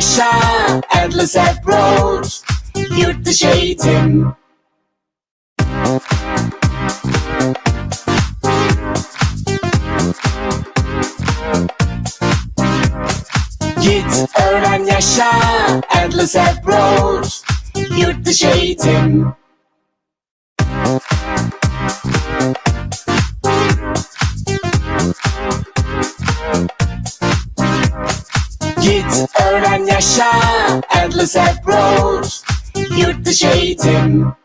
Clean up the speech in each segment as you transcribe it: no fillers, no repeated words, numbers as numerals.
yaşa, endless abroad, yurt dışı eğitim. Git, öğren, yaşa, endless abroad, yurt dışı eğitim. Git, öğren, yaşa, endless abroad, yurt dışı eğitim.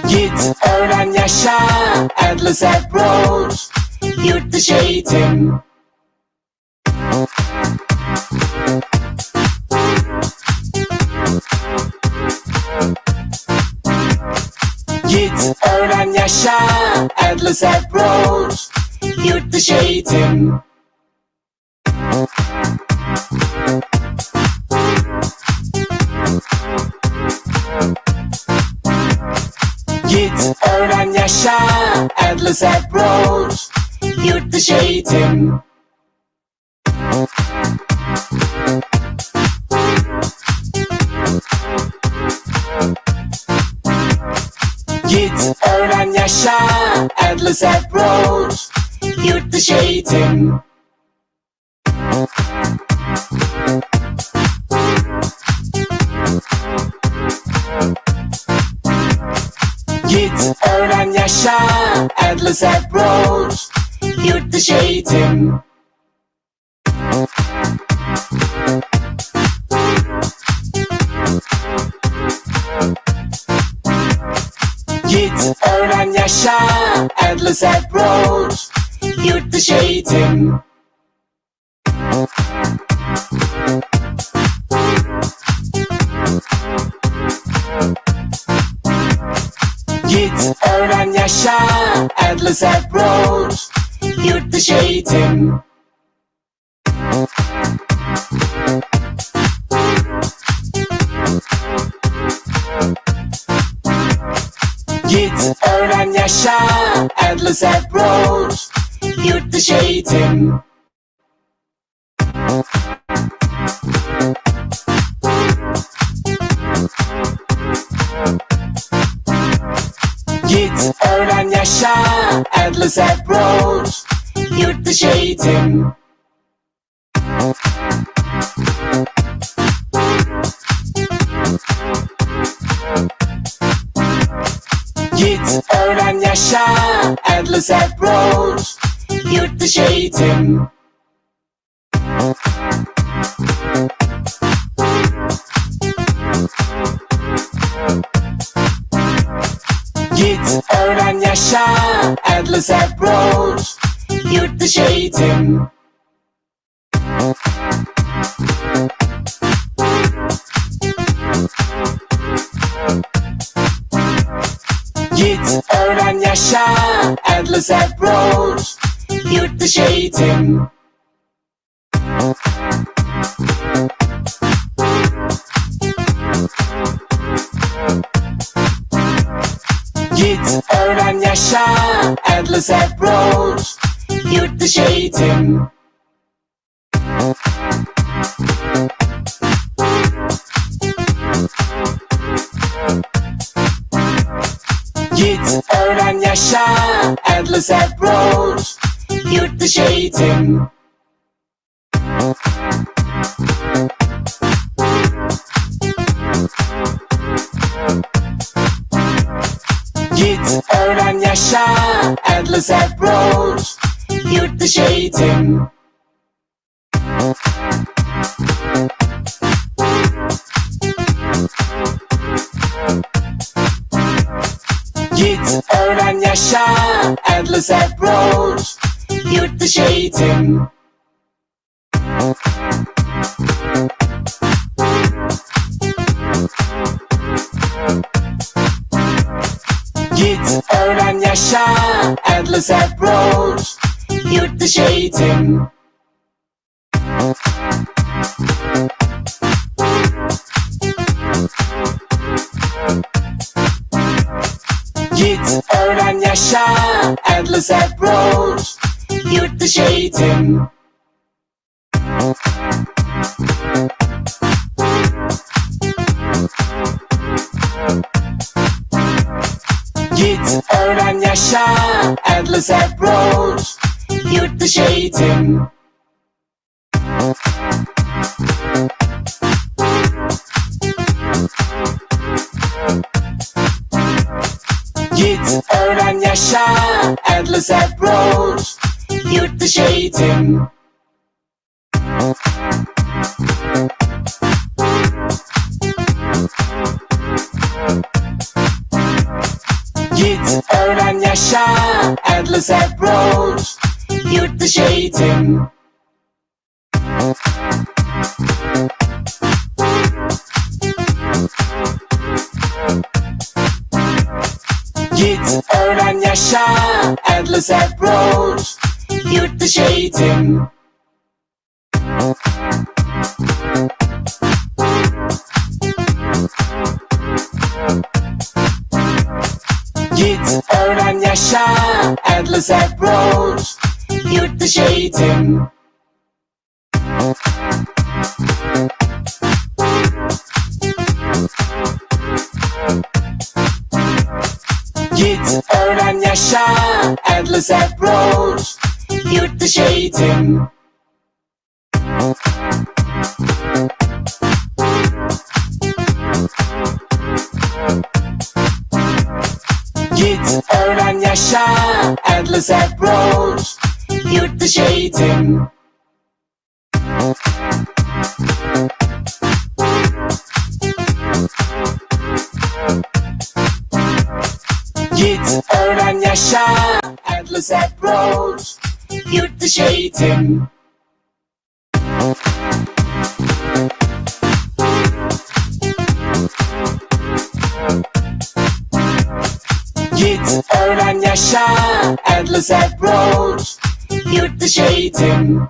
Git, öğren, yaşa, endless abroad, yurt dışı eğitim. Git, öğren, yaşa, endless abroad, yurt dışı eğitim. Git, öğren, yaşa, endless abroad, yurt dışı eğitim. Git, öğren, yaşa, endless abroad, yurt dışı eğitim. Git, öğren, yaşa, endless abroad, yurt dışı eğitim. Git, öğren, yaşa, endless abroad, yurt dışı eğitim. Git, öğren, yaşa, endless abroad, yurt dışı eğitim. Git, öğren, yaşa, endless abroad, yurt dışı eğitim. Git, öğren, yaşa, endless abroad, yurt dışı eğitim. Git, öğren, yaşa, endless abroad, yurt dışı eğitim. Git, öğren, yaşa, endless abroad, yurt dışı eğitim. Git, öğren, yaşa, endless abroad, yurt dışı eğitim. Git, öğren, yaşa, endless abroad, yurt dışı eğitim. Git, öğren, yaşa, endless abroad, yurt dışı eğitim. Git, öğren, yaşa, endless abroad, yurt dışı eğitim. Git, öğren, yaşa, endless abroad, yurt dışı eğitim. Git, öğren, yaşa, endless abroad, yurt dışı eğitim. Git, öğren, yaşa, endless approach, yurt dışı eğitim. Git, öğren, yaşa, endless approach, yurt dışı eğitim. Git, öğren, yaşa, endless approach, yurt dışı eğitim. Git, öğren, yaşa, endless approach, yurt dışı eğitim. Git, öğren, yaşa, endless approach, yurt dışı eğitim. Git, öğren, yaşa, endless approach, yurt dışı eğitim. Git, öğren, yaşa, endless approach, yurt dışı eğitim. Git, öğren, yaşa, endless approach, yurt dışı eğitim. Git, öğren, yaşa, endless approach, yurt dışı eğitim. Git, öğren, yaşa, endless approach, yurt dışı eğitim.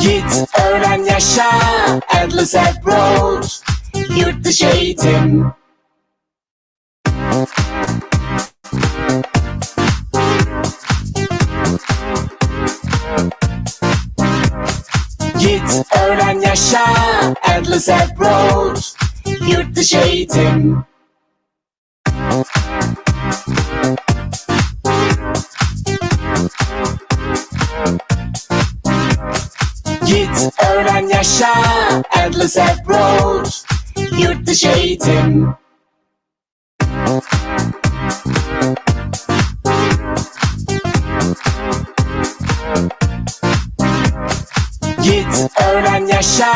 Git, öğren, yaşa, endless approach, yurt dışı eğitim. Git, öğren, yaşa, endless approach, yurt dışı eğitim. Git, öğren, yaşa, endless approach, yurt dışı eğitim. Git, öğren, yaşa,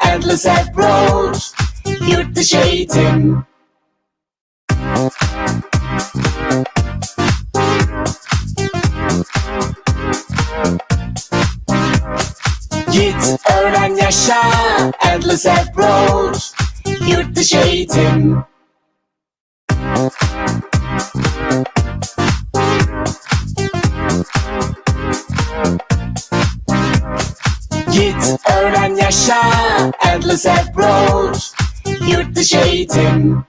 endless approach, yurt dışı eğitim. Git, öğren, yaşa, endless approach, yurt dışı eğitim. Git, öğren, yaşa, endless approach, yurt dışı eğitim.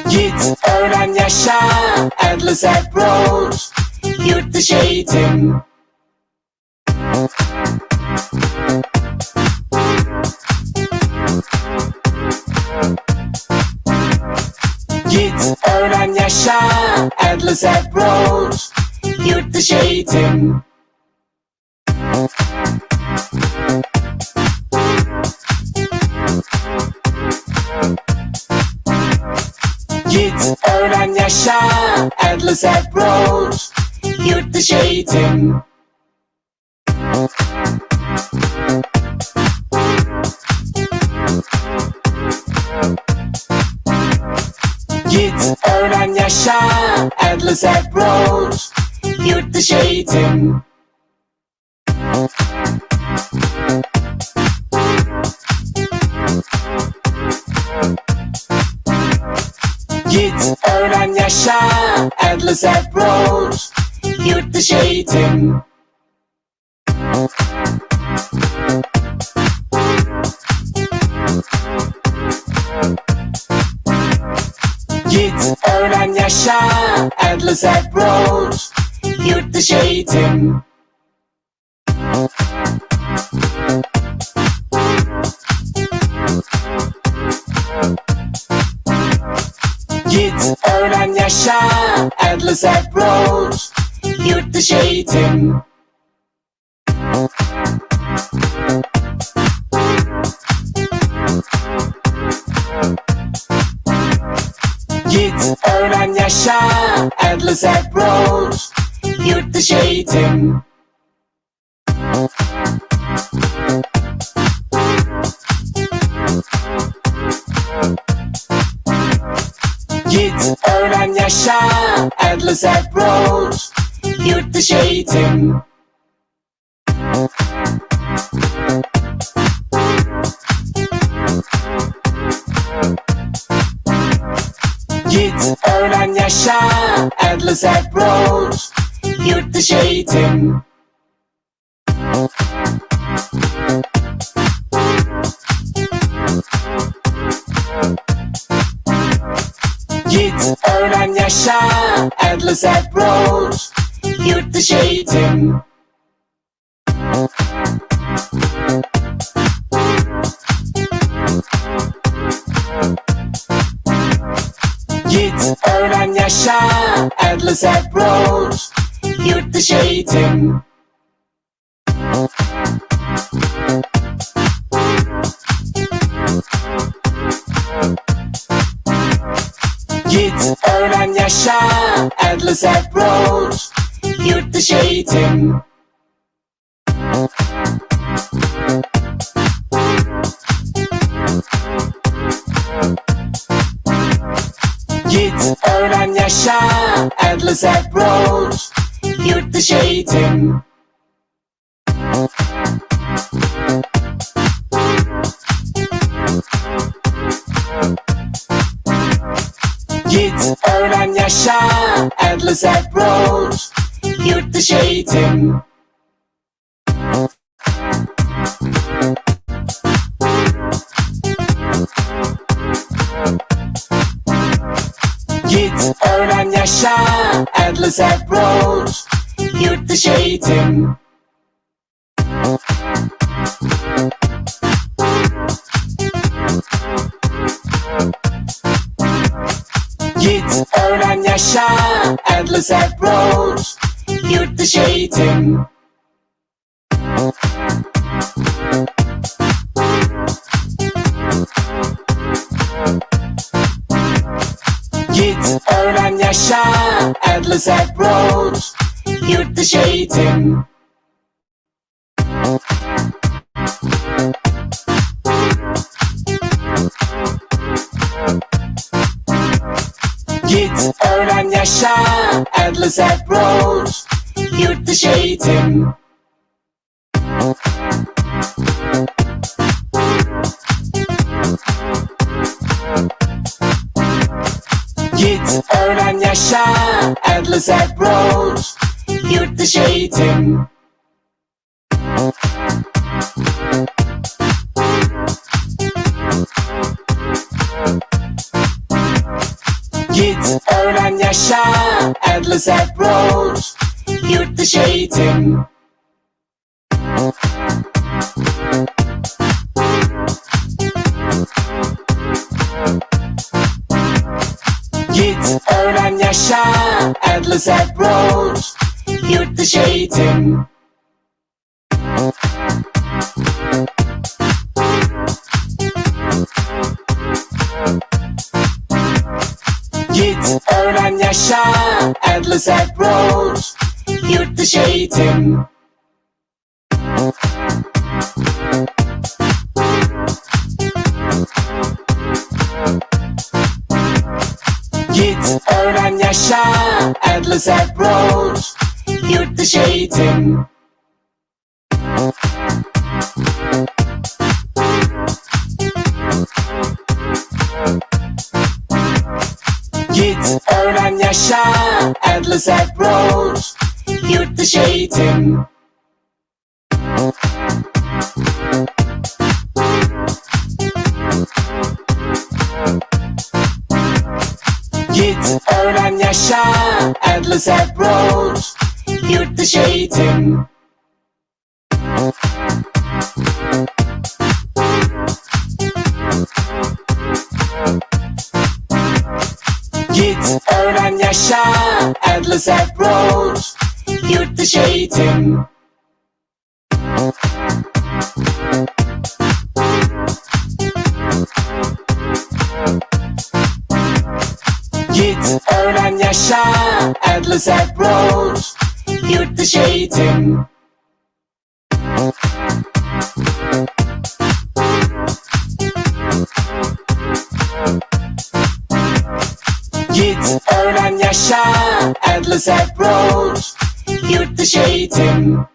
Git, öğren, yaşa, endless approach, yurt dışı eğitim. Git, öğren, yaşa, endless approach, yurt dışı eğitim. Git, öğren, yaşa, endless approach, yurt dışı eğitim. Git, öğren, yaşa, endless approach, yurt dışı eğitim. Git, öğren, yaşa, yaşa, endless approach, yurt dışı eğitim. Git, öğren, yaşa, endless approach, yurt dışı eğitim. Git, öğren, yaşa, endless approach, yurt dışı eğitim. Git, öğren, yaşa, endless approach, yurt dışı eğitim. Git, öğren, yaşa, endless approach, yurt dışı eğitim. Git, öğren, yaşa, endless approach, yurt dışı eğitim. Git, öğren, yaşa, endless approach, yurt dışı eğitim. Git, öğren, yaşa, endless approach, yurt dışı eğitim. Git, öğren, yaşa, endless approach, yurt dışı eğitim. Git, öğren, yaşa, endless approach, yurt dışı eğitim. Git, öğren, yaşa, endless approach, yurt dışı eğitim. Git, öğren, yaşa, endless approach, yurt dışı eğitim. Git, öğren, yaşa, endless approach, yurt dışı eğitim. Git, öğren, yaşa, endless approach, yurt dışı eğitim. Git, öğren, yaşa, endless approach, yurt dışı eğitim. Git, öğren, yaşa, endless approach, yurt dışı eğitim. Git, öğren, yaşa, endless approach, yurt dışı eğitim. Git, öğren, yaşa, endless approach, yurt dışı eğitim. Git, öğren, yaşa, endless approach, yurt dışı eğitim. Git, öğren, yaşa, endless approach, yurt dışı eğitim. Git, öğren, yaşa, endless approach, yurt dışı eğitim. Git, öğren, yaşa, endless approach, yurt dışı eğitim. Git, öğren, yaşa, endless approach, yurt dışı eğitim. Git, öğren, yaşa, endless approach, yurt dışı eğitim. Git, öğren, yaşa, endless approach, yurt dışı eğitim.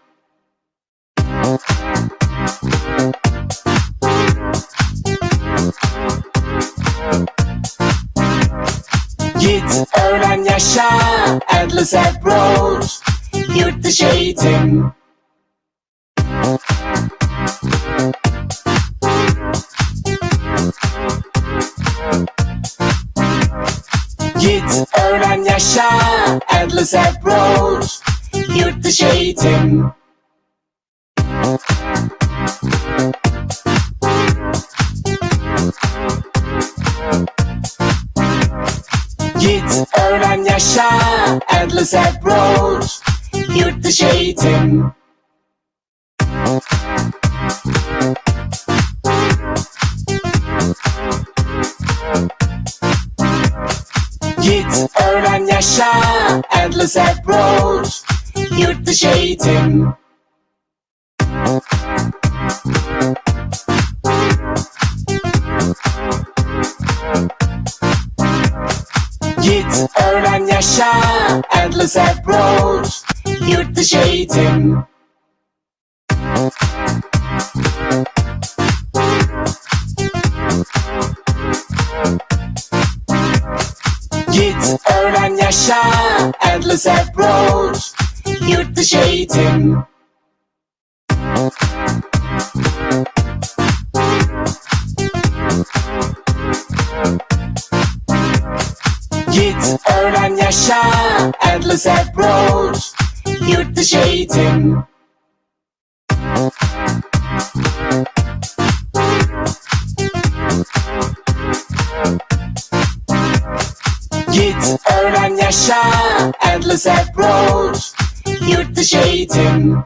Git, öğren, yaşa, endless approach, yurt dışı eğitim. Git, öğren, yaşa, endless approach, yurt dışı eğitim. Git, öğren, yaşa, endless approach, yurt dışı eğitim. Git, öğren, yaşa, endless approach, yurt dışı eğitim. Git, öğren, yaşa, endless approach, yurt dışı eğitim. Git, öğren, yaşa, endless approach, yurt dışı eğitim. Git, öğren, yaşa, endless approach, yurt dışı eğitim. Git, öğren, yaşa, endless approach, yurt dışı eğitim.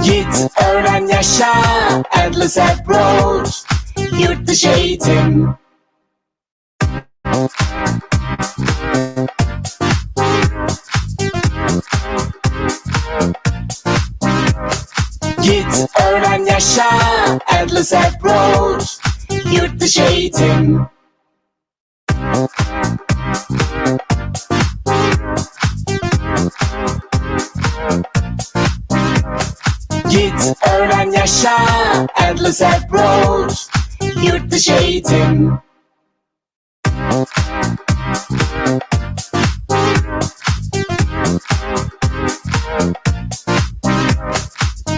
Git, öğren, yaşa, endless approach, yurt dışı eğitim. Git, öğren, yaşa, endless approach, yurt dışı eğitim. Git, öğren, yaşa, endless approach, yurt dışı eğitim.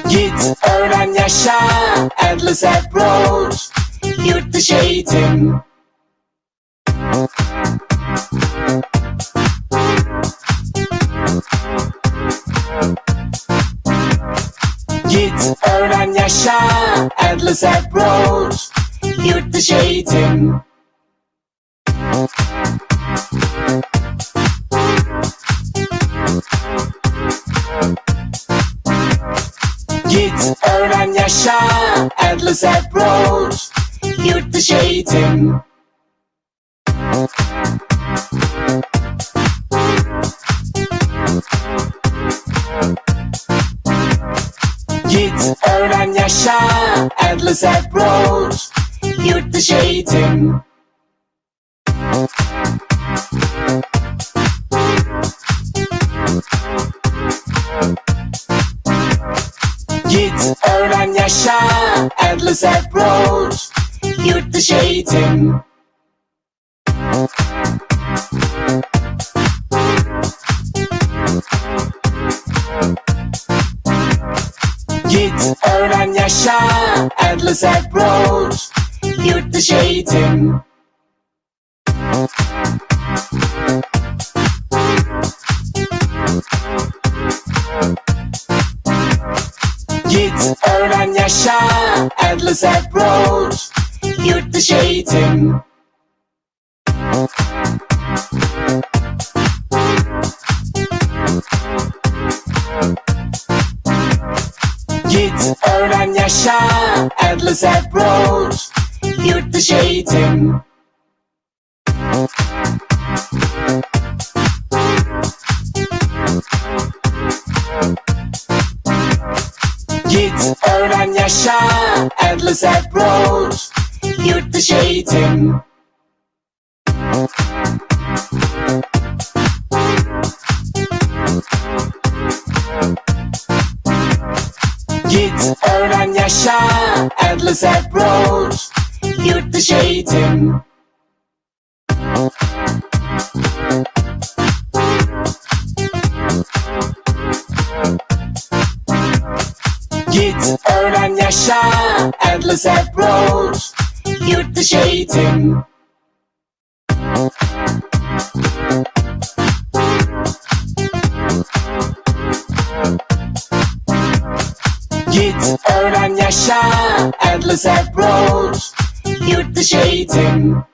Git, öğren, yaşa, endless approach, yurt dışı eğitim. Git, öğren, yaşa, endless approach, yurt dışı eğitim. Git, öğren, yaşa, endless approach, yurt dışı eğitim. Git, öğren, yaşa, endless approach, yurt dışı eğitim. Git, öğren, yaşa, yaşa, endless approach, yurt dışı eğitim. Git, öğren, yaşa, endless approach, yurt dışı eğitim. Git, öğren, yaşa, endless approach, yurt dışı eğitim. Git, öğren, yaşa, endless approach, yurt dışı eğitim. Git, öğren, yaşa, endless approach, yurt dışı eğitim. Git, öğren, yaşa, endless approach, yurt dışı eğitim. Git, öğren, yaşa, endless approach, yurt dışı eğitim. Git, öğren, yaşa, endless approach, yurt dışı eğitim.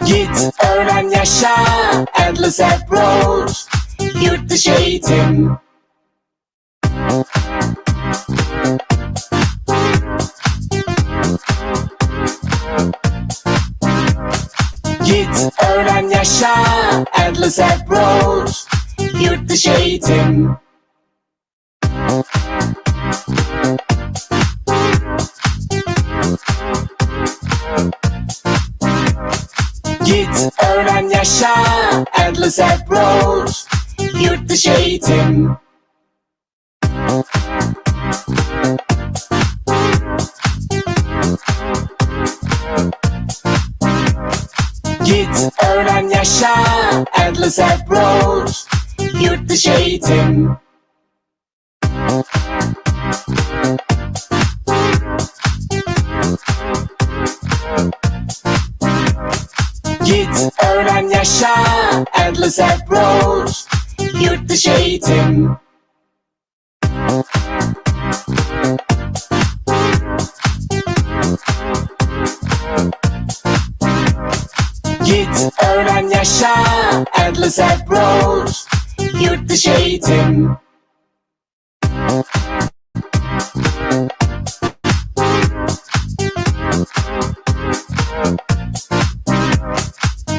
Git, öğren, yaşa, endless approach, yurt dışı eğitim. Git, öğren, yaşa, endless approach, yurt dışı eğitim. Git, öğren, yaşa, endless approach, yurt dışı eğitim. Git, öğren, yaşa, endless approach, yurt dışı eğitim. Git, öğren, yaşa, endless approach, yurt dışı eğitim. Git, öğren, yaşa, endless approach, yurt dışı eğitim.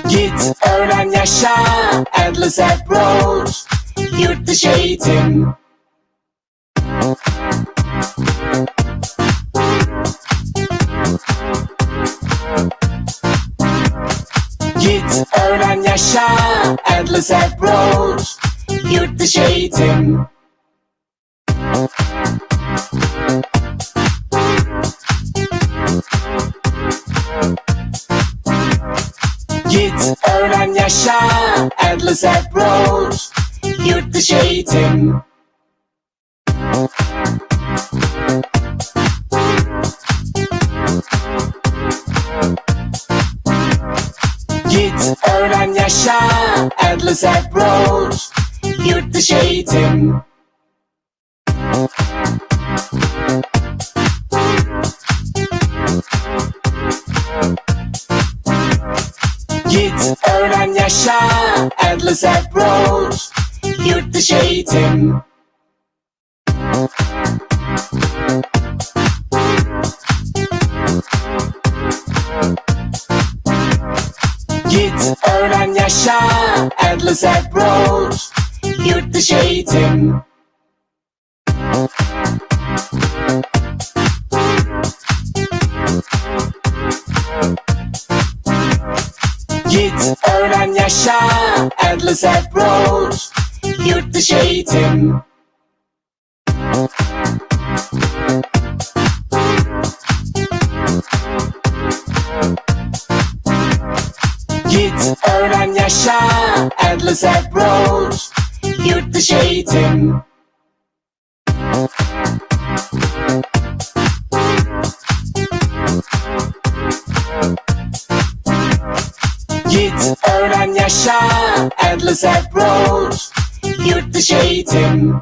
Git, öğren, yaşa, endless approach, yurt dışı eğitim. Git, öğren, yaşa, endless approach, yurt dışı eğitim. Git, öğren, yaşa, endless approach, yurt dışı eğitim. Git, öğren, yaşa, endless approach, yurt dışı eğitim. Git, öğren, yaşa, endless approach, yurt dışı eğitim. Git, öğren, yaşa, endless approach, yurt dışı eğitim. Git, öğren, yaşa, endless approach, yurt dışı eğitim. Git, öğren, yaşa, endless approach, yurt dışı eğitim. Git, öğren, yaşa, endless approach, yurt dışı eğitim.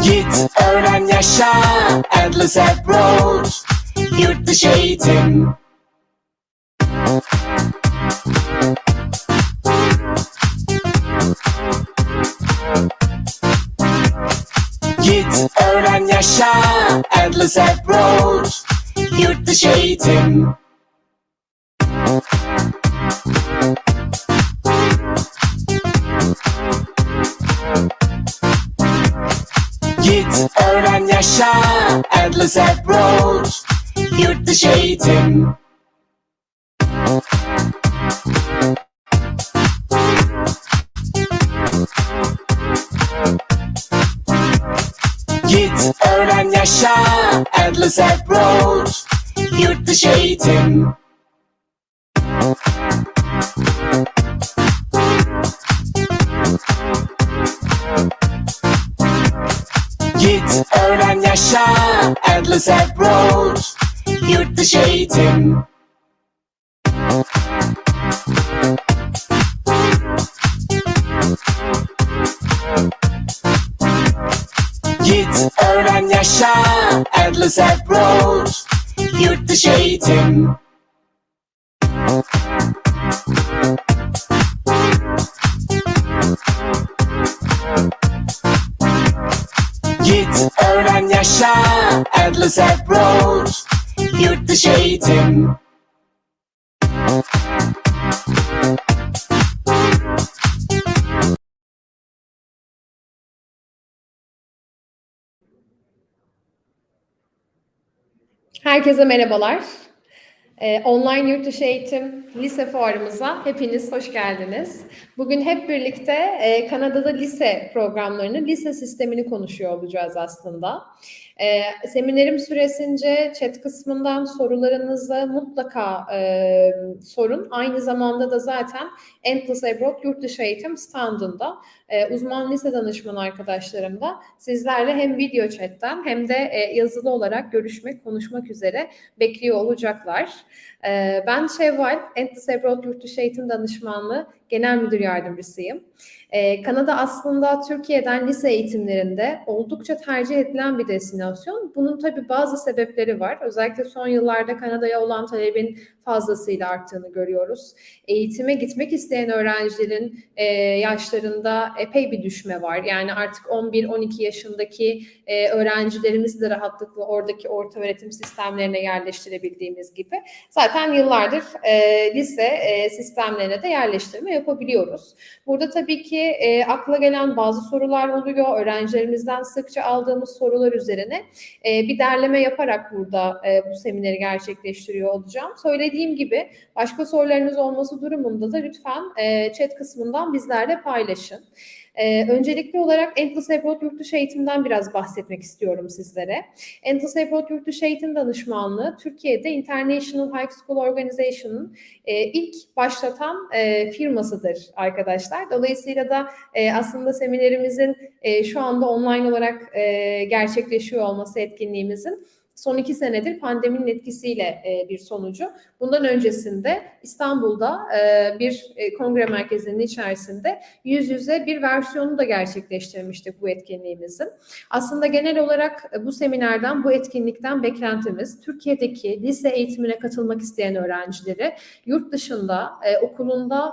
Git, öğren, yaşa, endless approach, yurt dışı eğitim. Git, öğren, yaşa, endless approach, yurt dışı eğitim. Git, öğren, yaşa, endless approach, yurt dışı eğitim. Git, öğren, yaşa, endless approach, yurt dışı eğitim. Git, öğren, yaşa, endless approach, yurt dışı eğitim. Git, öğren, yaşa, endless approach, yurt dışı eğitim. Git, öğren, yaşa, endless approach, yurt dışı eğitim. Herkese merhabalar. Online yurt dışı eğitim lise fuarımıza hepiniz hoş geldiniz. Bugün hep birlikte Kanada'da lise programlarını, lise sistemini konuşuyor olacağız aslında. Seminerim süresince chat kısmından sorularınızı mutlaka sorun. Aynı zamanda da zaten Endless Abroad yurt dışı eğitim standında uzman lise danışmanı arkadaşlarım da sizlerle hem video chatten hem de yazılı olarak görüşmek, konuşmak üzere bekliyor olacaklar. Ben Şevval, Endless Abroad Yurt Dışı Eğitim Danışmanlığı Genel Müdür Yardımcısıyım. Kanada aslında Türkiye'den lise eğitimlerinde oldukça tercih edilen bir destinasyon. Bunun tabii bazı sebepleri var. Özellikle son yıllarda Kanada'ya olan talebin fazlasıyla arttığını görüyoruz. Eğitime gitmek isteyen öğrencilerin yaşlarında epey bir düşme var. Yani artık 11-12 yaşındaki öğrencilerimizi de rahatlıkla oradaki orta öğretim sistemlerine yerleştirebildiğimiz gibi zaten yıllardır lise sistemlerine de yerleştirme yapabiliyoruz. Burada tabii ki akla gelen bazı sorular oluyor. Öğrencilerimizden sıkça aldığımız sorular üzerine bir derleme yaparak burada bu semineri gerçekleştiriyor olacağım. Söylediğim gibi başka sorularınız olması durumunda da lütfen chat kısmından bizlerle paylaşın. Öncelikli olarak Endless Abroad Yurt Dışı Eğitim'den biraz bahsetmek istiyorum sizlere. Endless Abroad Yurt Dışı Eğitim Danışmanlığı Türkiye'de International High School Organization'ın ilk başlatan firmasıdır arkadaşlar. Dolayısıyla da aslında seminerimizin şu anda online olarak gerçekleşiyor olması etkinliğimizin son 2 senedir pandeminin etkisiyle bir sonucu. Bundan öncesinde İstanbul'da bir kongre merkezinin içerisinde yüz yüze bir versiyonu da gerçekleştirmiştik bu etkinliğimizin. Aslında genel olarak bu seminerden, bu etkinlikten beklentimiz Türkiye'deki lise eğitimine katılmak isteyen öğrencileri yurt dışında, okulunda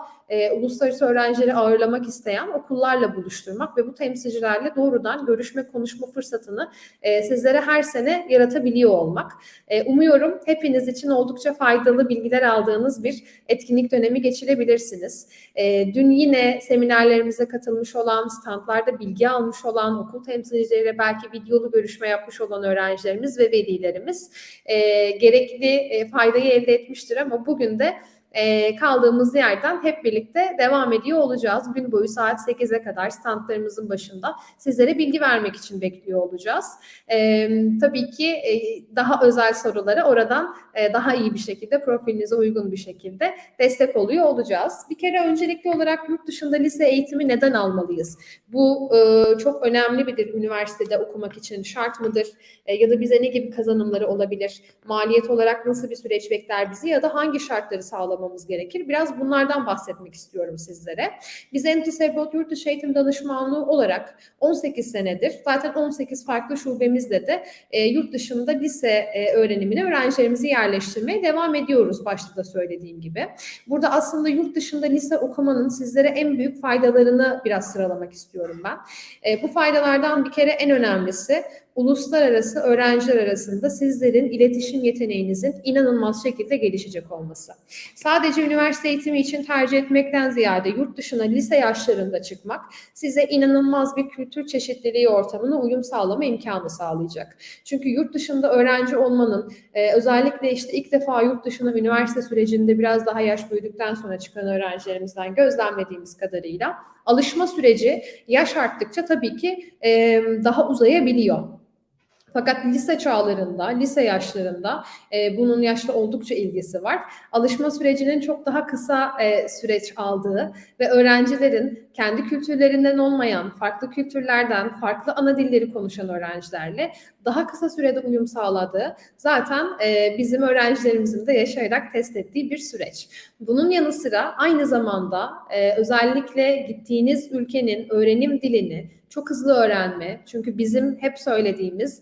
uluslararası öğrencileri ağırlamak isteyen okullarla buluşturmak ve bu temsilcilerle doğrudan görüşme, konuşma fırsatını sizlere her sene yaratabilmek biliyor olmak. Umuyorum hepiniz için oldukça faydalı bilgiler aldığınız bir etkinlik dönemi geçirebilirsiniz. Dün yine seminerlerimize katılmış olan, standlarda bilgi almış olan, okul temsilcileriyle belki videolu görüşme yapmış olan öğrencilerimiz ve velilerimiz gerekli faydayı elde etmiştir ama bugün de kaldığımız yerden hep birlikte devam ediyor olacağız. Gün boyu saat 8'e kadar standlarımızın başında sizlere bilgi vermek için bekliyor olacağız. Tabii ki daha özel sorulara oradan daha iyi bir şekilde, profilinize uygun bir şekilde destek oluyor olacağız. Bir kere öncelikli olarak yurt dışında lise eğitimi neden almalıyız? Bu çok önemli midir üniversitede okumak için? Şart mıdır? Ya da bize ne gibi kazanımları olabilir? Maliyet olarak nasıl bir süreç bekler bizi ya da hangi şartları sağlamamız gerekir? Biraz bunlardan bahsetmek istiyorum sizlere. Biz Entisebot Yurt Dışı Eğitim Danışmanlığı olarak 18 senedir zaten 18 farklı şubemizle de yurt dışında lise öğrenimine öğrencilerimizi yerleştirmeye devam ediyoruz başta da söylediğim gibi. Burada aslında yurt dışında lise okumanın sizlere en büyük faydalarını biraz sıralamak istiyorum ben. Bu faydalardan bir kere en önemlisi uluslararası öğrenciler arasında sizlerin iletişim yeteneğinizin inanılmaz şekilde gelişecek olması. Sadece üniversite eğitimi için tercih etmekten ziyade yurt dışına lise yaşlarında çıkmak size inanılmaz bir kültür çeşitliliği ortamına uyum sağlama imkanı sağlayacak. Çünkü yurt dışında öğrenci olmanın özellikle işte ilk defa yurt dışına üniversite sürecinde biraz daha yaş büyüdükten sonra çıkan öğrencilerimizden gözlemlediğimiz kadarıyla alışma süreci yaş arttıkça tabii ki daha uzayabiliyor. Fakat lise çağlarında, lise yaşlarında bunun yaşla oldukça ilgisi var. Alışma sürecinin çok daha kısa süreç aldığı ve öğrencilerin kendi kültürlerinden olmayan, farklı kültürlerden, farklı ana dilleri konuşan öğrencilerle daha kısa sürede uyum sağladığı zaten bizim öğrencilerimizin de yaşayarak test ettiği bir süreç. Bunun yanı sıra aynı zamanda özellikle gittiğiniz ülkenin öğrenim dilini çok hızlı öğrenme. Çünkü bizim hep söylediğimiz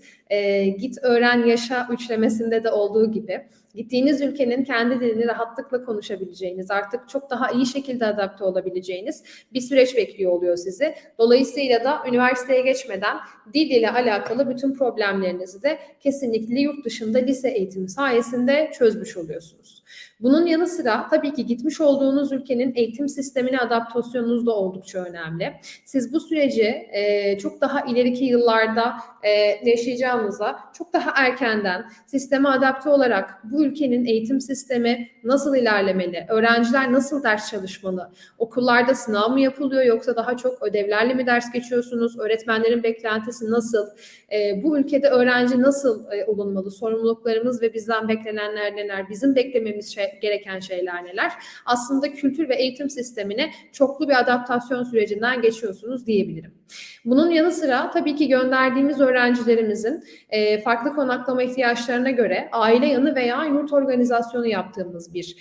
git öğren yaşa üçlemesinde de olduğu gibi gittiğiniz ülkenin kendi dilini rahatlıkla konuşabileceğiniz, artık çok daha iyi şekilde adapte olabileceğiniz bir süreç bekliyor oluyor sizi. Dolayısıyla da üniversiteye geçmeden dil ile alakalı bütün problemlerinizi de kesinlikle yurt dışında lise eğitimi sayesinde çözmüş oluyorsunuz. Bunun yanı sıra tabii ki gitmiş olduğunuz ülkenin eğitim sistemine adaptasyonunuz da oldukça önemli. Siz bu süreci çok daha ileriki yıllarda yaşayacağımıza çok daha erkenden sisteme adapte olarak bu ülkenin eğitim sistemi nasıl ilerlemeli, öğrenciler nasıl ders çalışmalı, okullarda sınav mı yapılıyor yoksa daha çok ödevlerle mi ders geçiyorsunuz, öğretmenlerin beklentisi nasıl, bu ülkede öğrenci nasıl olunmalı, sorumluluklarımız ve bizden beklenenler neler, bizim beklememiz gereken şeyler neler, aslında kültür ve eğitim sistemine çoklu bir adaptasyon sürecinden geçiyorsunuz diyebilirim. Bunun yanı sıra tabii ki gönderdiğimiz öğrencilerimizin farklı konaklama ihtiyaçlarına göre aile yanı veya yurt organizasyonu yaptığımız bir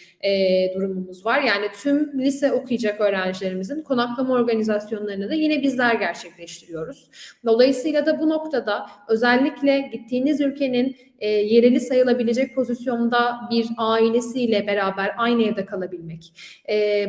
durumumuz var. Yani tüm lise okuyacak öğrencilerimizin konaklama organizasyonlarını da yine bizler gerçekleştiriyoruz. Dolayısıyla da bu noktada özellikle gittiğiniz ülkenin yereli sayılabilecek pozisyonda bir ailesiyle beraber aynı evde kalabilmek.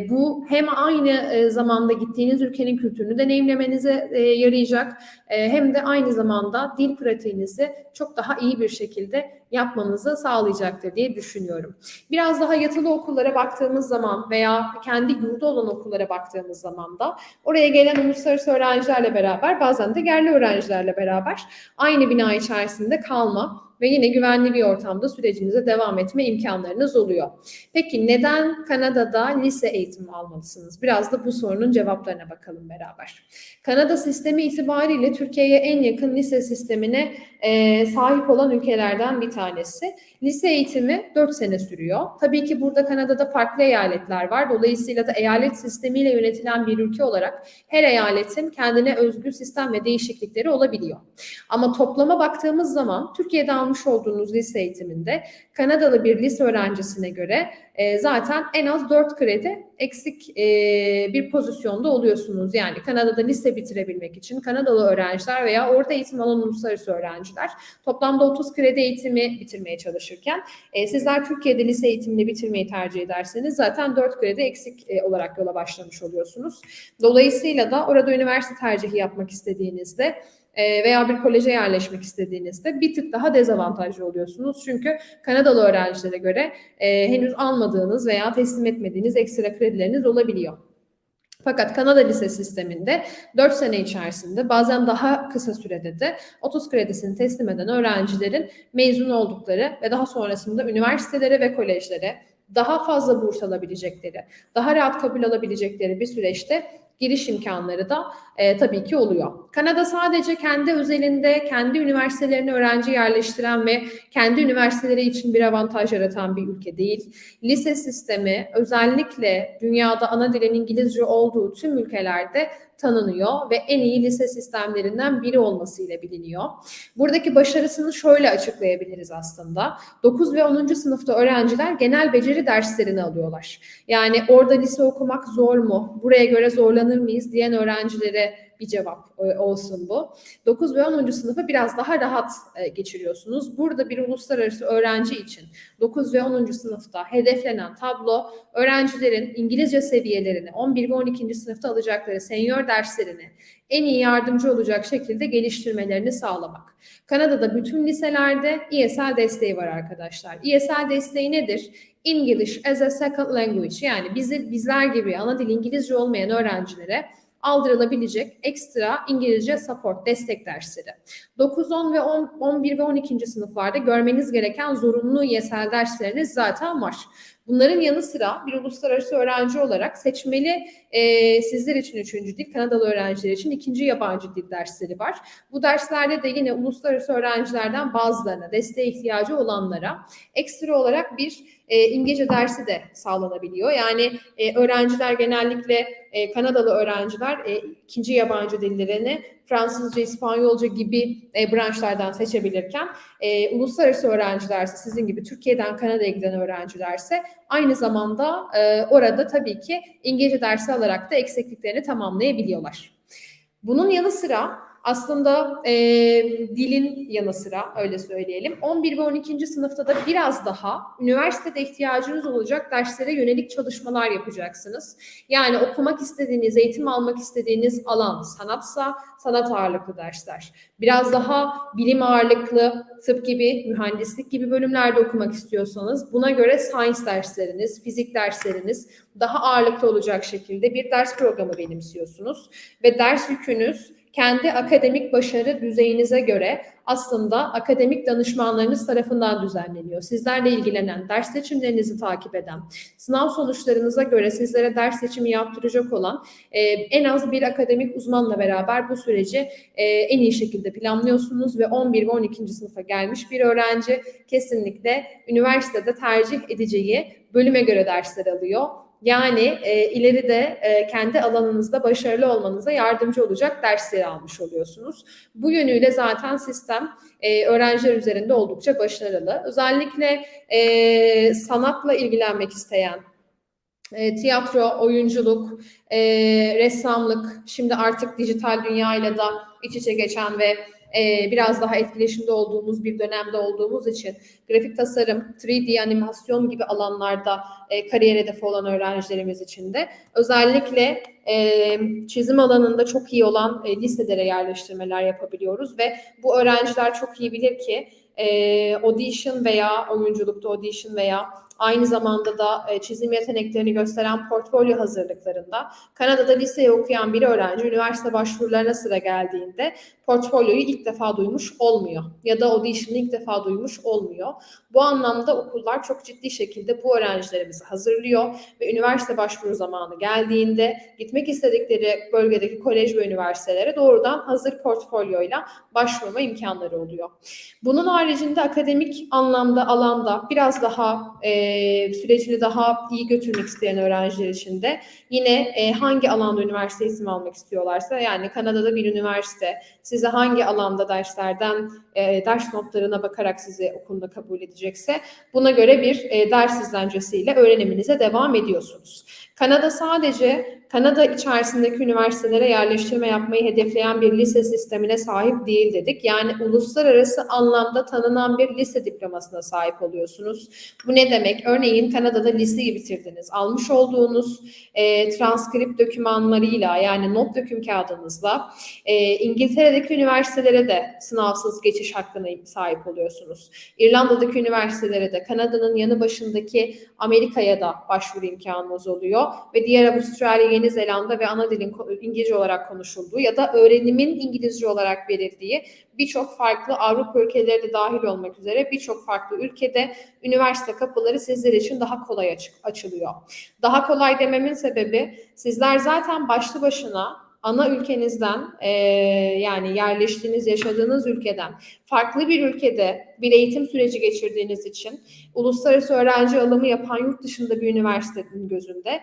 Bu hem aynı zamanda gittiğiniz ülkenin kültürünü deneyimlemenize yarayacak hem de aynı zamanda dil pratiğinizi çok daha iyi bir şekilde yapmanızı sağlayacaktır diye düşünüyorum. Biraz daha yatılı okullara baktığımız zaman veya kendi yurdu olan okullara baktığımız zaman da oraya gelen uluslararası öğrencilerle beraber bazen de yerli öğrencilerle beraber aynı bina içerisinde kalma ve yine güvenli bir ortamda sürecinize devam etme imkanlarınız oluyor. Peki neden Kanada'da lise eğitimi almalısınız? Biraz da bu sorunun cevaplarına bakalım beraber. Kanada sistemi itibariyle Türkiye'ye en yakın lise sistemine sahip olan ülkelerden bir tanesi. Lise eğitimi 4 sene sürüyor. Tabii ki burada Kanada'da farklı eyaletler var. Dolayısıyla da eyalet sistemiyle yönetilen bir ülke olarak her eyaletin kendine özgü sistem ve değişiklikleri olabiliyor. Ama toplama baktığımız zaman Türkiye'de almış olduğunuz lise eğitiminde Kanadalı bir lise öğrencisine göre zaten en az 4 kredi eksik bir pozisyonda oluyorsunuz. Yani Kanada'da lise bitirebilmek için Kanadalı öğrenciler veya orada eğitim alan uluslararası öğrenciler toplamda 30 kredi eğitimi bitirmeye çalışırken sizler Türkiye'de lise eğitimini bitirmeyi tercih ederseniz zaten 4 kredi eksik olarak yola başlamış oluyorsunuz. Dolayısıyla da orada üniversite tercihi yapmak istediğinizde veya bir koleje yerleşmek istediğinizde bir tık daha dezavantajlı oluyorsunuz. Çünkü Kanadalı öğrencilere göre henüz almadığınız veya teslim etmediğiniz ekstra kredileriniz olabiliyor. Fakat Kanada lise sisteminde 4 sene içerisinde bazen daha kısa sürede de 30 kredisini teslim eden öğrencilerin mezun oldukları ve daha sonrasında üniversitelere ve kolejlere daha fazla burs alabilecekleri, daha rahat kabul alabilecekleri bir süreçte giriş imkanları da tabii ki oluyor. Kanada sadece kendi özelinde, kendi üniversitelerine öğrenci yerleştiren ve kendi üniversiteleri için bir avantaj yaratan bir ülke değil. Lise sistemi özellikle dünyada ana dilin İngilizce olduğu tüm ülkelerde tanınıyor ve en iyi lise sistemlerinden biri olmasıyla biliniyor. Buradaki başarısını şöyle açıklayabiliriz aslında. 9 ve 10. sınıfta öğrenciler genel beceri derslerini alıyorlar. Yani orada lise okumak zor mu? Buraya göre zorlanır mıyız diyen öğrencilere bir cevap olsun bu. 9 ve 10. sınıfı biraz daha rahat geçiriyorsunuz. Burada bir uluslararası öğrenci için 9 ve 10. sınıfta hedeflenen tablo öğrencilerin İngilizce seviyelerini 11 ve 12. sınıfta alacakları senior derslerini en iyi yardımcı olacak şekilde geliştirmelerini sağlamak. Kanada'da bütün liselerde ESL desteği var arkadaşlar. ESL desteği nedir? English as a Second Language, yani bizler gibi ana dil İngilizce olmayan öğrencilere aldırılabilecek ekstra İngilizce support, destek dersleri. 9, 10 ve 11 ve 12. sınıflarda görmeniz gereken zorunlu ESL dersleriniz zaten var. Bunların yanı sıra bir uluslararası öğrenci olarak seçmeli sizler için 3. dil, Kanadalı öğrenciler için 2. yabancı dil dersleri var. Bu derslerde de yine uluslararası öğrencilerden bazılarına, desteğe ihtiyacı olanlara ekstra olarak bir İngilizce dersi de sağlanabiliyor. Yani öğrenciler genellikle Kanadalı öğrenciler 2. yabancı dillerini Fransızca, İspanyolca gibi branşlardan seçebilirken uluslararası öğrencilerse, sizin gibi Türkiye'den Kanada'ya giden öğrencilerse aynı zamanda orada tabii ki İngilizce dersi alarak da eksikliklerini tamamlayabiliyorlar. Bunun yanı sıra aslında dilin yanı sıra öyle söyleyelim 11 ve 12. sınıfta da biraz daha üniversitede ihtiyacınız olacak derslere yönelik çalışmalar yapacaksınız. Yani okumak istediğiniz, eğitim almak istediğiniz alan sanatsa sanat ağırlıklı dersler. Biraz daha bilim ağırlıklı, tıp gibi, mühendislik gibi bölümlerde okumak istiyorsanız buna göre science dersleriniz, fizik dersleriniz daha ağırlıklı olacak şekilde bir ders programı benimsiyorsunuz ve ders yükünüz kendi akademik başarı düzeyinize göre aslında akademik danışmanlarınız tarafından düzenleniyor. Sizlerle ilgilenen, ders seçimlerinizi takip eden, sınav sonuçlarınıza göre sizlere ders seçimi yaptıracak olan en az bir akademik uzmanla beraber bu süreci en iyi şekilde planlıyorsunuz ve 11 ve 12. sınıfa gelmiş bir öğrenci kesinlikle üniversitede tercih edeceği bölüme göre dersler alıyor. Yani ileride kendi alanınızda başarılı olmanıza yardımcı olacak dersleri almış oluyorsunuz. Bu yönüyle zaten sistem öğrenciler üzerinde oldukça başarılı. Özellikle sanatla ilgilenmek isteyen, tiyatro, oyunculuk, ressamlık, şimdi artık dijital dünyayla da iç içe geçen ve biraz daha etkileşimde olduğumuz bir dönemde olduğumuz için grafik tasarım, 3D animasyon gibi alanlarda kariyer hedefi olan öğrencilerimiz için de özellikle çizim alanında çok iyi olan liselere yerleştirmeler yapabiliyoruz ve bu öğrenciler çok iyi bilir ki audition veya oyunculukta audition veya aynı zamanda da çizim yeteneklerini gösteren portfolyo hazırlıklarında Kanada'da liseyi okuyan bir öğrenci üniversite başvurularına sıra geldiğinde portfolyoyu ilk defa duymuş olmuyor ya da audition'ı ilk defa duymuş olmuyor. Bu anlamda okullar çok ciddi şekilde bu öğrencilerimizi hazırlıyor ve üniversite başvuru zamanı geldiğinde gitmek istedikleri bölgedeki kolej ve üniversitelere doğrudan hazır portfolyoyla başvurma imkanları oluyor. Bunun haricinde akademik alanda biraz daha sürecini daha iyi götürmek isteyen öğrenciler için de yine hangi alanda üniversite eğitimi almak istiyorlarsa, yani Kanada'da bir üniversite size hangi alanda derslerden ders notlarına bakarak sizi okuluna kabul edecekse buna göre bir ders izlencesiyle öğreniminize devam ediyorsunuz. Kanada sadece Kanada içerisindeki üniversitelere yerleştirme yapmayı hedefleyen bir lise sistemine sahip değil dedik. Yani uluslararası anlamda tanınan bir lise diplomasına sahip oluyorsunuz. Bu ne demek? Örneğin Kanada'da liseyi bitirdiniz. Almış olduğunuz transkript dokümanlarıyla, yani not döküm kağıdınızla İngiltere'deki üniversitelere de sınavsız geçiş hakkına sahip oluyorsunuz. İrlanda'daki üniversitelere de, Kanada'nın yanı başındaki Amerika'ya da başvuru imkanınız oluyor ve diğer Avustralya, Yeni Zelanda ve ana dilin İngilizce olarak konuşulduğu ya da öğrenimin İngilizce olarak verildiği birçok farklı Avrupa ülkeleri de dahil olmak üzere birçok farklı ülkede üniversite kapıları sizler için daha kolay açılıyor. Daha kolay dememin sebebi, sizler zaten başlı başına ana ülkenizden, yani yerleştiğiniz, yaşadığınız ülkeden farklı bir ülkede bir eğitim süreci geçirdiğiniz için uluslararası öğrenci alımı yapan yurt dışında bir üniversitenin gözünde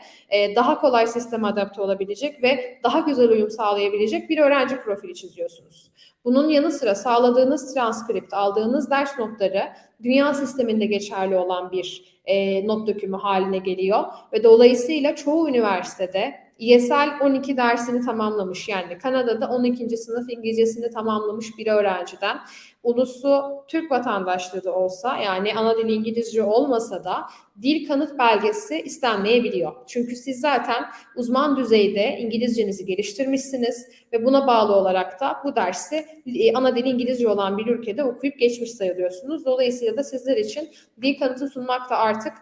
daha kolay sisteme adapte olabilecek ve daha güzel uyum sağlayabilecek bir öğrenci profili çiziyorsunuz. Bunun yanı sıra sağladığınız transkript, aldığınız ders notları dünya sisteminde geçerli olan bir not dökümü haline geliyor ve dolayısıyla çoğu üniversitede IHSL 12 dersini tamamlamış, yani Kanada'da 12. sınıf İngilizcesini tamamlamış bir öğrenciden ulusu Türk vatandaşlığı da olsa, yani ana dili İngilizce olmasa da dil kanıt belgesi istenmeyebiliyor. Çünkü siz zaten uzman düzeyde İngilizcenizi geliştirmişsiniz ve buna bağlı olarak da bu dersi ana dili İngilizce olan bir ülkede okuyup geçmiş sayılıyorsunuz. Dolayısıyla da sizler için dil kanıtı sunmak da artık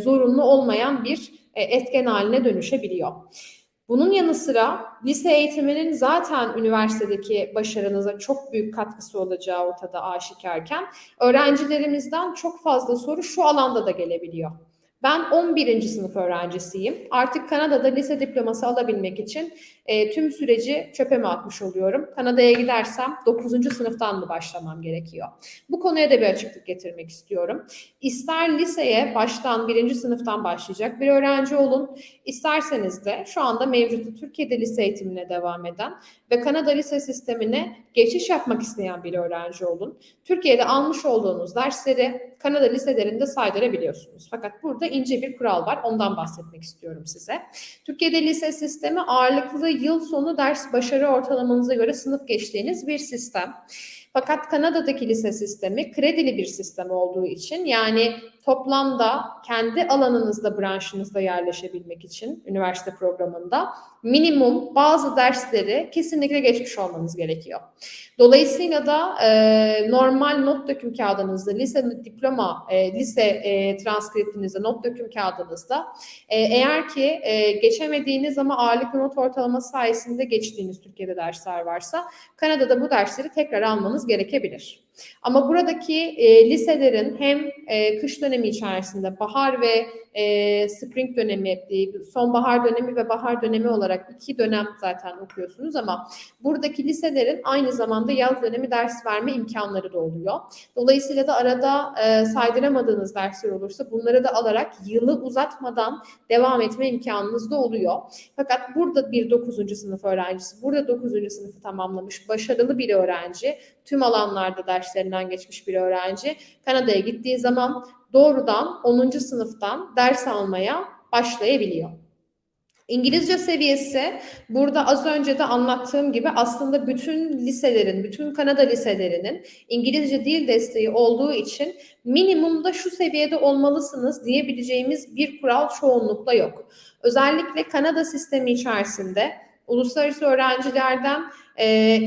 zorunlu olmayan bir etken haline dönüşebiliyor. Bunun yanı sıra lise eğitiminin zaten üniversitedeki başarınıza çok büyük katkısı olacağı ortada aşikarken öğrencilerimizden çok fazla soru şu alanda da gelebiliyor. Ben 11. sınıf öğrencisiyim. Artık Kanada'da lise diploması alabilmek için tüm süreci çöpe mi atmış oluyorum? Kanada'ya gidersem 9. sınıftan mı başlamam gerekiyor? Bu konuya da bir açıklık getirmek istiyorum. İster liseye baştan 1. sınıftan başlayacak bir öğrenci olun, isterseniz de şu anda mevcut Türkiye'de lise eğitimine devam eden ve Kanada lise sistemine geçiş yapmak isteyen bir öğrenci olun. Türkiye'de almış olduğunuz dersleri Kanada liselerinde saydırabiliyorsunuz. Fakat burada ince bir kural var. Ondan bahsetmek istiyorum size. Türkiye'de lise sistemi ağırlıklı yıl sonu ders başarı ortalamanıza göre sınıf geçtiğiniz bir sistem. Fakat Kanada'daki lise sistemi kredili bir sistem olduğu için, yani toplamda kendi alanınızda, branşınızda yerleşebilmek için üniversite programında minimum bazı dersleri kesinlikle geçmiş olmanız gerekiyor. Dolayısıyla da normal not döküm kağıdınızda, lise diploma, lise transkriptinizde, not döküm kağıdınızda eğer ki geçemediğiniz ama ağırlıklı not ortalaması sayesinde geçtiğiniz Türkiye'de dersler varsa Kanada'da bu dersleri tekrar almanız gerekebilir. Ama buradaki liselerin hem kış dönemi içerisinde bahar ve spring dönemi, sonbahar dönemi ve bahar dönemi olarak 2 dönem zaten okuyorsunuz ama buradaki liselerin aynı zamanda yaz dönemi ders verme imkanları da oluyor. Dolayısıyla da arada saydıramadığınız dersler olursa bunları da alarak yılı uzatmadan devam etme imkanınız da oluyor. Fakat burada bir 9. sınıf öğrencisi, burada 9. sınıfı tamamlamış başarılı bir öğrenci, tüm alanlarda derslerinden geçmiş bir öğrenci Kanada'ya gittiği zaman doğrudan 10. sınıftan ders almaya başlayabiliyor. İngilizce seviyesi burada az önce de anlattığım gibi aslında bütün liselerin, bütün Kanada liselerinin İngilizce dil desteği olduğu için minimumda şu seviyede olmalısınız diyebileceğimiz bir kural çoğunlukla yok. Özellikle Kanada sistemi içerisinde uluslararası öğrencilerden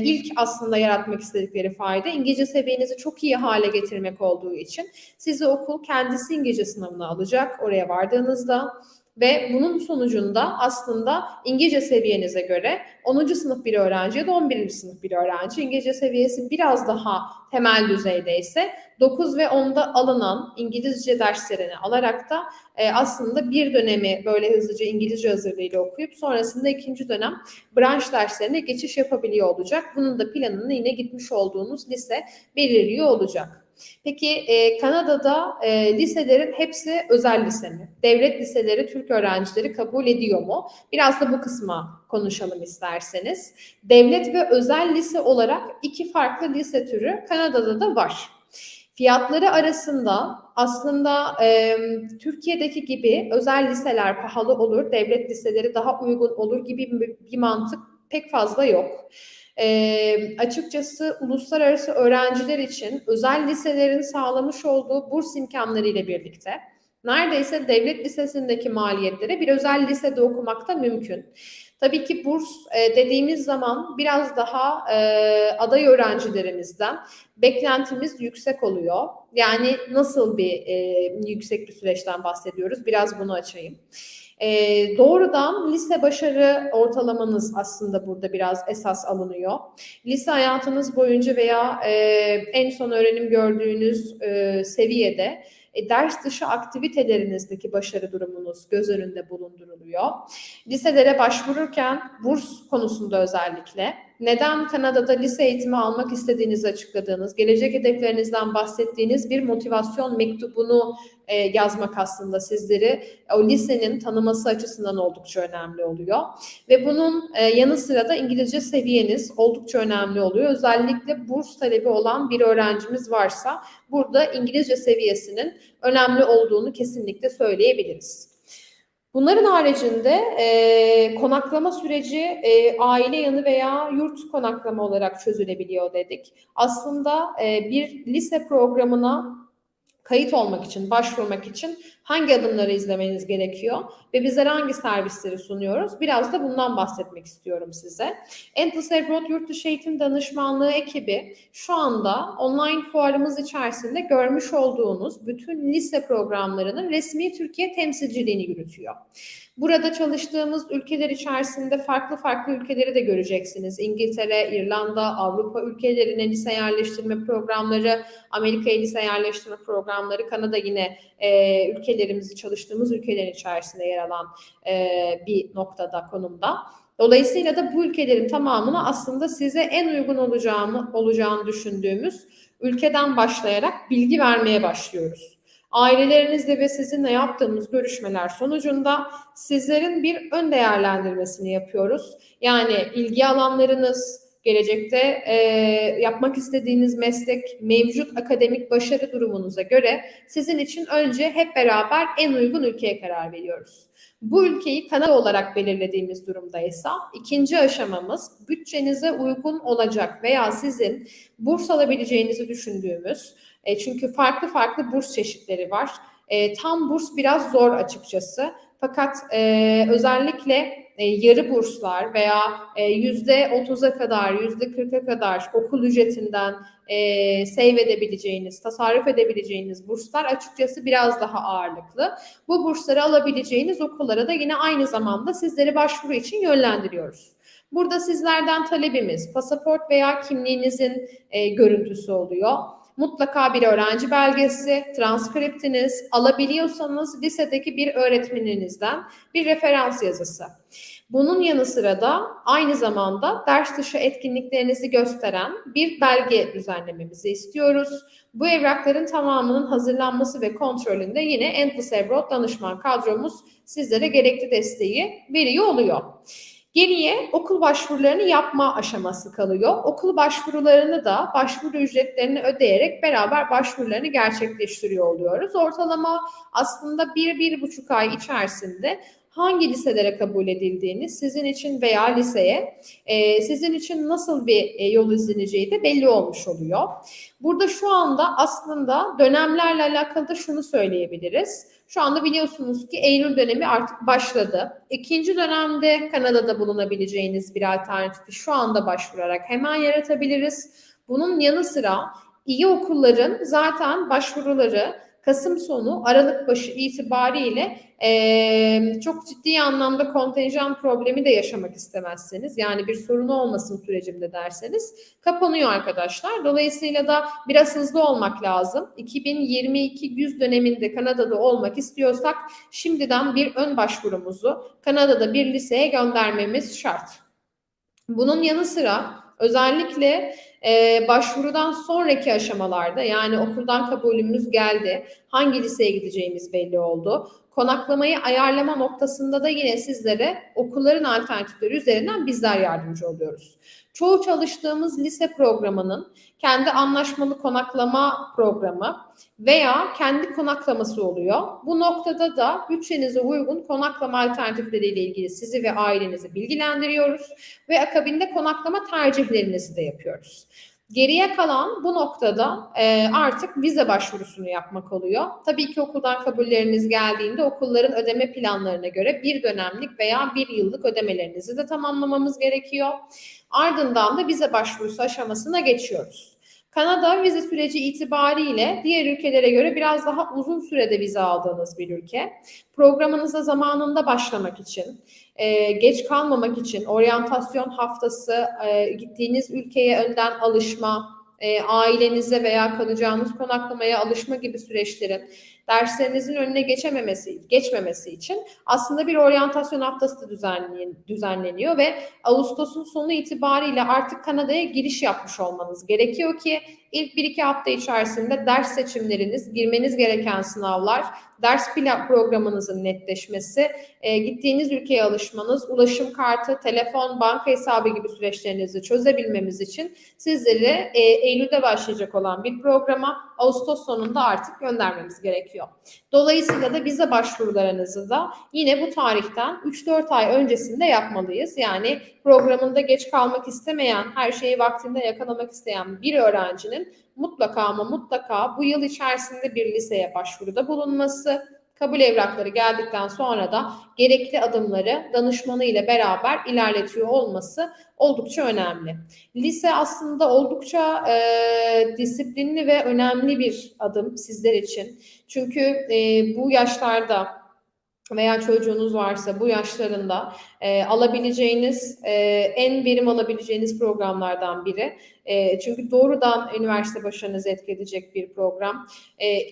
ilk aslında yaratmak istedikleri fayda İngilizce seviyenizi çok iyi hale getirmek olduğu için sizi okul kendisi İngilizce sınavına alacak oraya vardığınızda. Ve bunun sonucunda aslında İngilizce seviyenize göre 10. sınıf bir öğrenci ya da 11. sınıf bir öğrenci İngilizce seviyesi biraz daha temel düzeydeyse 9 ve 10'da alınan İngilizce derslerini alarak da aslında bir dönemi böyle hızlıca İngilizce hazırlığıyla okuyup sonrasında 2. dönem branş derslerine geçiş yapabiliyor olacak. Bunun da planını yine gitmiş olduğunuz lise belirliyor olacak. Peki Kanada'da liselerin hepsi özel lise mi? Devlet liseleri Türk öğrencileri kabul ediyor mu? Biraz da bu kısma konuşalım isterseniz. Devlet ve özel lise olarak 2 farklı lise türü Kanada'da da var. Fiyatları arasında aslında Türkiye'deki gibi özel liseler pahalı olur, devlet liseleri daha uygun olur gibi bir mantık pek fazla yok. Açıkçası uluslararası öğrenciler için özel liselerin sağlamış olduğu burs imkanları ile birlikte neredeyse devlet lisesindeki maliyetlere bir özel lisede okumak da mümkün. Tabii ki burs dediğimiz zaman biraz daha aday öğrencilerimizden beklentimiz yüksek oluyor. Yani nasıl bir yüksek bir süreçten bahsediyoruz? Biraz bunu açayım. Doğrudan lise başarı ortalamanız aslında burada biraz esas alınıyor. Lise hayatınız boyunca veya en son öğrenim gördüğünüz seviyede ders dışı aktivitelerinizdeki başarı durumunuz göz önünde bulunduruluyor. Liselere başvururken burs konusunda özellikle neden Kanada'da lise eğitimi almak istediğinizi açıkladığınız, gelecek hedeflerinizden bahsettiğiniz bir motivasyon mektubunu yazmak aslında sizleri o lisenin tanıması açısından oldukça önemli oluyor. Ve bunun yanı sıra da İngilizce seviyeniz oldukça önemli oluyor. Özellikle burs talebi olan bir öğrencimiz varsa burada İngilizce seviyesinin önemli olduğunu kesinlikle söyleyebiliriz. Bunların haricinde konaklama süreci aile yanı veya yurt konaklama olarak çözülebiliyor dedik. Aslında bir lise programına kayıt olmak için, başvurmak için hangi adımları izlemeniz gerekiyor ve bizlere hangi servisleri sunuyoruz? Biraz da bundan bahsetmek istiyorum size. Endless Abroad Yurtdışı Eğitim Danışmanlığı ekibi şu anda online fuarımız içerisinde görmüş olduğunuz bütün lise programlarının resmi Türkiye temsilciliğini yürütüyor. Burada çalıştığımız ülkeler içerisinde farklı ülkeleri de göreceksiniz. İngiltere, İrlanda, Avrupa ülkelerine lise yerleştirme programları, Amerika'ya lise yerleştirme programları, Kanada yine ülkelerimizi çalıştığımız ülkelerin içerisinde yer alan bir noktada, konumda. Dolayısıyla da bu ülkelerin tamamını aslında size en uygun olacağını düşündüğümüz ülkeden başlayarak bilgi vermeye başlıyoruz. Ailelerinizle ve sizinle yaptığımız görüşmeler sonucunda sizlerin bir ön değerlendirmesini yapıyoruz. Yani ilgi alanlarınız, gelecekte yapmak istediğiniz meslek, mevcut akademik başarı durumunuza göre sizin için önce hep beraber en uygun ülkeye karar veriyoruz. Bu ülkeyi Kanada olarak belirlediğimiz durumdaysa ikinci aşamamız bütçenize uygun olacak veya sizin burs alabileceğinizi düşündüğümüz, çünkü farklı burs çeşitleri var. Tam burs biraz zor açıkçası. Fakat özellikle yarı burslar veya %30'a kadar, %40'a kadar okul ücretinden save edebileceğiniz, tasarruf edebileceğiniz burslar açıkçası biraz daha ağırlıklı. Bu bursları alabileceğiniz okullara da yine aynı zamanda sizleri başvuru için yönlendiriyoruz. Burada sizlerden talebimiz pasaport veya kimliğinizin görüntüsü oluyor. Mutlaka bir öğrenci belgesi, transkriptiniz, alabiliyorsanız lisedeki bir öğretmeninizden bir referans yazısı. Bunun yanı sıra da aynı zamanda ders dışı etkinliklerinizi gösteren bir belge düzenlememizi istiyoruz. Bu evrakların tamamının hazırlanması ve kontrolünde yine Endless Abroad danışman kadromuz sizlere gerekli desteği veriyor oluyor. Geriye okul başvurularını yapma aşaması kalıyor. Okul başvurularını da başvuru ücretlerini ödeyerek beraber başvurularını gerçekleştiriyor oluyoruz. Ortalama aslında 1-1,5 ay içerisinde hangi liselere kabul edildiğini sizin için veya liseye sizin için nasıl bir yol izleneceği de belli olmuş oluyor. Burada şu anda aslında dönemlerle alakalı da şunu söyleyebiliriz. Şu anda biliyorsunuz ki Eylül dönemi artık başladı. İkinci dönemde Kanada'da bulunabileceğiniz bir alternatifi şu anda başvurarak hemen yaratabiliriz. Bunun yanı sıra iyi okulların zaten başvuruları Kasım sonu, Aralık başı itibariyle çok ciddi anlamda kontenjan problemi de yaşamak istemezseniz, yani bir sorun olmasın sürecimde derseniz kapanıyor arkadaşlar. Dolayısıyla da biraz hızlı olmak lazım. 2022 güz döneminde Kanada'da olmak istiyorsak şimdiden bir ön başvurumuzu Kanada'da bir liseye göndermemiz şart. Bunun yanı sıra özellikle başvurudan sonraki aşamalarda, yani okuldan kabulümüz geldi, hangi liseye gideceğimiz belli oldu, konaklamayı ayarlama noktasında da yine sizlere okulların alternatifleri üzerinden bizler yardımcı oluyoruz. Çoğu çalıştığımız lise programının kendi anlaşmalı konaklama programı veya kendi konaklaması oluyor. Bu noktada da bütçenize uygun konaklama alternatifleriyle ilgili sizi ve ailenizi bilgilendiriyoruz ve akabinde konaklama tercihlerinizi de yapıyoruz. Geriye kalan bu noktada artık vize başvurusunu yapmak oluyor. Tabii ki okuldan kabulleriniz geldiğinde okulların ödeme planlarına göre bir dönemlik veya bir yıllık ödemelerinizi de tamamlamamız gerekiyor. Ardından da vize başvurusu aşamasına geçiyoruz. Kanada vize süreci itibariyle diğer ülkelere göre biraz daha uzun sürede vize aldığınız bir ülke. Programınıza zamanında başlamak için, geç kalmamak için oryantasyon haftası, gittiğiniz ülkeye önden alışma, ailenize veya kalacağınız konaklamaya alışma gibi süreçlerin derslerinizin önüne geçmemesi için aslında bir oryantasyon haftası da düzenleniyor ve Ağustos'un sonu itibariyle artık Kanada'ya giriş yapmış olmanız gerekiyor ki ilk 1-2 hafta içerisinde ders seçimleriniz, girmeniz gereken sınavlar, ders programınızın netleşmesi, gittiğiniz ülkeye alışmanız, ulaşım kartı, telefon, banka hesabı gibi süreçlerinizi çözebilmemiz için sizleri Eylül'de başlayacak olan bir programa Ağustos sonunda artık göndermemiz gerekiyor. Dolayısıyla da vize başvurularınızı da yine bu tarihten 3-4 ay öncesinde yapmalıyız. Yani programında geç kalmak istemeyen, her şeyi vaktinde yakalamak isteyen bir öğrencinin mutlaka ama mutlaka bu yıl içerisinde bir liseye başvuruda bulunması, kabul evrakları geldikten sonra da gerekli adımları danışmanı ile beraber ilerletiyor olması oldukça önemli. Lise aslında oldukça disiplinli ve önemli bir adım sizler için. Çünkü bu yaşlarda veya çocuğunuz varsa bu yaşlarında alabileceğiniz, en verim alabileceğiniz programlardan biri. Çünkü doğrudan üniversite başarınızı etkileyecek bir program.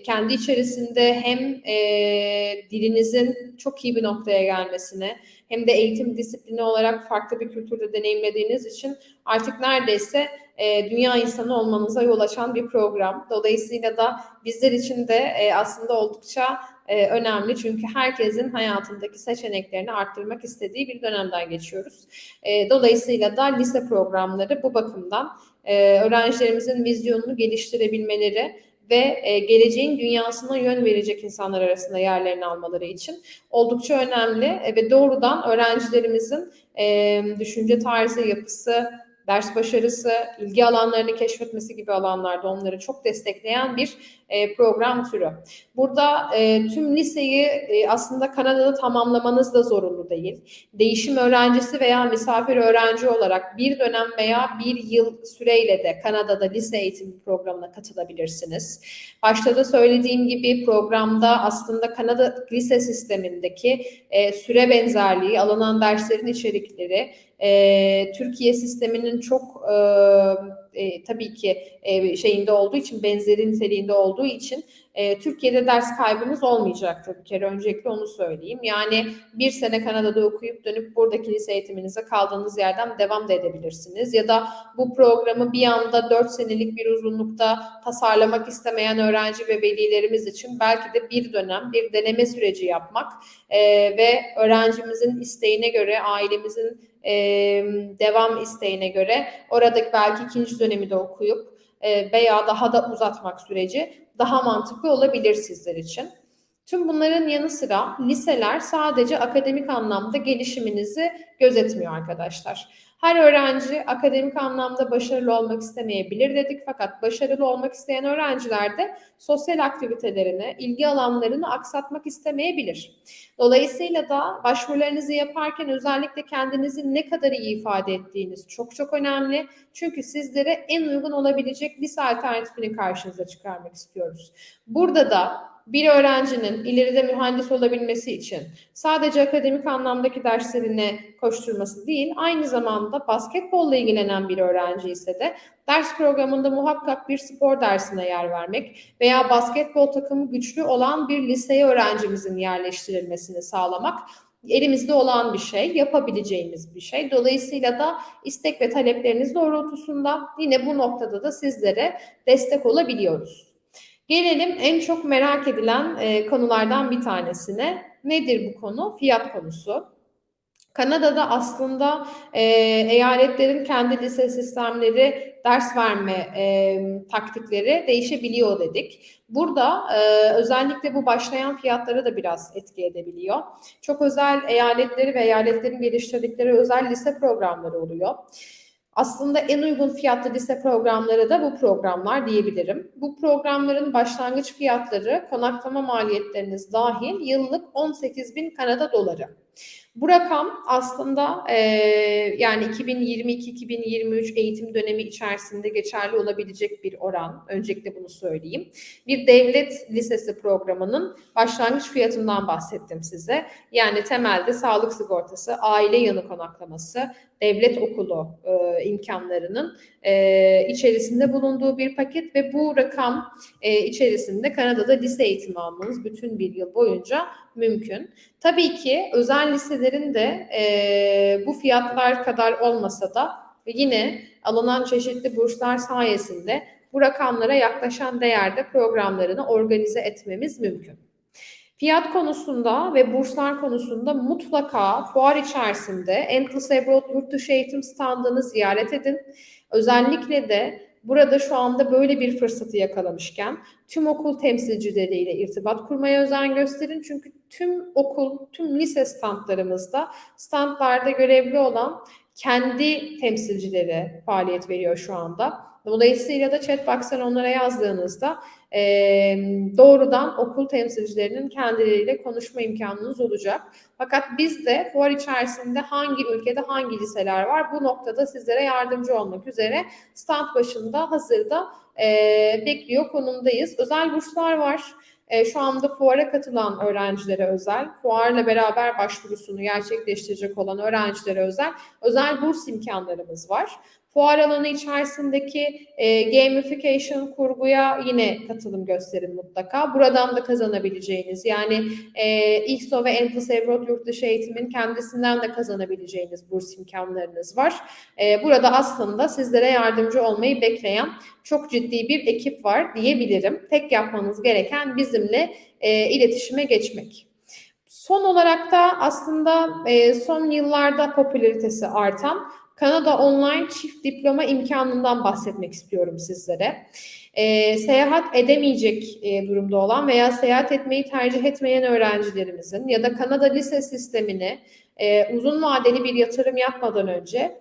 Kendi içerisinde hem dilinizin çok iyi bir noktaya gelmesine hem de eğitim disiplini olarak farklı bir kültürde deneyimlediğiniz için artık neredeyse dünya insanı olmanıza yol açan bir program. Dolayısıyla da bizler için de aslında oldukça önemli çünkü herkesin hayatındaki seçeneklerini arttırmak istediği bir dönemden geçiyoruz. Dolayısıyla da lise programları bu bakımdan öğrencilerimizin vizyonunu geliştirebilmeleri ve geleceğin dünyasına yön verecek insanlar arasında yerlerini almaları için oldukça önemli ve doğrudan öğrencilerimizin düşünce tarzı, yapısı, ders başarısı, ilgi alanlarını keşfetmesi gibi alanlarda onları çok destekleyen bir program türü. Burada tüm liseyi aslında Kanada'da tamamlamanız da zorunlu değil. Değişim öğrencisi veya misafir öğrenci olarak bir dönem veya bir yıl süreyle de Kanada'da lise eğitimi programına katılabilirsiniz. Başta da söylediğim gibi programda aslında Kanada lise sistemindeki süre benzerliği, alınan derslerin içerikleri, Türkiye sisteminin çok tabii ki şeyinde olduğu için, benzeri niteliğinde olduğu için Türkiye'de ders kaybınız olmayacaktır. Bir kere öncelikle onu söyleyeyim. Yani bir sene Kanada'da okuyup dönüp buradaki lise eğitiminize kaldığınız yerden devam da edebilirsiniz. Ya da bu programı bir anda 4 senelik bir uzunlukta tasarlamak istemeyen öğrenci ve velilerimiz için belki de bir dönem bir deneme süreci yapmak ve öğrencimizin isteğine göre, ailemizin devam isteğine göre oradaki belki ikinci dönemi de okuyup veya daha da uzatmak süreci daha mantıklı olabilir sizler için. Tüm bunların yanı sıra liseler sadece akademik anlamda gelişiminizi gözetmiyor arkadaşlar. Her öğrenci akademik anlamda başarılı olmak istemeyebilir dedik fakat başarılı olmak isteyen öğrenciler de sosyal aktivitelerini, ilgi alanlarını aksatmak istemeyebilir. Dolayısıyla da başvurularınızı yaparken özellikle kendinizi ne kadar iyi ifade ettiğiniz çok çok önemli. Çünkü sizlere en uygun olabilecek lise alternatifini karşınıza çıkarmak istiyoruz. Burada da bir öğrencinin ileride mühendis olabilmesi için sadece akademik anlamdaki derslerine koşturması değil, aynı zamanda basketbolla ilgilenen bir öğrenci ise de ders programında muhakkak bir spor dersine yer vermek veya basketbol takımı güçlü olan bir liseye öğrencimizin yerleştirilmesini sağlamak elimizde olan bir şey, yapabileceğimiz bir şey. Dolayısıyla da istek ve talepleriniz doğrultusunda yine bu noktada da sizlere destek olabiliyoruz. Gelelim en çok merak edilen konulardan bir tanesine. Nedir bu konu? Fiyat konusu. Kanada'da aslında eyaletlerin kendi lise sistemleri, ders verme taktikleri değişebiliyor dedik. Burada özellikle bu başlayan fiyatları da biraz etki edebiliyor. Çok özel eyaletleri ve eyaletlerin geliştirdikleri özel lise programları oluyor. Aslında en uygun fiyatlı lise programları da bu programlar diyebilirim. Bu programların başlangıç fiyatları konaklama maliyetleriniz dahil yıllık 18.000 Kanada doları. Bu rakam aslında yani 2022-2023 eğitim dönemi içerisinde geçerli olabilecek bir oran. Öncelikle bunu söyleyeyim. Bir devlet lisesi programının başlangıç fiyatından bahsettim size. Yani temelde sağlık sigortası, aile yanı konaklaması, devlet okulu imkanlarının içerisinde bulunduğu bir paket ve bu rakam içerisinde Kanada'da lise eğitimi almanız bütün bir yıl boyunca mümkün. Tabii ki özel liselerin de bu fiyatlar kadar olmasa da yine alınan çeşitli burslar sayesinde bu rakamlara yaklaşan değerde programlarını organize etmemiz mümkün. Fiyat konusunda ve burslar konusunda mutlaka fuar içerisinde Endless Abroad yurt dışı eğitim standını ziyaret edin. Özellikle de burada şu anda böyle bir fırsatı yakalamışken tüm okul temsilcileriyle irtibat kurmaya özen gösterin. Çünkü tüm okul, tüm lise standlarımızda, standlarda görevli olan kendi temsilcileri faaliyet veriyor şu anda. Dolayısıyla da chatbox'tan onlara yazdığınızda doğrudan okul temsilcilerinin kendileriyle konuşma imkanınız olacak. Fakat biz de fuar içerisinde hangi ülkede hangi liseler var bu noktada sizlere yardımcı olmak üzere stand başında hazırda bekliyor konumdayız. Özel burslar var. Şu anda fuara katılan öğrencilere özel, fuarla beraber başvurusunu gerçekleştirecek olan öğrencilere özel burs imkanlarımız var. Fuar alanı içerisindeki gamification kurguya yine katılım gösterin mutlaka. Buradan da kazanabileceğiniz yani IHSO ve Endless Abroad yurt dışı eğitimin kendisinden de kazanabileceğiniz burs imkanlarınız var. Burada aslında sizlere yardımcı olmayı bekleyen çok ciddi bir ekip var diyebilirim. Tek yapmanız gereken bizimle iletişime geçmek. Son olarak da aslında son yıllarda popülaritesi artan Kanada Online Çift Diploma imkanından bahsetmek istiyorum sizlere. Seyahat edemeyecek durumda olan veya seyahat etmeyi tercih etmeyen öğrencilerimizin ya da Kanada lise sistemine uzun vadeli bir yatırım yapmadan önce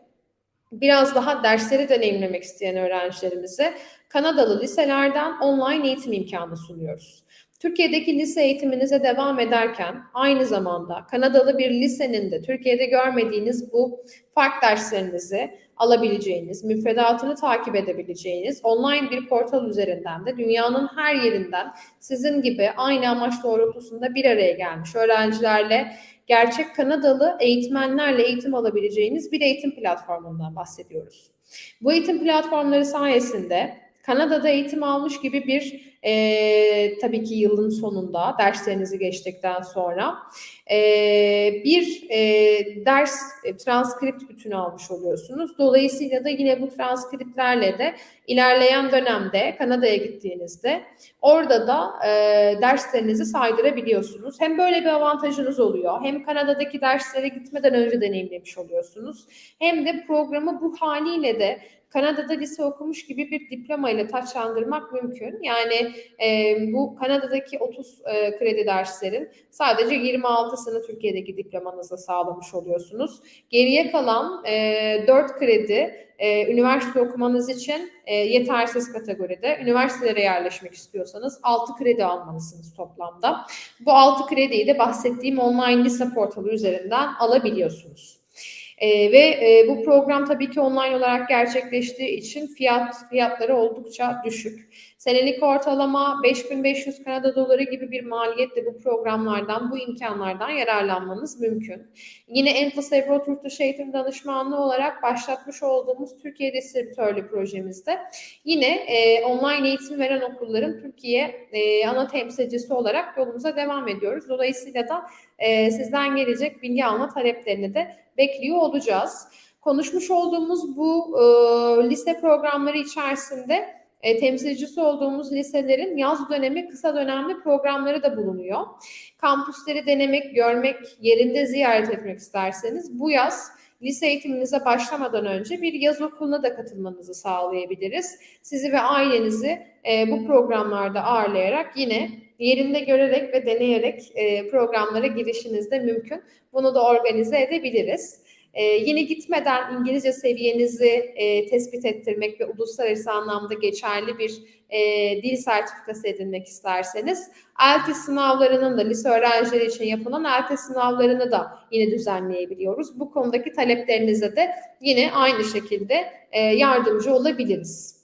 biraz daha dersleri deneyimlemek isteyen öğrencilerimize Kanadalı liselerden online eğitim imkanı sunuyoruz. Türkiye'deki lise eğitiminize devam ederken aynı zamanda Kanadalı bir lisenin de Türkiye'de görmediğiniz bu fark derslerinizi alabileceğiniz, müfredatını takip edebileceğiniz online bir portal üzerinden de dünyanın her yerinden sizin gibi aynı amaç doğrultusunda bir araya gelmiş öğrencilerle gerçek Kanadalı eğitmenlerle eğitim alabileceğiniz bir eğitim platformundan bahsediyoruz. Bu eğitim platformları sayesinde Kanada'da eğitim almış gibi bir tabii ki yılın sonunda derslerinizi geçtikten sonra bir ders transkript bütünü almış oluyorsunuz. Dolayısıyla da yine bu transkriptlerle de ilerleyen dönemde Kanada'ya gittiğinizde orada da derslerinizi saydırabiliyorsunuz. Hem böyle bir avantajınız oluyor, hem Kanada'daki derslere gitmeden önce deneyimlemiş oluyorsunuz. Hem de programı bu haliyle de Kanada'da lise okumuş gibi bir diploma ile taçlandırmak mümkün. Yani bu Kanada'daki 30 kredi derslerin sadece 26'sını Türkiye'deki diplomanızla sağlamış oluyorsunuz. Geriye kalan 4 kredi üniversite okumanız için yetersiz kategoride. Üniversitelere yerleşmek istiyorsanız 6 kredi almalısınız toplamda. Bu 6 krediyi de bahsettiğim online lise portalı üzerinden alabiliyorsunuz. Bu program tabii ki online olarak gerçekleştiği için fiyatları oldukça düşük. Senelik ortalama 5.500 Kanada doları gibi bir maliyetle bu programlardan, bu imkanlardan yararlanmanız mümkün. Yine Endless Abroad yurt dışı eğitim danışmanlığı olarak başlatmış olduğumuz Türkiye distribütörlü projemizde yine online eğitim veren okulların Türkiye ana temsilcisi olarak yolumuza devam ediyoruz. Dolayısıyla da sizden gelecek bilgi alma taleplerini de bekliyor olacağız. Konuşmuş olduğumuz bu lise programları içerisinde temsilcisi olduğumuz liselerin yaz dönemi kısa dönemli programları da bulunuyor. Kampüsleri denemek, görmek, yerinde ziyaret etmek isterseniz bu yaz lise eğitiminize başlamadan önce bir yaz okuluna da katılmanızı sağlayabiliriz. Sizi ve ailenizi bu programlarda ağırlayarak yine yerinde görerek ve deneyerek programlara girişiniz de mümkün. Bunu da organize edebiliriz. Yine gitmeden İngilizce seviyenizi tespit ettirmek ve uluslararası anlamda geçerli bir dil sertifikası edinmek isterseniz IELTS sınavlarının da lise öğrencileri için yapılan IELTS sınavlarını da yine düzenleyebiliyoruz. Bu konudaki taleplerinize de yine aynı şekilde yardımcı olabiliriz.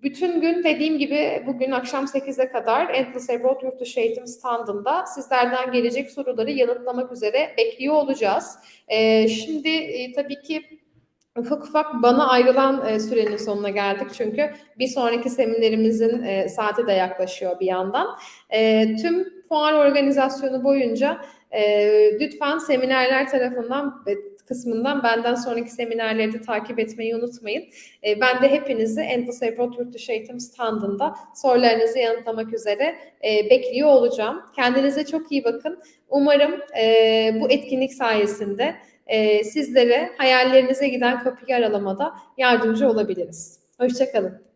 Bütün gün dediğim gibi bugün akşam 8'e kadar Endless Abroad Yurtdışı Eğitim standında sizlerden gelecek soruları yanıtlamak üzere bekliyor olacağız. Şimdi tabii ki ufak ufak bana ayrılan sürenin sonuna geldik çünkü bir sonraki seminerimizin saati de yaklaşıyor bir yandan. Tüm fuar organizasyonu boyunca lütfen seminerler tarafından kısmından benden sonraki seminerleri de takip etmeyi unutmayın. Ben de hepinizi Endless Abroad Yurtdışı Eğitim standında sorularınızı yanıtlamak üzere bekliyor olacağım. Kendinize çok iyi bakın. Umarım bu etkinlik sayesinde sizlere hayallerinize giden kapıyı aralamada yardımcı olabiliriz. Hoşça kalın.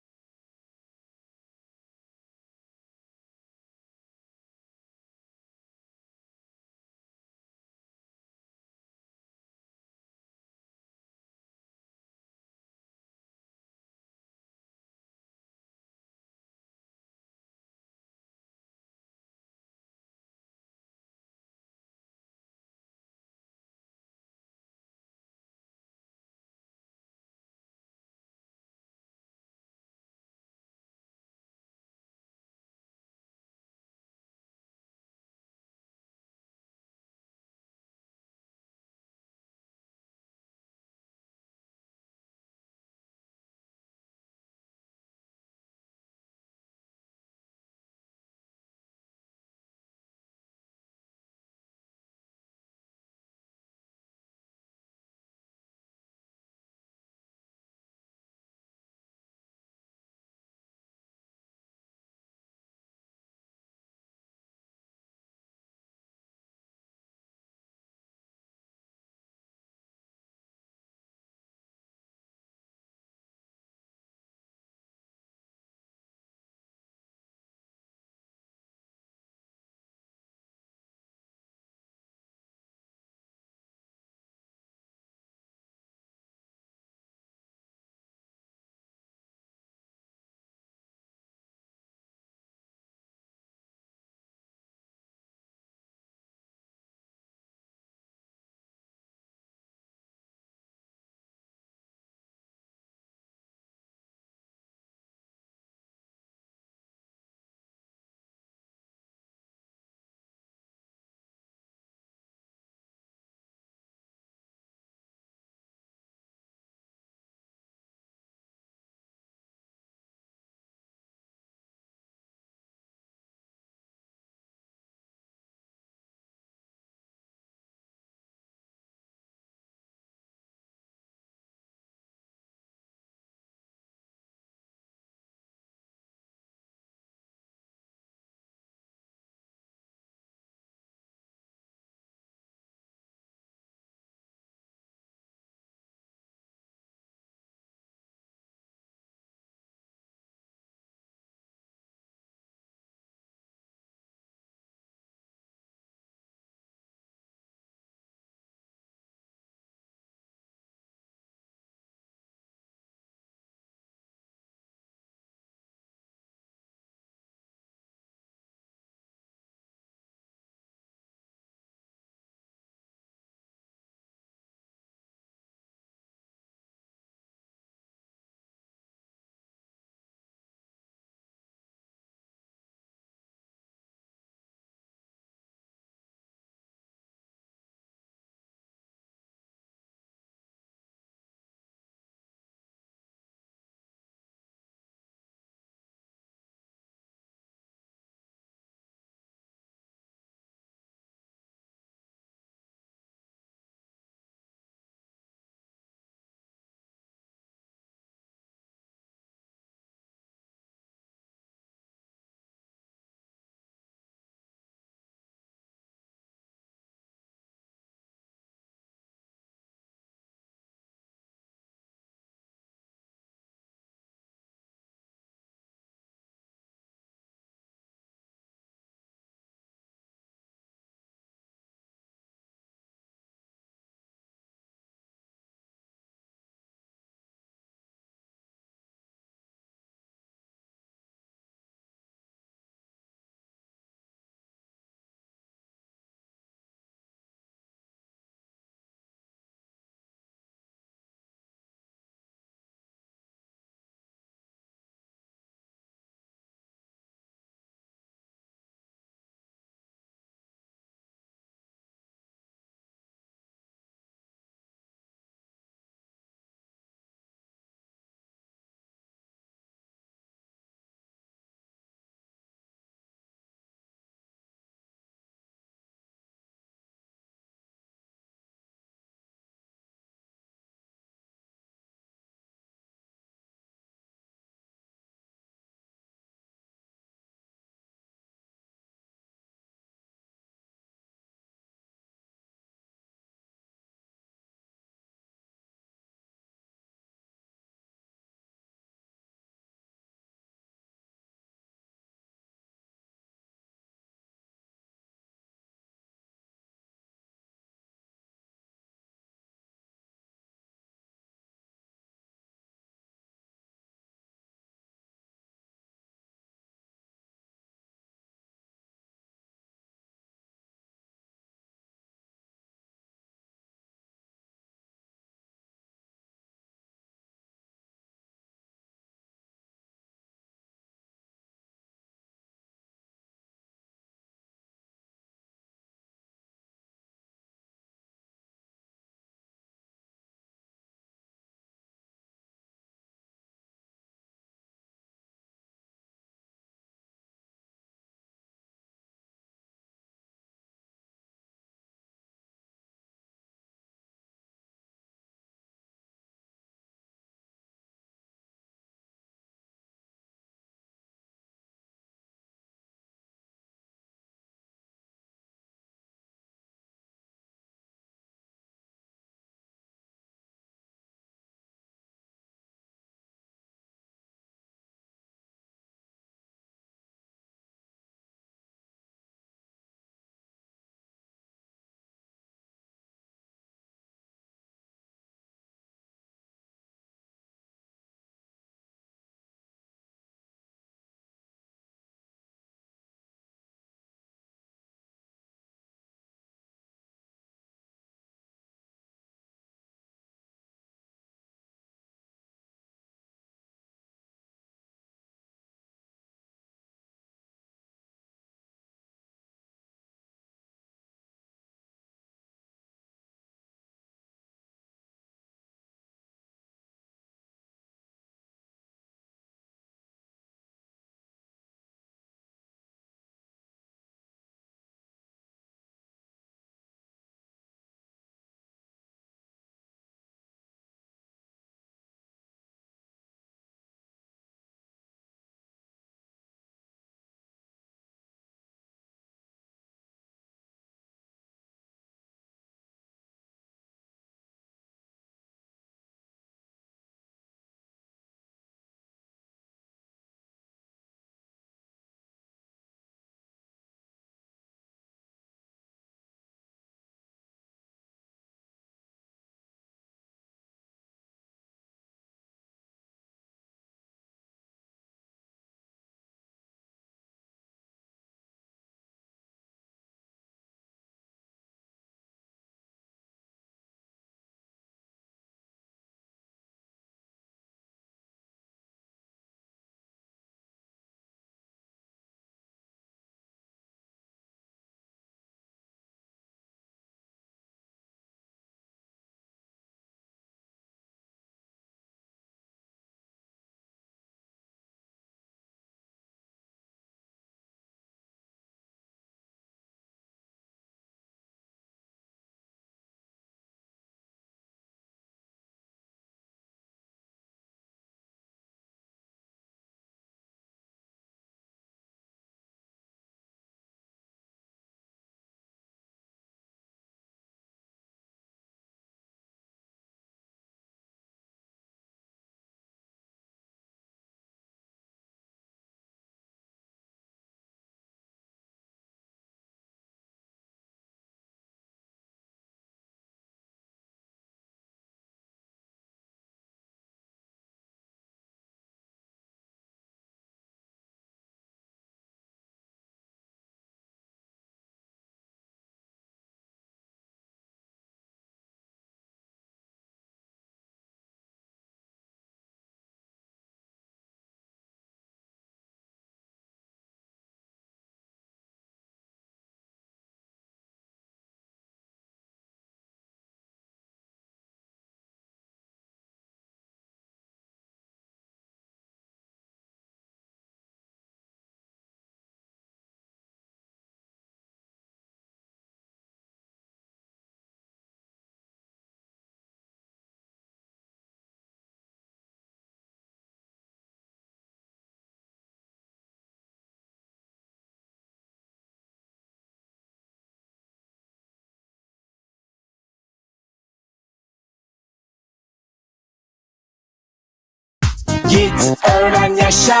Git, öğren, yaşa,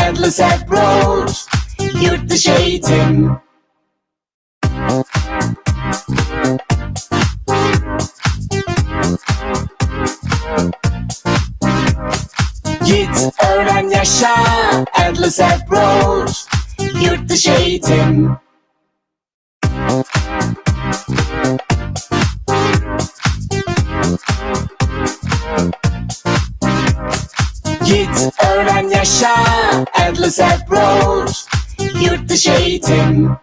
endless approach, yurt dışı eğitim. Git, öğren, yaşa, endless approach, yurt dışı eğitim. Git, öğren, yaşa, endless approach, yurt dışı eğitim.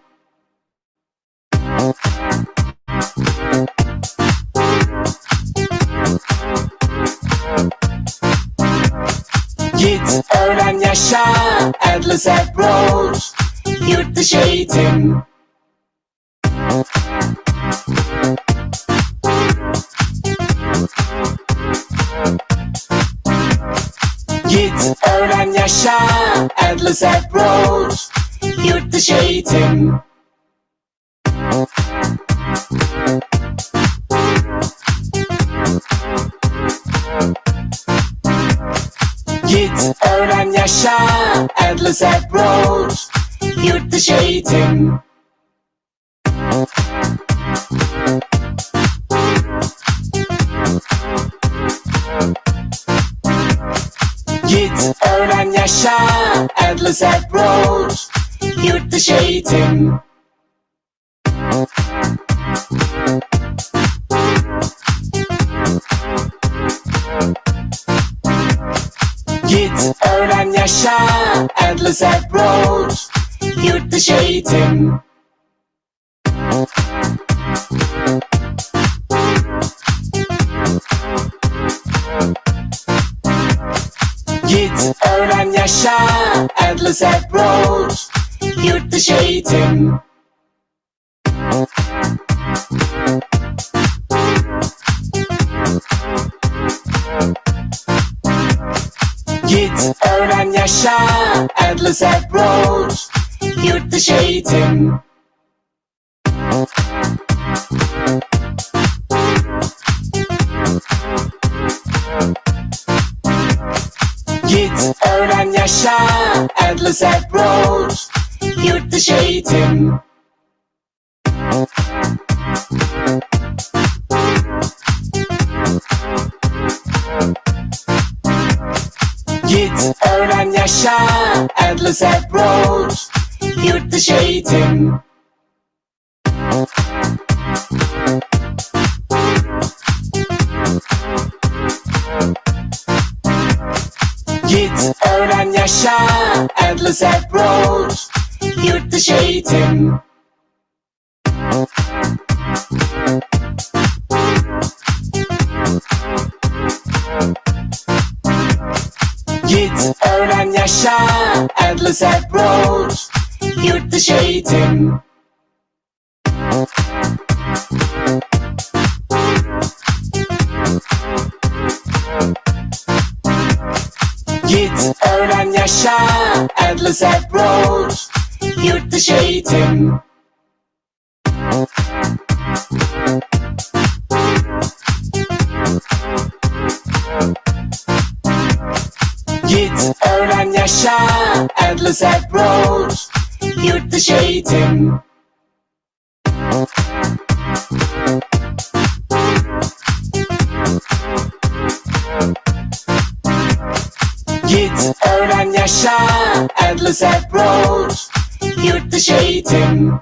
Git, öğren, yaşa, endless approach, yurt dışı eğitim. Git, öğren, yaşa, endless approach, yurt dışı eğitim. Git, öğren, yaşa, endless approach, yurt dışı eğitim. Git, öğren, yaşa, endless approach, yurt dışı eğitim. Git, öğren, yaşa, endless approach, yurt dışı eğitim. Git, öğren, yaşa, endless approach, yurt dışı eğitim. Git, öğren, yaşa, endless approach, yurt dışı eğitim. Git, öğren, yaşa, endless approach, yurt dışı eğitim. Git, öğren, yaşa, endless approach, yurt dışı eğitim. Git, öğren, yaşa, endless approach, yurt dışı eğitim. Git, öğren, yaşa, endless approach, yurt dışı eğitim. Git, öğren, yaşa, endless approach, yurt dışı eğitim. Git, öğren, yaşa, endless approach, yurt dışı eğitim. Git, öğren, yaşa, endless approach, yurt dışı eğitim.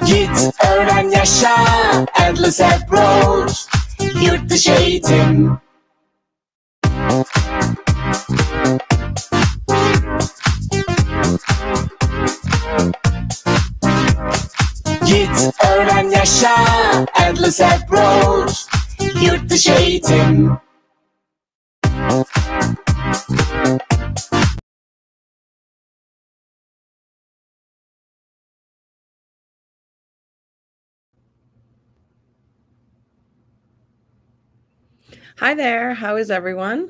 Git, öğren, yaşa, endless approach, yurt dışı eğitim. Git, öğren, yaşa, endless approach, yurt dışı eğitim. Hi there, how is everyone?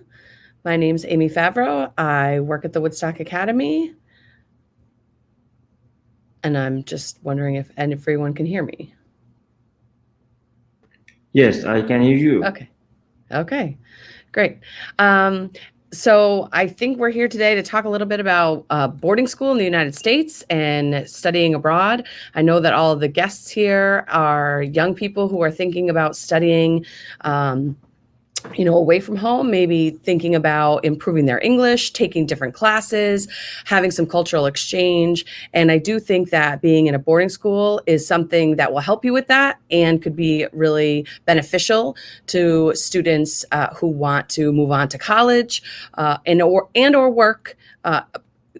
My name's Amy Favreau. I work at the Woodstock Academy. And I'm just wondering if everyone can hear me. Yes, I can hear you. Okay, great. So I think we're here today to talk a little bit about boarding school in the United States and studying abroad. I know that all of the guests here are young people who are thinking about studying away from home, maybe thinking about improving their English, taking different classes, having some cultural exchange. And I do think that being in a boarding school is something that will help you with that and could be really beneficial to students who want to move on to college and or work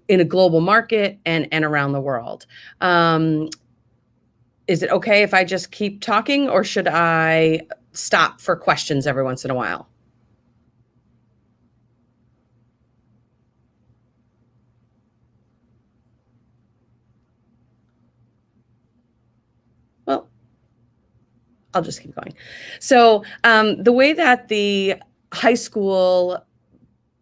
in a global market and around the world. Is it okay if I just keep talking, or should I stop for questions every once in a while? Well, I'll just keep going. So the way that the high school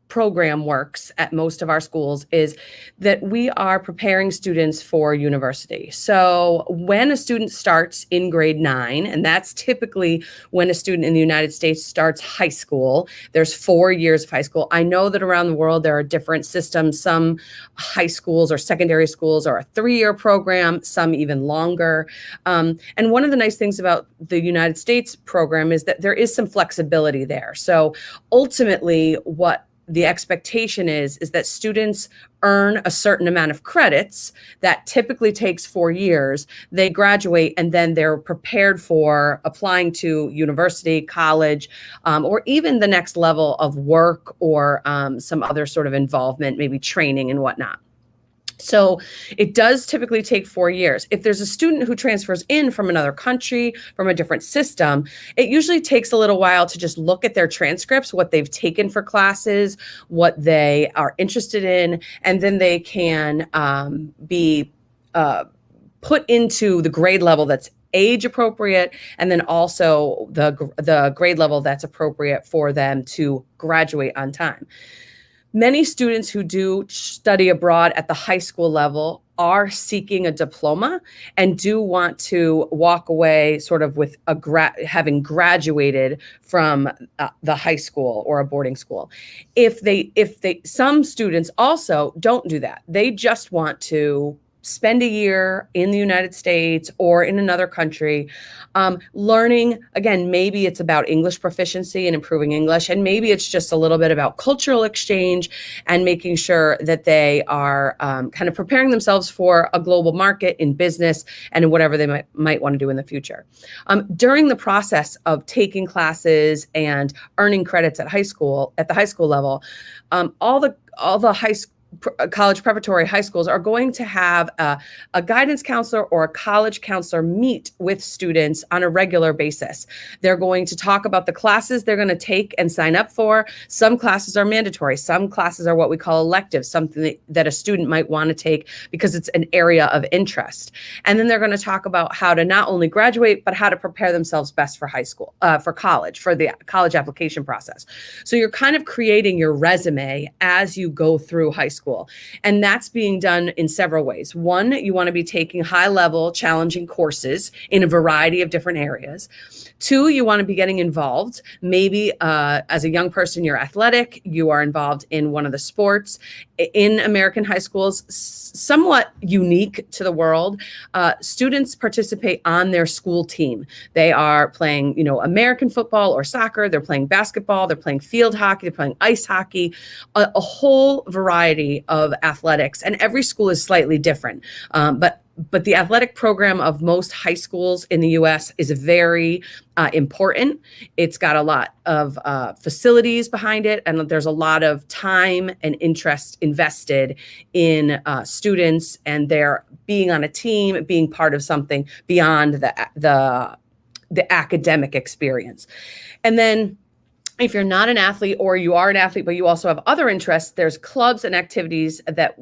program works at most of our schools is that we are preparing students for university. So when a student starts in grade 9, and that's typically when a student in the United States starts high school, there's 4 years of high school. I know that around the world there are different systems. Some high schools or secondary schools are a 3-year program, some even longer. And one of the nice things about the United States program is that there is some flexibility there. So ultimately, what the expectation is that students earn a certain amount of credits that typically takes 4 years. They graduate and then they're prepared for applying to university, college, or even the next level of work or some other sort of involvement, maybe training and whatnot. So it does typically take 4 years. If there's a student who transfers in from another country, from a different system, it usually takes a little while to just look at their transcripts, what they've taken for classes, what they are interested in, and then they can be put into the grade level that's age appropriate, and then also the grade level that's appropriate for them to graduate on time. Many students who do study abroad at the high school level are seeking a diploma and do want to walk away sort of with having graduated from the high school or a boarding school. Some students also don't do that. They just want to spend a year in the United States or in another country, learning. Again, maybe it's about English proficiency and improving English, and maybe it's just a little bit about cultural exchange and making sure that they are kind of preparing themselves for a global market in business and in whatever they might want to do in the future. During the process of taking classes and earning credits at the high school level, all the college preparatory high schools are going to have a guidance counselor or a college counselor meet with students on a regular basis. They're going to talk about the classes they're going to take and sign up for. Some classes are mandatory. Some classes are what we call electives, something that a student might want to take because it's an area of interest. And then they're going to talk about how to not only graduate, but how to prepare themselves best for high school, for the college application process. So you're kind of creating your resume as you go through high school. And that's being done in several ways. One, you want to be taking high-level, challenging courses in a variety of different areas. Two, you want to be getting involved. Maybe as a young person, you're athletic, you are involved in one of the sports. In American high schools, somewhat unique to the world, students participate on their school team. They are playing, American football or soccer. They're playing basketball. They're playing field hockey. They're playing ice hockey, a whole variety of athletics. And every school is slightly different. But the athletic program of most high schools in the U.S. is very important. It's got a lot of facilities behind it, and there's a lot of time and interest invested in students and their being on a team, being part of something beyond the academic experience. And then if you're not an athlete, or you are an athlete but you also have other interests, there's clubs and activities that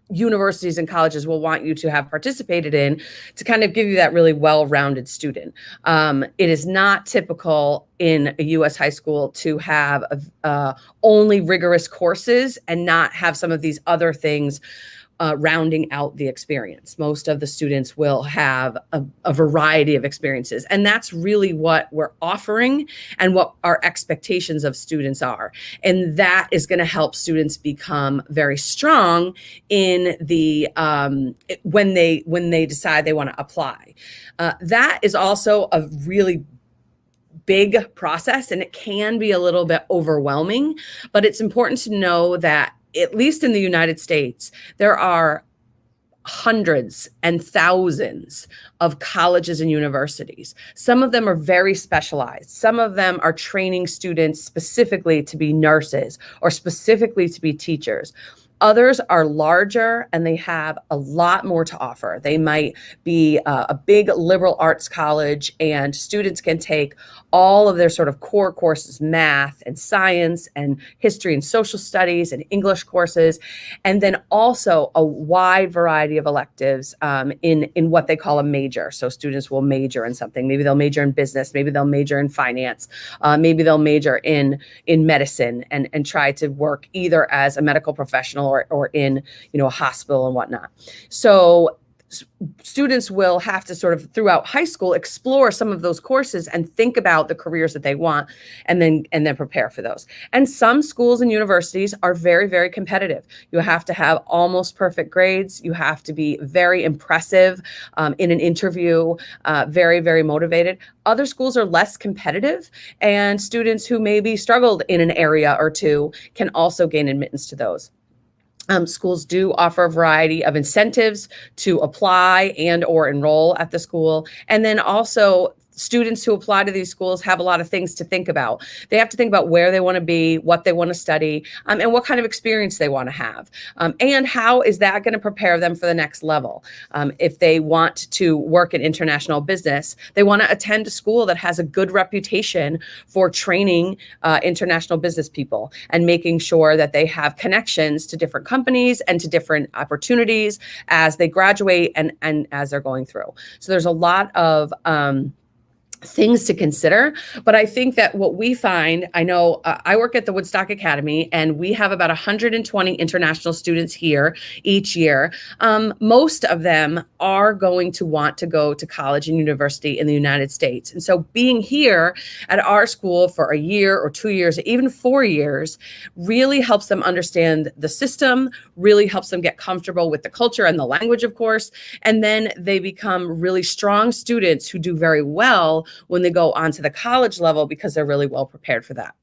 universities and colleges will want you to have participated in to kind of give you that really well-rounded student. It is not typical in a U.S. high school to have only rigorous courses and not have some of these other things rounding out the experience. Most of the students will have a variety of experiences, and that's really what we're offering and what our expectations of students are. And that is going to help students become very strong in the when they decide they want to apply. That is also a really big process, and it can be a little bit overwhelming, but it's important to know that at least in the United States, there are hundreds and thousands of colleges and universities. Some of them are very specialized. Some of them are training students specifically to be nurses or specifically to be teachers. Others are larger and they have a lot more to offer. They might be a big liberal arts college, and students can take all of their sort of core courses, math and science and history and social studies and English courses, and then also a wide variety of electives in what they call a major. So students will major in something. Maybe they'll major in business. Maybe they'll major in finance. Maybe they'll major in medicine and try to work either as a medical professional or in, a hospital and whatnot. So students will have to sort of throughout high school explore some of those courses and think about the careers that they want, and then prepare for those. And some schools and universities are very, very competitive. You have to have almost perfect grades. You have to be very impressive in an interview, very, very motivated. Other schools are less competitive, and students who maybe struggled in an area or two can also gain admittance to those. Schools do offer a variety of incentives to apply and or enroll at the school. And then also students who apply to these schools have a lot of things to think about. They have to think about where they want to be, what they want to study, and what kind of experience they want to have. And how is that going to prepare them for the next level? If they want to work in international business, they want to attend a school that has a good reputation for training international business people and making sure that they have connections to different companies and to different opportunities as they graduate and as they're going through. So there's a lot of things to consider. But I think that what we find, I know I work at the Woodstock Academy, and we have about 120 international students here each year. Most of them are going to want to go to college and university in the United States. And so being here at our school for a year or 2 years, even 4 years, really helps them understand the system, really helps them get comfortable with the culture and the language, of course. And then they become really strong students who do very well when they go on to the college level because they're really well prepared for that.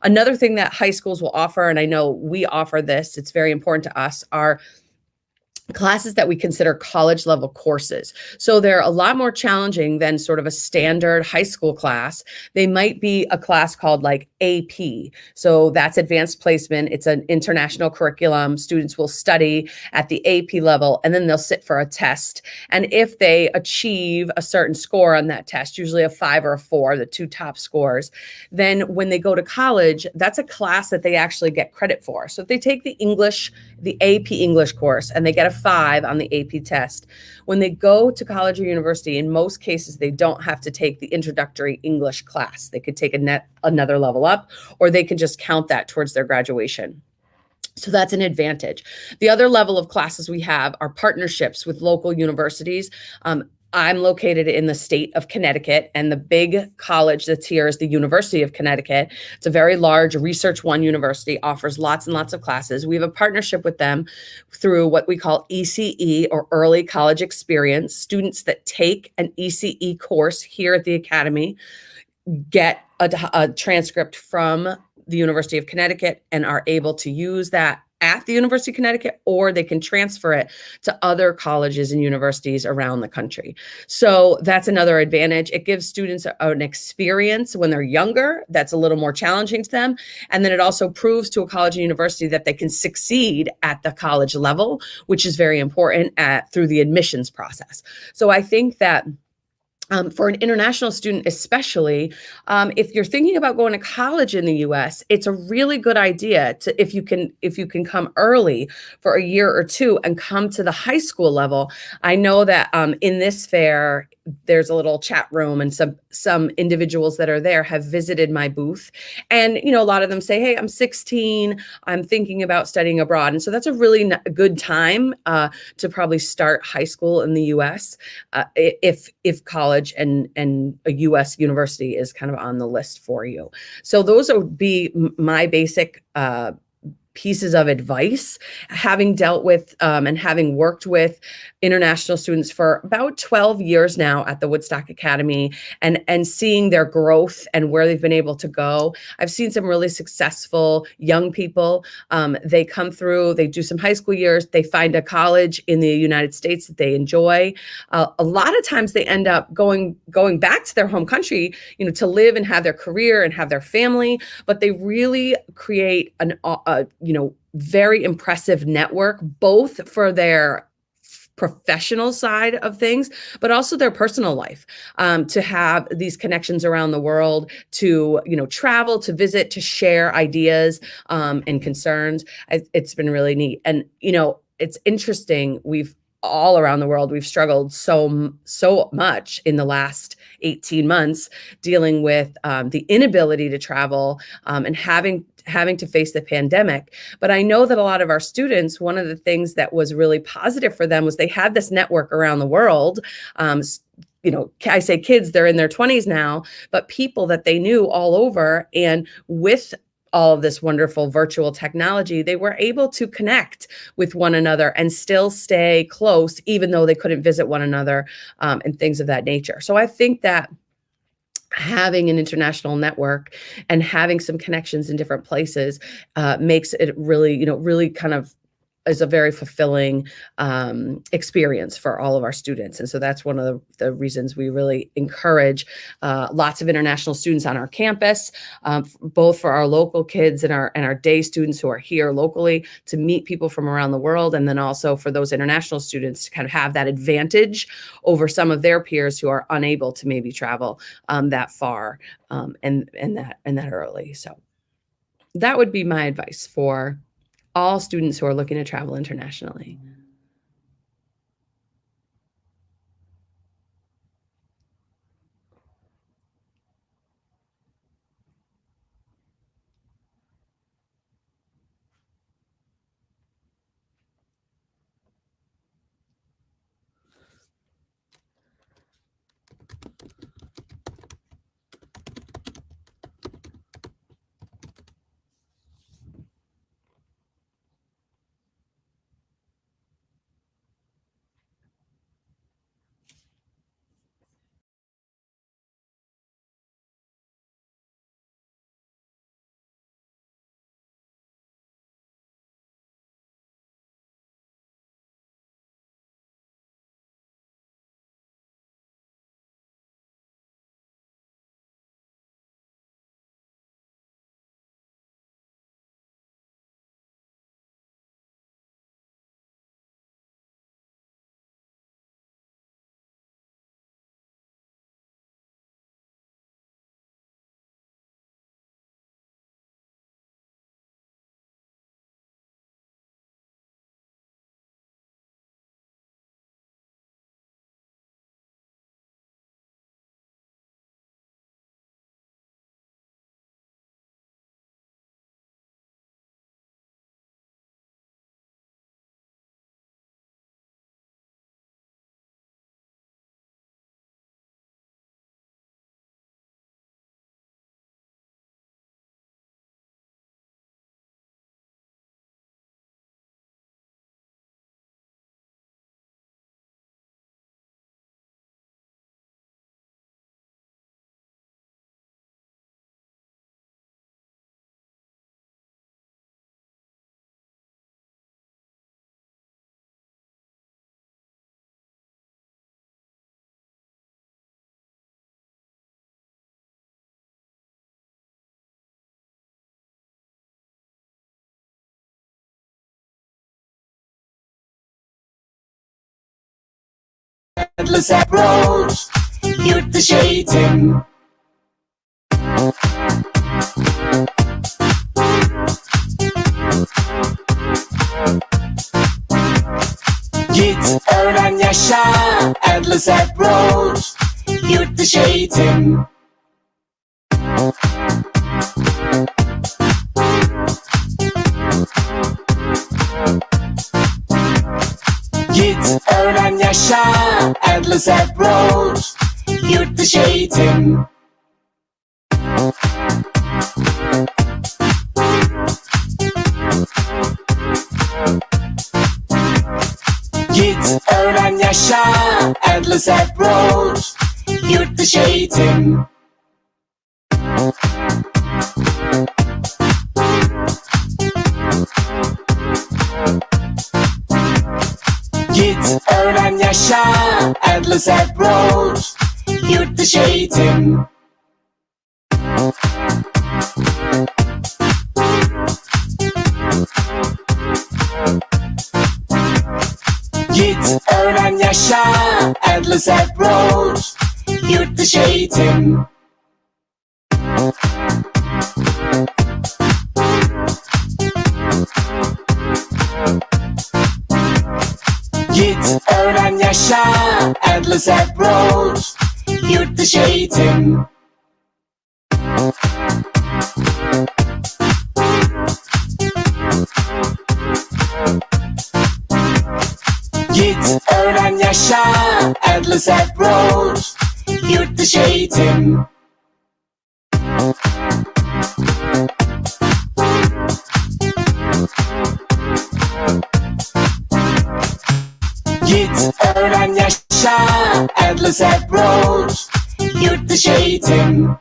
Another thing that high schools will offer, and I know we offer this, it's very important to us, are classes that we consider college level courses. So they're a lot more challenging than sort of a standard high school class. They might be a class called like AP. So that's advanced placement. It's an international curriculum. Students will study at the AP level, and then they'll sit for a test. And if they achieve a certain score on that test, usually a 5 or a 4, the two top scores, then when they go to college, that's a class that they actually get credit for. So if they take the AP English course and they get a 5 on the AP test, when they go to college or university, in most cases, they don't have to take the introductory English class. They could take another level up, or they can just count that towards their graduation. So that's an advantage. The other level of classes we have are partnerships with local universities. I'm located in the state of Connecticut, and the big college that's here is the University of Connecticut. It's a very large Research One university, offers lots and lots of classes. We have a partnership with them through what we call ECE, or Early College Experience. Students that take an ECE course here at the Academy get a transcript from the University of Connecticut and are able to use that at the University of Connecticut, or they can transfer it to other colleges and universities around the country. So that's another advantage. It gives students an experience when they're younger that's a little more challenging to them. And then it also proves to a college and university that they can succeed at the college level, which is very important through the admissions process. So I think that for an international student, especially, if you're thinking about going to college in the U.S., it's a really good idea to, if you can come early for a year or two and come to the high school level. I know that in this fair, there's a little chat room, and some individuals that are there have visited my booth, and a lot of them say, hey, I'm 16, I'm thinking about studying abroad. And so that's a really good time to probably start high school in the US, if college and a US university is kind of on the list for you. So those would be my basic pieces of advice, having dealt with and having worked with international students for about 12 years now at the Woodstock Academy, and seeing their growth and where they've been able to go. I've seen some really successful young people. They come through, they do some high school years, they find a college in the United States that they enjoy. A lot of times they end up going back to their home country, to live and have their career and have their family, but they really create an very impressive network, both for their professional side of things, but also their personal life, to have these connections around the world, to travel, to visit, to share ideas and concerns. It's been really neat. And it's interesting, we've all around the world, we've struggled so much in the last 18 months dealing with the inability to travel and having to face the pandemic. But I know that a lot of our students, one of the things that was really positive for them was they had this network around the world. I say kids, they're in their 20s now, but people that they knew all over. And with all of this wonderful virtual technology, they were able to connect with one another and still stay close, even though they couldn't visit one another and things of that nature. So I think that having an international network and having some connections in different places makes it really, really kind of is a very fulfilling experience for all of our students. And so that's one of the reasons we really encourage lots of international students on our campus, both for our local kids and our day students who are here locally, to meet people from around the world. And then also for those international students to kind of have that advantage over some of their peers who are unable to maybe travel that far and that early. So that would be my advice for all students who are looking to travel internationally. Endless approach, yurtdışeğitim. Git öğren yaşa, endless approach, yurt dışı eğitim. Git öğren yaşa, endless approach, yurt dışı eğitim. Git öğren yaşa, endless approach, yurt dışı eğitim. Git öğren yaşa, endless approach, yurt dışı eğitim. Git öğren yaşa, endless approach, yurt dışı eğitim. Git öğren yaşa, endless approach, yurt dışı eğitim. Git öğren yaşa, endless approach, yurt dışı eğitim. Git öğren yaşa, endless approach, yurt dışı eğitim.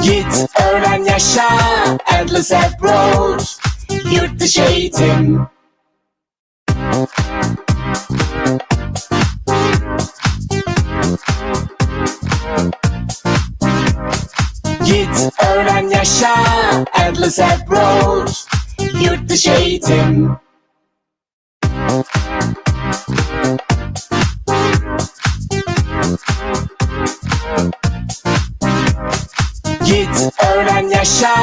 Git öğren yaşa, endless approach, yurt dışı eğitim. Git öğren yaşa, endless approach, yurt dışı eğitim. Git öğren yaşa,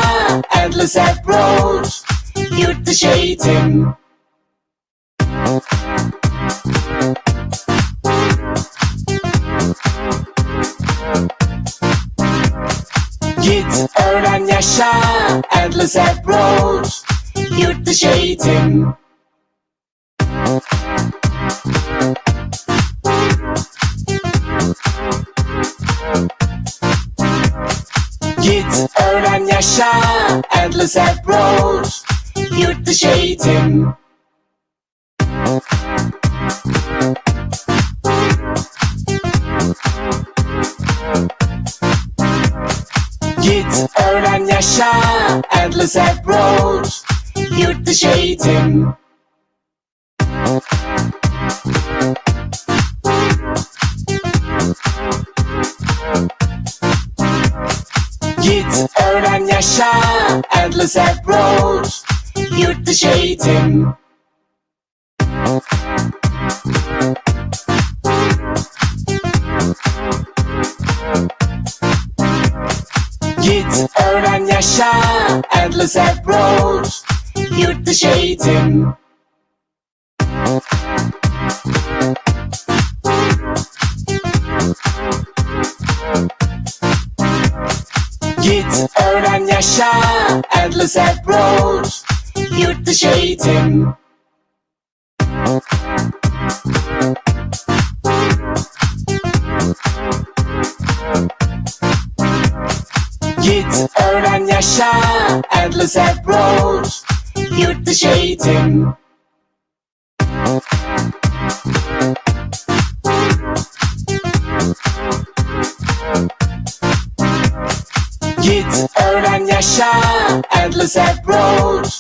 endless approach, yurt dışı eğitim. Git öğren yaşa, endless approach, yurt dışı eğitim. Git öğren yaşa, endless approach, yurt dışı eğitim. Git öğren yaşa, endless approach, yurt dışı eğitim. Git öğren yaşa, endless approach, yurt dışı eğitim. Git öğren yaşa, endless approach, yurt dışı eğitim. Git öğren yaşa, endless approach, yurt dışı eğitim. Git öğren yaşa, endless approach, yurt dışı eğitim. Git öğren yaşa, endless approach,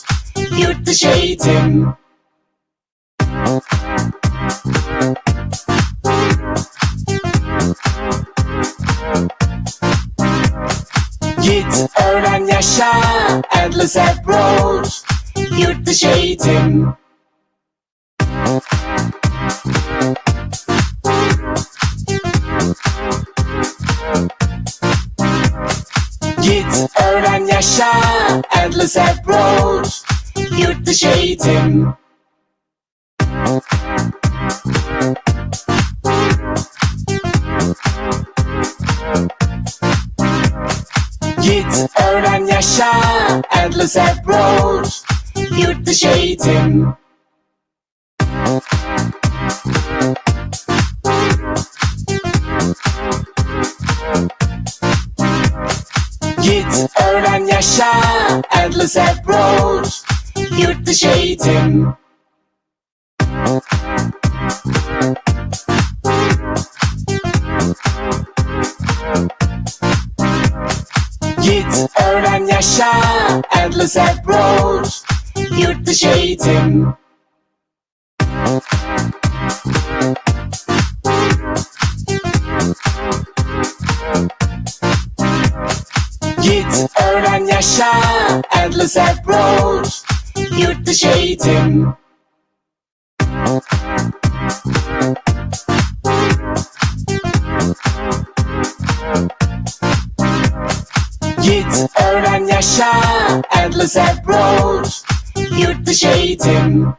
yurt dışı eğitim. Git öğren yaşa, endless approach, yurt dışı eğitim. Git yaşa, Endless Abroad, yurt dışı eğitim. Git, öğren, yaşa, Endless Abroad, yurt dışı eğitim. Git, öğren, yaşa, Endless Abroad, yurt dışı eğitim. Git, öğren, yaşa, Endless Abroad, yurt dışı eğitim. Git, öğren, yaşa, Endless Abroad, yurt dışı eğitim. Git, öğren, yaşa, Endless Abroad, yurt dışı eğitim.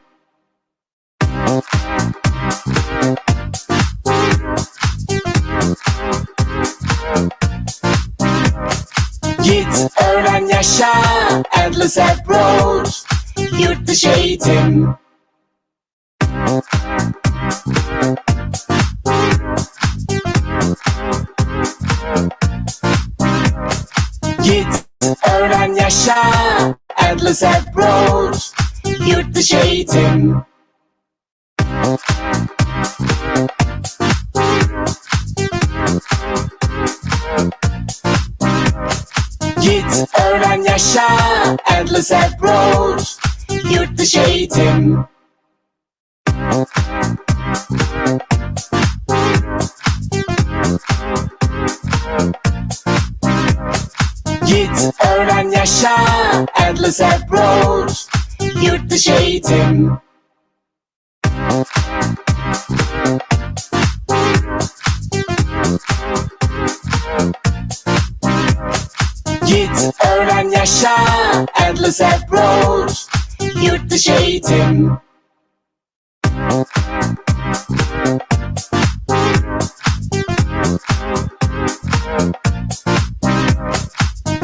Git, öğren, yaşa, Endless Abroad, yurt dışı eğitim. Git, öğren, yaşa, Endless Abroad, yurt dışı eğitim. Git, öğren, yaşa, Endless Abroad, yurt dışı eğitim. Git, öğren, yaşa, Endless Abroad, yurt dışı eğitim. Git, öğren, yaşa, Endless Abroad, yurt dışı eğitim.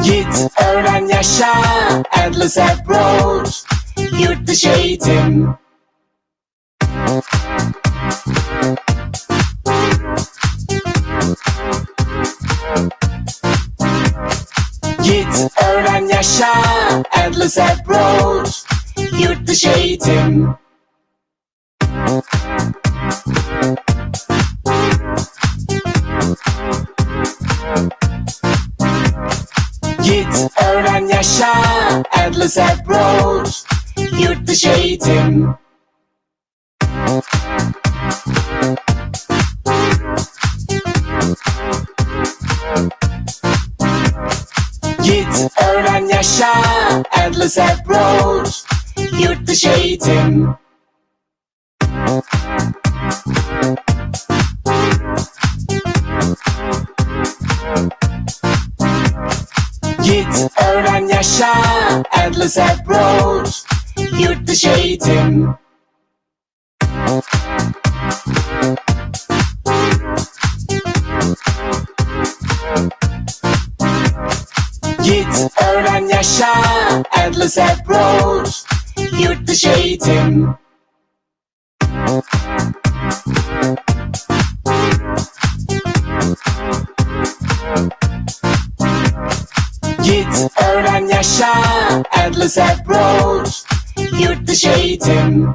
Git, öğren, yaşa, Endless Abroad, yurt dışı eğitim. Git, öğren, yaşa, Endless Abroad, yurt dışı eğitim. Git, öğren, yaşa, Endless Abroad, yurt dışı eğitim. Git, öğren, yaşa, Endless Abroad, yurt dışı eğitim. Git, öğren, yaşa, Endless Abroad, yurt dışı eğitim. Git, öğren, yaşa, Endless Abroad, yurt dışı eğitim. Git, öğren, yaşa, Endless Abroad, yurt dışı eğitim.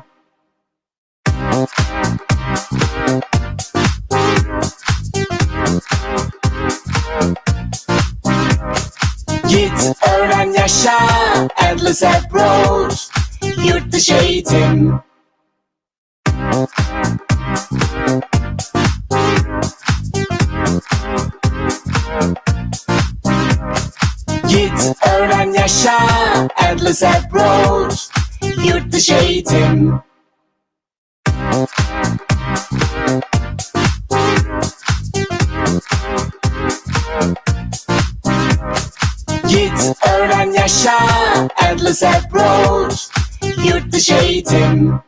Git, öğren, yaşa, Endless Abroad, yurt dışı eğitim. Git, öğren, yaşa, Endless Abroad, yurt dışı eğitim. Git, öğren, yaşa, endless approach, yurt dışı eğitim.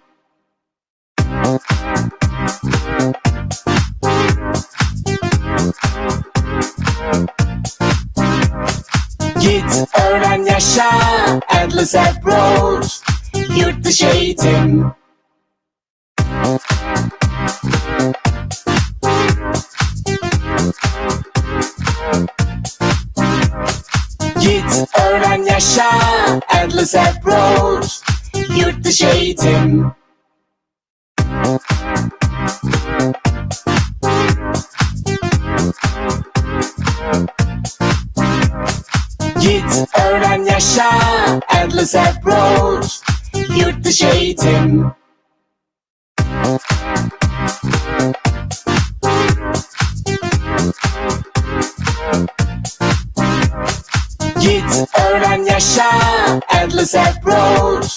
Git, öğren, yaşa, endless approach, yurt dışı eğitim. Git, öğren, yaşa, endless approach, yurt dışı eğitim. Git, öğren, yaşa, endless approach, yurt dışı eğitim. Git, öğren, yaşa, endless approach,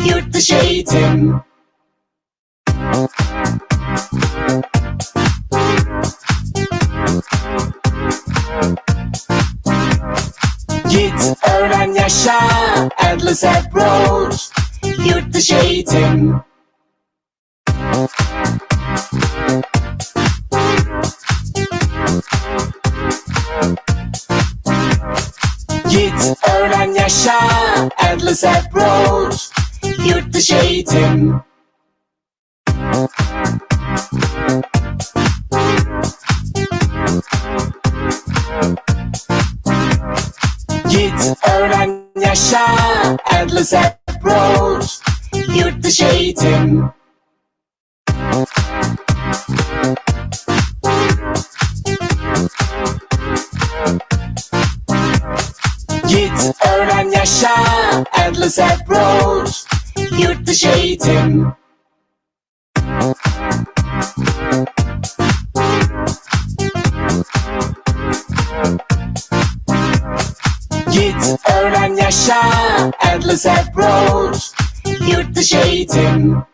yurt dışı eğitim. Git, öğren, yaşa, endless approach, yurt dışı eğitim. Git, öğren, yaşa, endless approach, yurt dışı eğitim. Git, öğren, yaşa, endless approach, yurt dışı eğitim. Git, öğren, yaşa, endless approach, yurt dışı eğitim. Git, öğren, yaşa, endless approach, yurt dışı eğitim.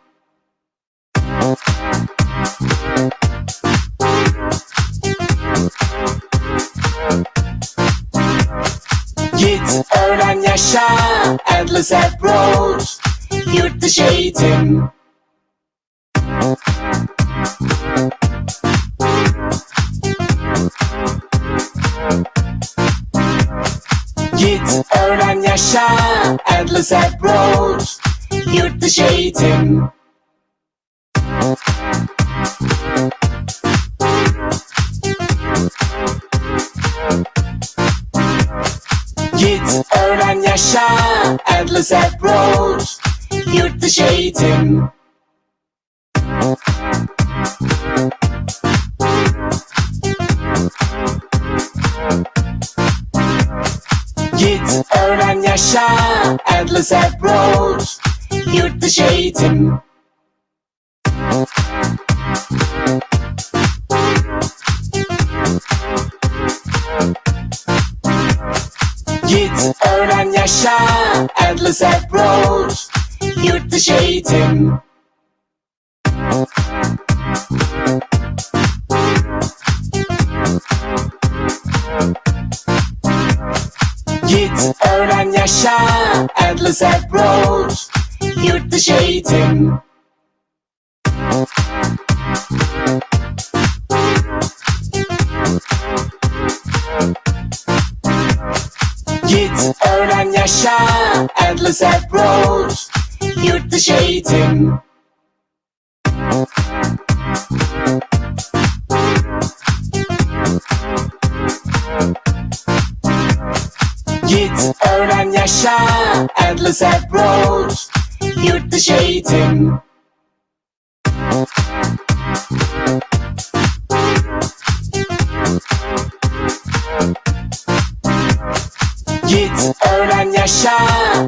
Git, öğren, yaşa, endless approach, yurt dışı eğitim. Git, öğren, yaşa, endless approach, yurt dışı eğitim. Git, öğren, yaşa, endless approach, yurt dışı eğitim. Git, öğren, yaşa, endless approach, yurt dışı eğitim. Git, öğren, yaşa, endless approach, yurt dışı eğitim. Git, öğren, yaşa, endless approach, yurt dışı eğitim. Git, öğren, yaşa, endless approach, yurt dışı eğitim. Git, öğren, yaşa, endless approach, yurt dışı eğitim. Git, öğren, yaşa,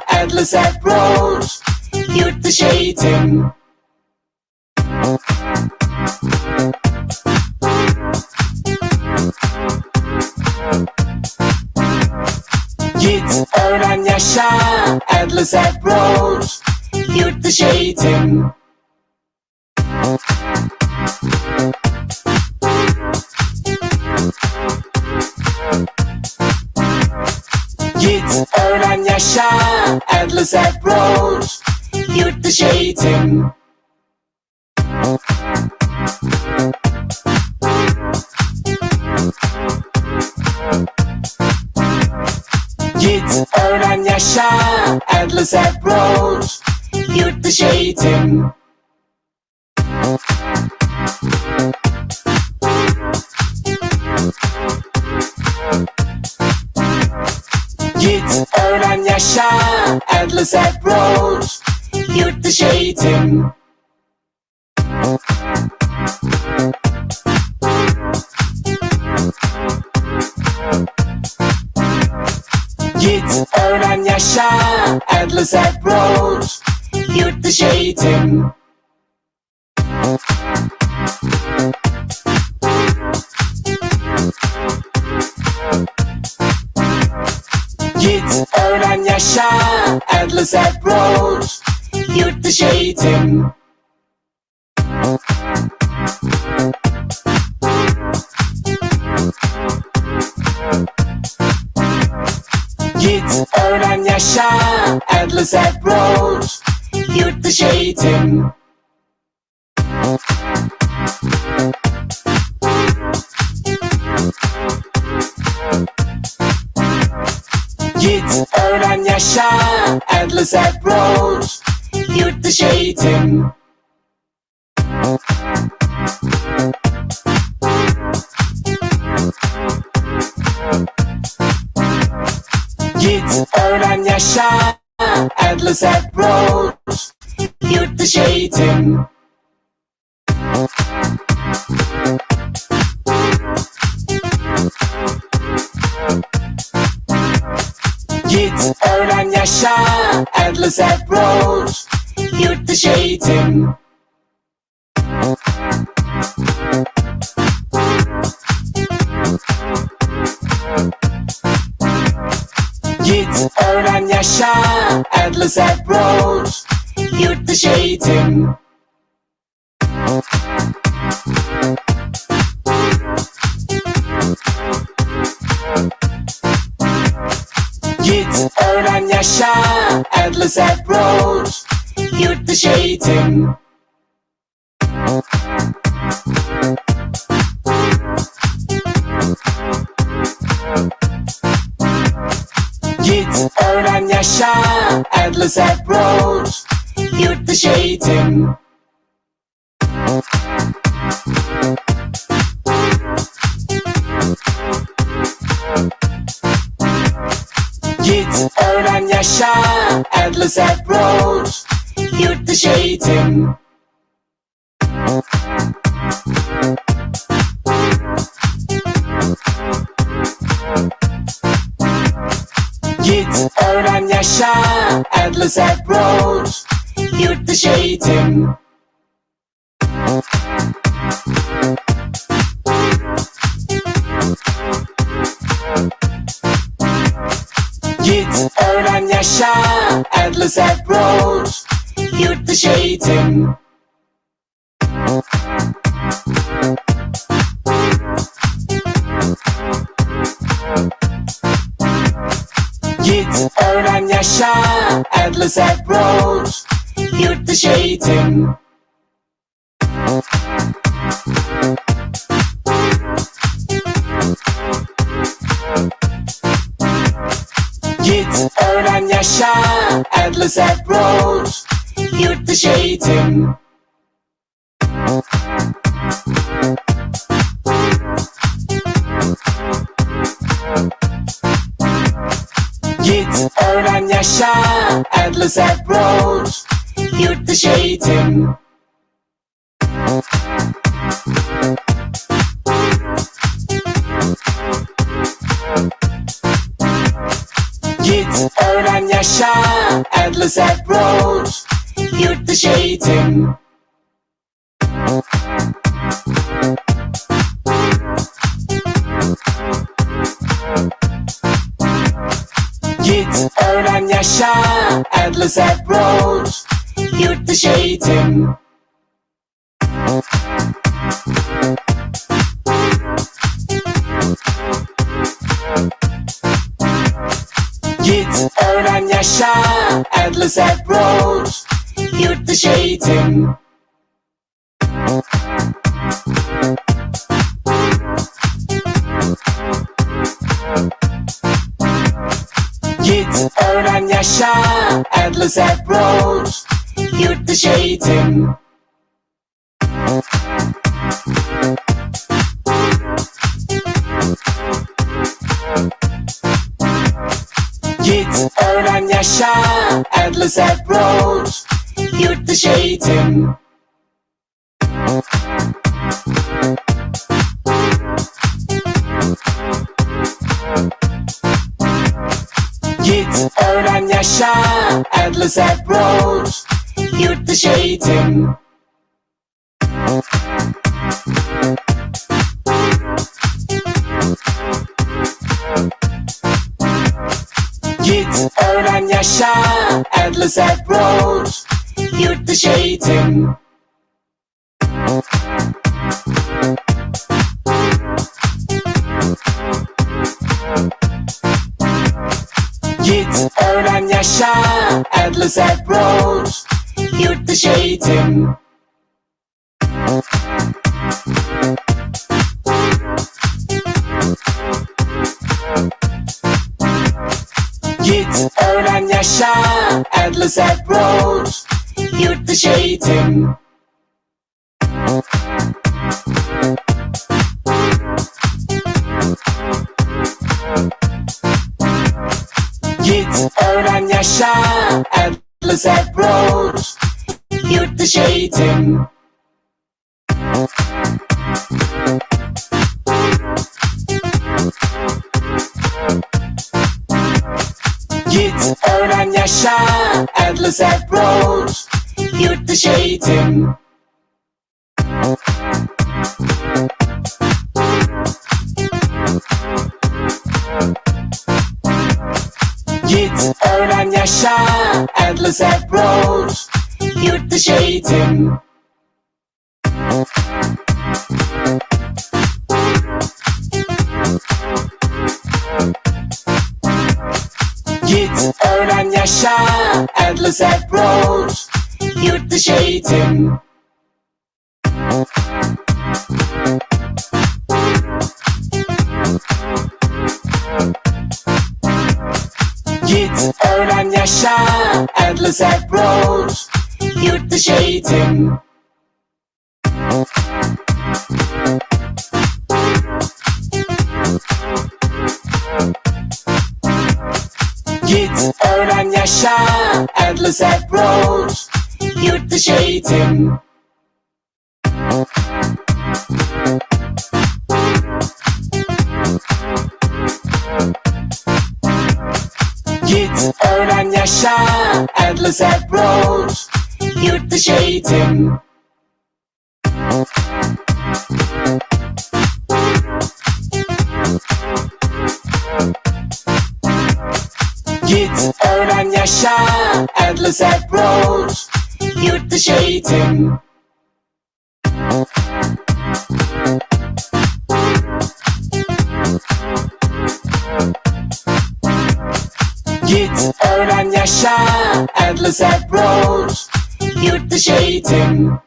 endless approach, yurt dışı eğitim. Git, öğren, yaşa, endless approach, yurt dışı eğitim. Git, Git öğren yaşa Endless approach Yurt dışı eğitim Git öğren yaşa Endless approach Yurt dışı eğitim Git öğren yaşa Endless approach Yurt dışı eğitim Git öğren yaşa Endless approach Yurt dışı eğitim Git öğren yaşa Endless approach Yurt dışı eğitim Git öğren yaşa Endless approach Yurt dışı eğitim Git öğren yaşa Endless approach Yurt dışı eğitim Git öğren yaşa Endless approach Yurt dışı eğitim Git öğren yaşa Endless approach Yurt dışı eğitim Git öğren yaşa Endless approach Yurt dışı eğitim Git öğren yaşa Endless approach Yurt dışı eğitim Git öğren yaşa Endless approach Yurt dışı eğitim Git öğren yaşa Endless approach Yurt dışı eğitim Git öğren yaşa Endless approach Yurt dışı eğitim Git öğren yaşa Endless approach Yurt dışı eğitim Git öğren yaşa Endless approach Yurt dışı eğitim Git öğren yaşa Endless approach Yurt dışı eğitim Git öğren yaşa Endless approach Yurt dışı eğitim Git öğren yaşa Endless approach Yurt dışı eğitim Git öğren yaşa Endless approach Yurt dışı eğitim Git yaşa, Endless Approach, yurt dışı eğitim. Git, öğren, yaşa, Endless Approach, yurt dışı eğitim. Git, öğren, yaşa, Endless Approach, yurt dışı eğitim. Git, öğren, yaşa, Endless Approach, yurt dışı eğitim. Git, öğren, yaşa, Endless Approach, yurt dışı eğitim. Git, öğren, yaşa, Endless Approach, yurt dışı eğitim. Git, öğren, yaşa, Endless Approach, yurt dışı eğitim. Git, öğren, yaşa, Endless Approach, yurt dışı eğitim. Git, öğren, yaşa, Endless Approach, yurt dışı eğitim. Git, öğren, yaşa, Endless Approach, yurt dışı eğitim. Git, öğren, yaşa, Endless Approach, yurt dışı eğitim. Git, öğren, yaşa, Endless Approach, yurt dışı eğitim. Git, öğren, yaşa, Endless Approach, yurt dışı eğitim. Git, öğren, yaşa, Endless Approach, yurt dışı eğitim. Git, öğren, yaşa, Endless Approach, yurt dışı eğitim. Git, öğren, yaşa, Endless Approach, yurt dışı eğitim.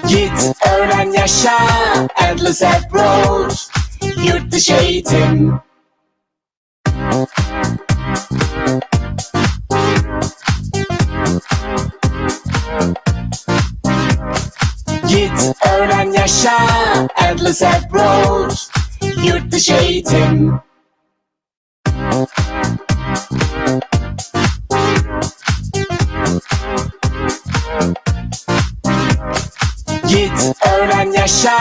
Git, öğren, yaşa, Endless Approach, yurt dışı eğitim. Git, öğren, yaşa, Endless Approach, yurt dışı eğitim. Git, öğren, yaşa,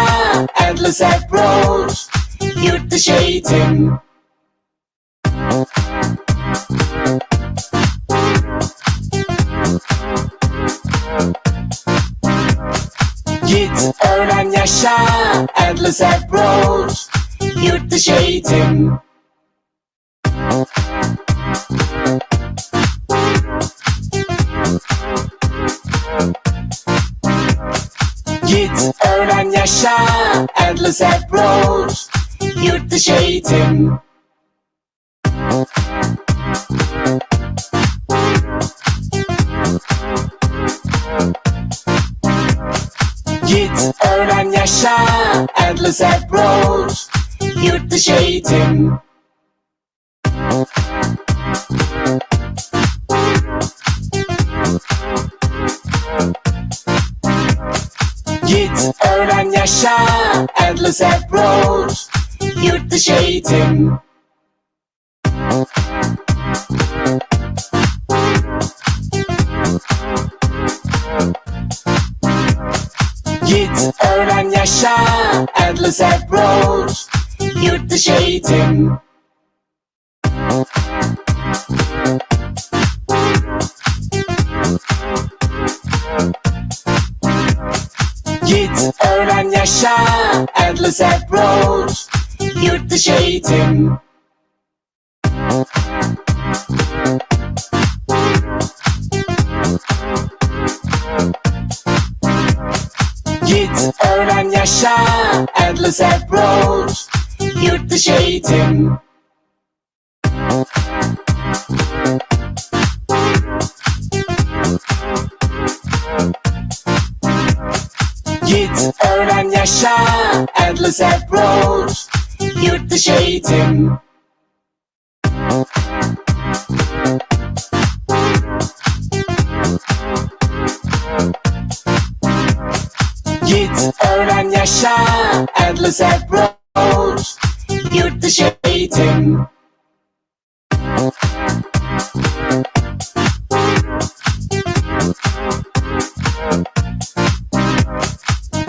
Endless Approach, yurt dışı eğitim. Git, öğren, yaşa, Endless Approach, yurt dışı eğitim. Git, öğren, yaşa, endless approach, yurt dışı eğitim. Git, öğren, yaşa, endless approach, yurt dışı eğitim. Git, öğren, yaşa, endless approach, yurt dışı eğitim. Git, öğren, yaşa, endless approach, yurt dışı eğitim. Git, öğren, yaşa, endless approach, yurt dışı eğitim. Git, öğren, yaşa, endless approach, yurt dışı eğitim. Git, öğren, yaşa, endless approach, yurt dışı eğitim. Git, öğren, yaşa, endless approach, yurt dışı eğitim.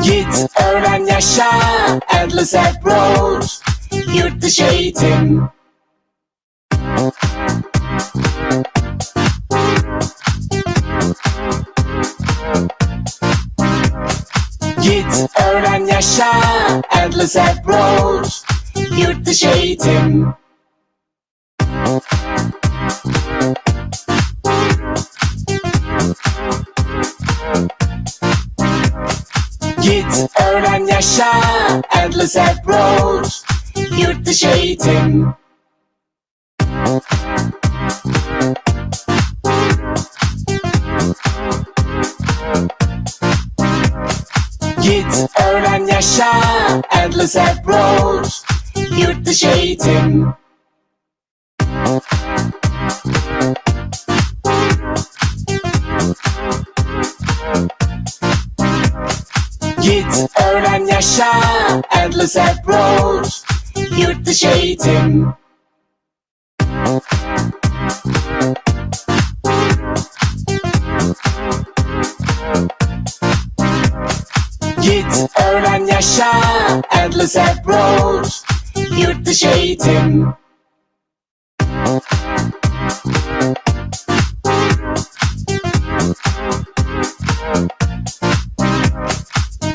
Git, öğren, yaşa, endless approach, yurt dışı eğitim. Git, öğren, yaşa, endless approach, yurt dışı eğitim. Git, öğren, yaşa, endless approach, yurt dışı eğitim. Git, öğren, yaşa, endless approach, yurt dışı eğitim. Git, öğren, yaşa, endless approach, yurt dışı eğitim. Git, öğren, yaşa, endless approach, yurt dışı eğitim.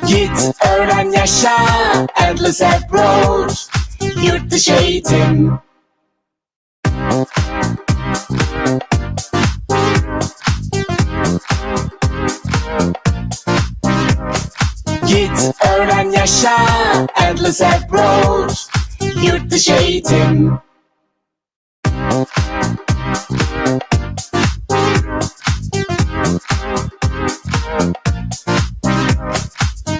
Git, öğren, yaşa, endless approach, yurt dışı eğitim. Git, öğren, yaşa, endless approach, yurt dışı eğitim.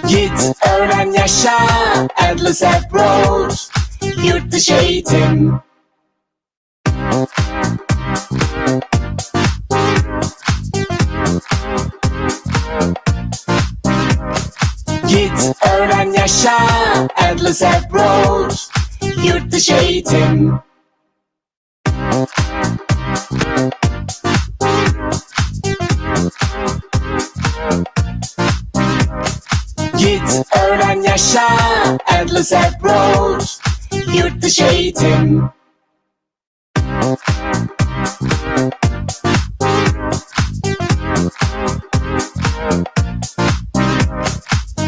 Git, öğren, yaşa, endless approach, yurt dışı eğitim. Git, öğren, yaşa, endless approach, yurt dışı eğitim. Git, öğren, yaşa, endless approach, yurt dışı eğitim.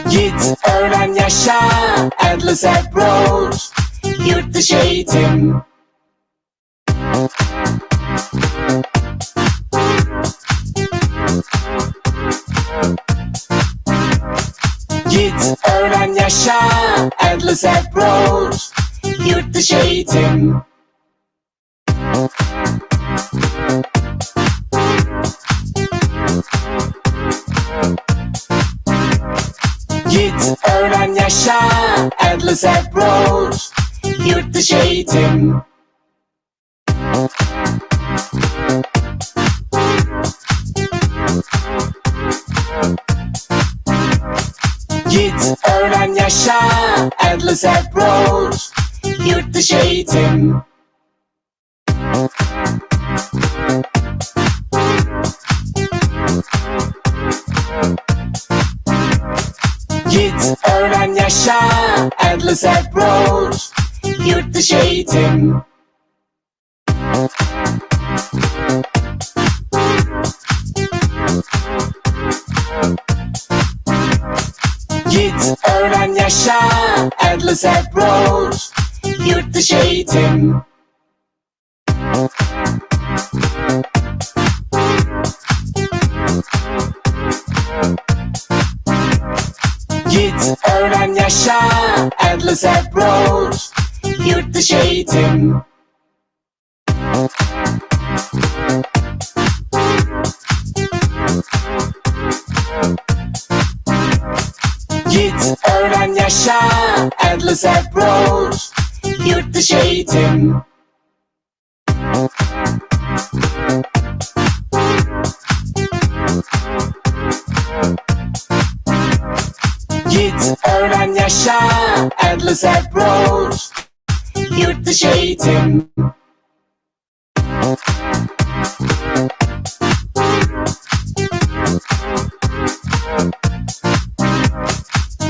Git, öğren, yaşa, endless approach, yurt dışı eğitim. Git öğren yaşa Endless Approach Yurt dışı eğitim. Git öğren yaşa Endless Approach Yurt dışı eğitim. Git öğren yaşa Endless Approach Yurt dışı eğitim. Git öğren yaşa Endless Approach Yurt dışı eğitim. Git öğren yaşa Endless Approach Yurt dışı eğitim. Git öğren yaşa Endless Approach Yurt dışı eğitim. Git öğren yaşa Endless Approach Yurt dışı eğitim. Git öğren yaşa Endless Approach Yurt dışı eğitim.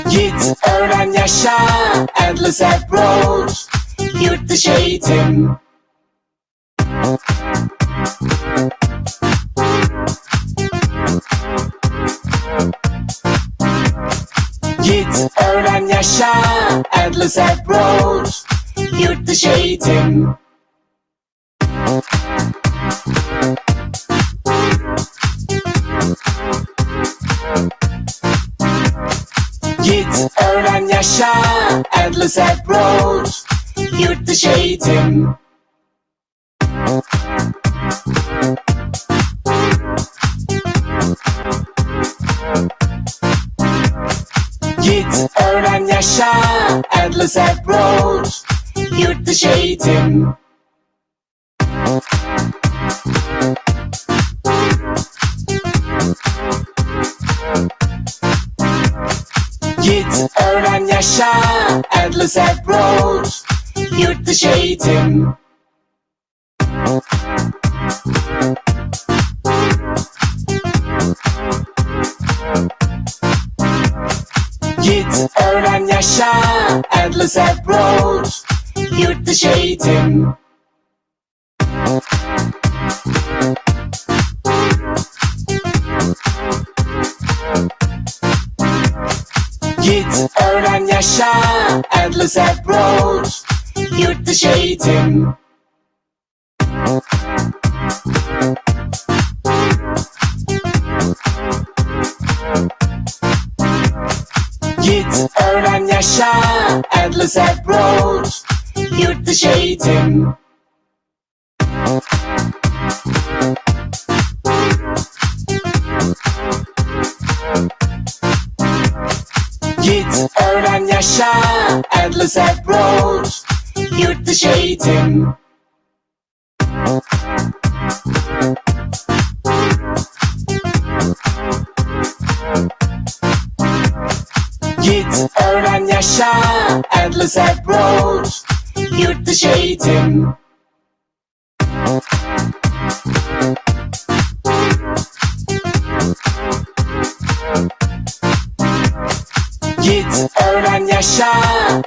Git öğren yaşa Endless Approach Yurt dışı eğitim. Git öğren yaşa Endless Approach Yurt dışı eğitim. Git öğren yaşa Endless Approach Yurt dışı eğitim. Git öğren yaşa Endless Approach Yurt dışı eğitim. Git öğren yaşa Endless Approach Yurt dışı eğitim. Git öğren yaşa Endless Approach Yurt dışı eğitim. Git öğren yaşa Endless Approach Yurt dışı eğitim. Git öğren yaşa Endless Approach Yurt dışı eğitim. Git öğren yaşa Endless Approach Yurt dışı eğitim. Git öğren yaşa Endless Approach Yurt dışı eğitim. Git öğren yaşa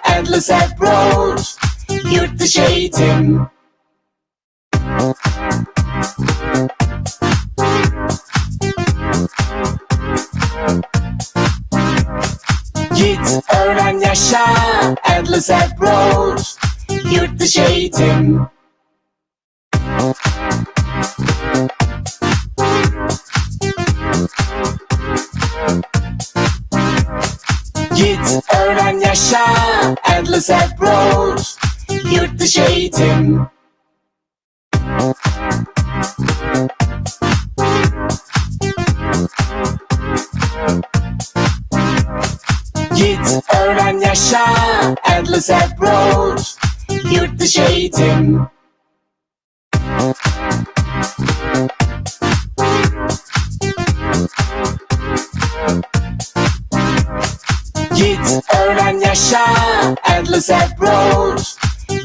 Endless Approach Yurt dışı eğitim. Git öğren yaşa Endless Approach Yurt dışı eğitim. Git, öğren, yaşa, Endless Abroad, yurt dışı eğitim. Git, öğren, yaşa, Endless Abroad, yurt dışı eğitim. Git, öğren, yaşa, Endless Abroad,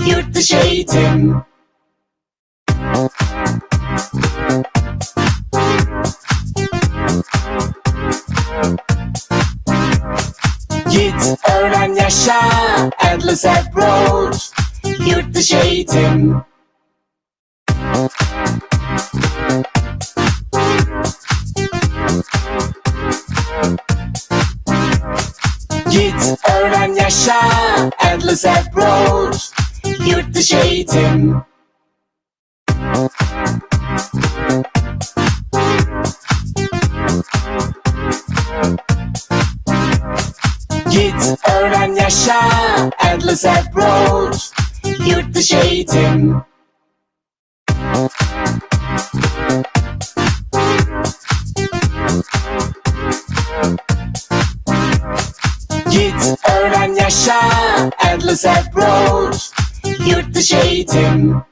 yurt dışı eğitim. Git, öğren, yaşa, Endless Abroad, yurt dışı eğitim. Git, öğren, yaşa, Endless Abroad, yurt dışı eğitim. Git, öğren, yaşa, Endless Abroad, yurt dışı eğitim. Git, öğren, yaşa, Endless Abroad, yurt dışı eğitim.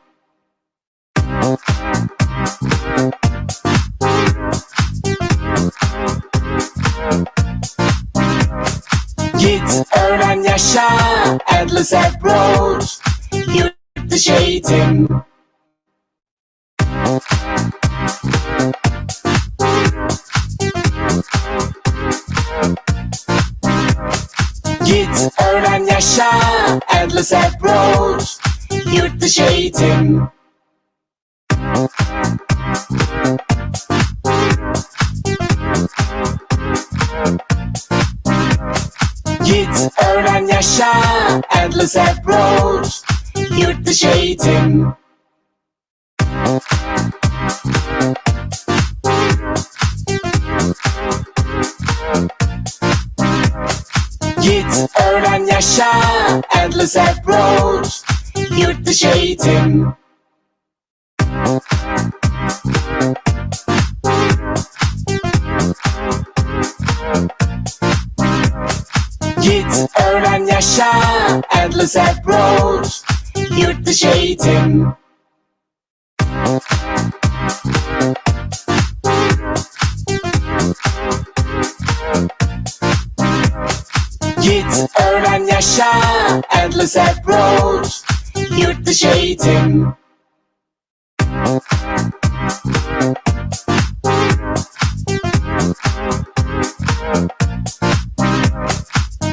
Git, öğren, yaşa, Endless Abroad, yurt dışı eğitim. Git, öğren, yaşa, Endless Abroad, yurt dışı eğitim. Git, öğren, yaşa, Endless Abroad, yurt dışı eğitim. Git, öğren, yaşa, Endless Abroad, yurt dışı eğitim. Git, öğren, yaşa, Endless Abroad, yurt dışı eğitim. Git, öğren, yaşa, Endless Abroad, yurt dışı eğitim.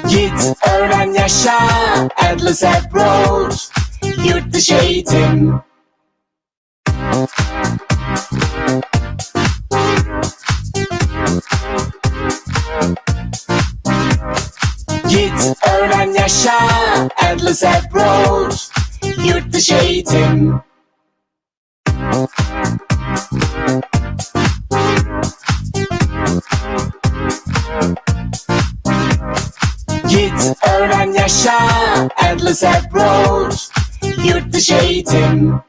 Git, öğren, yaşa, Endless Abroad, yurt dışı eğitim. Git, öğren, yaşa, Endless Abroad, yurt dışı eğitim. Git, öğren, yaşa, Endless Abroad, yurt dışı eğitim.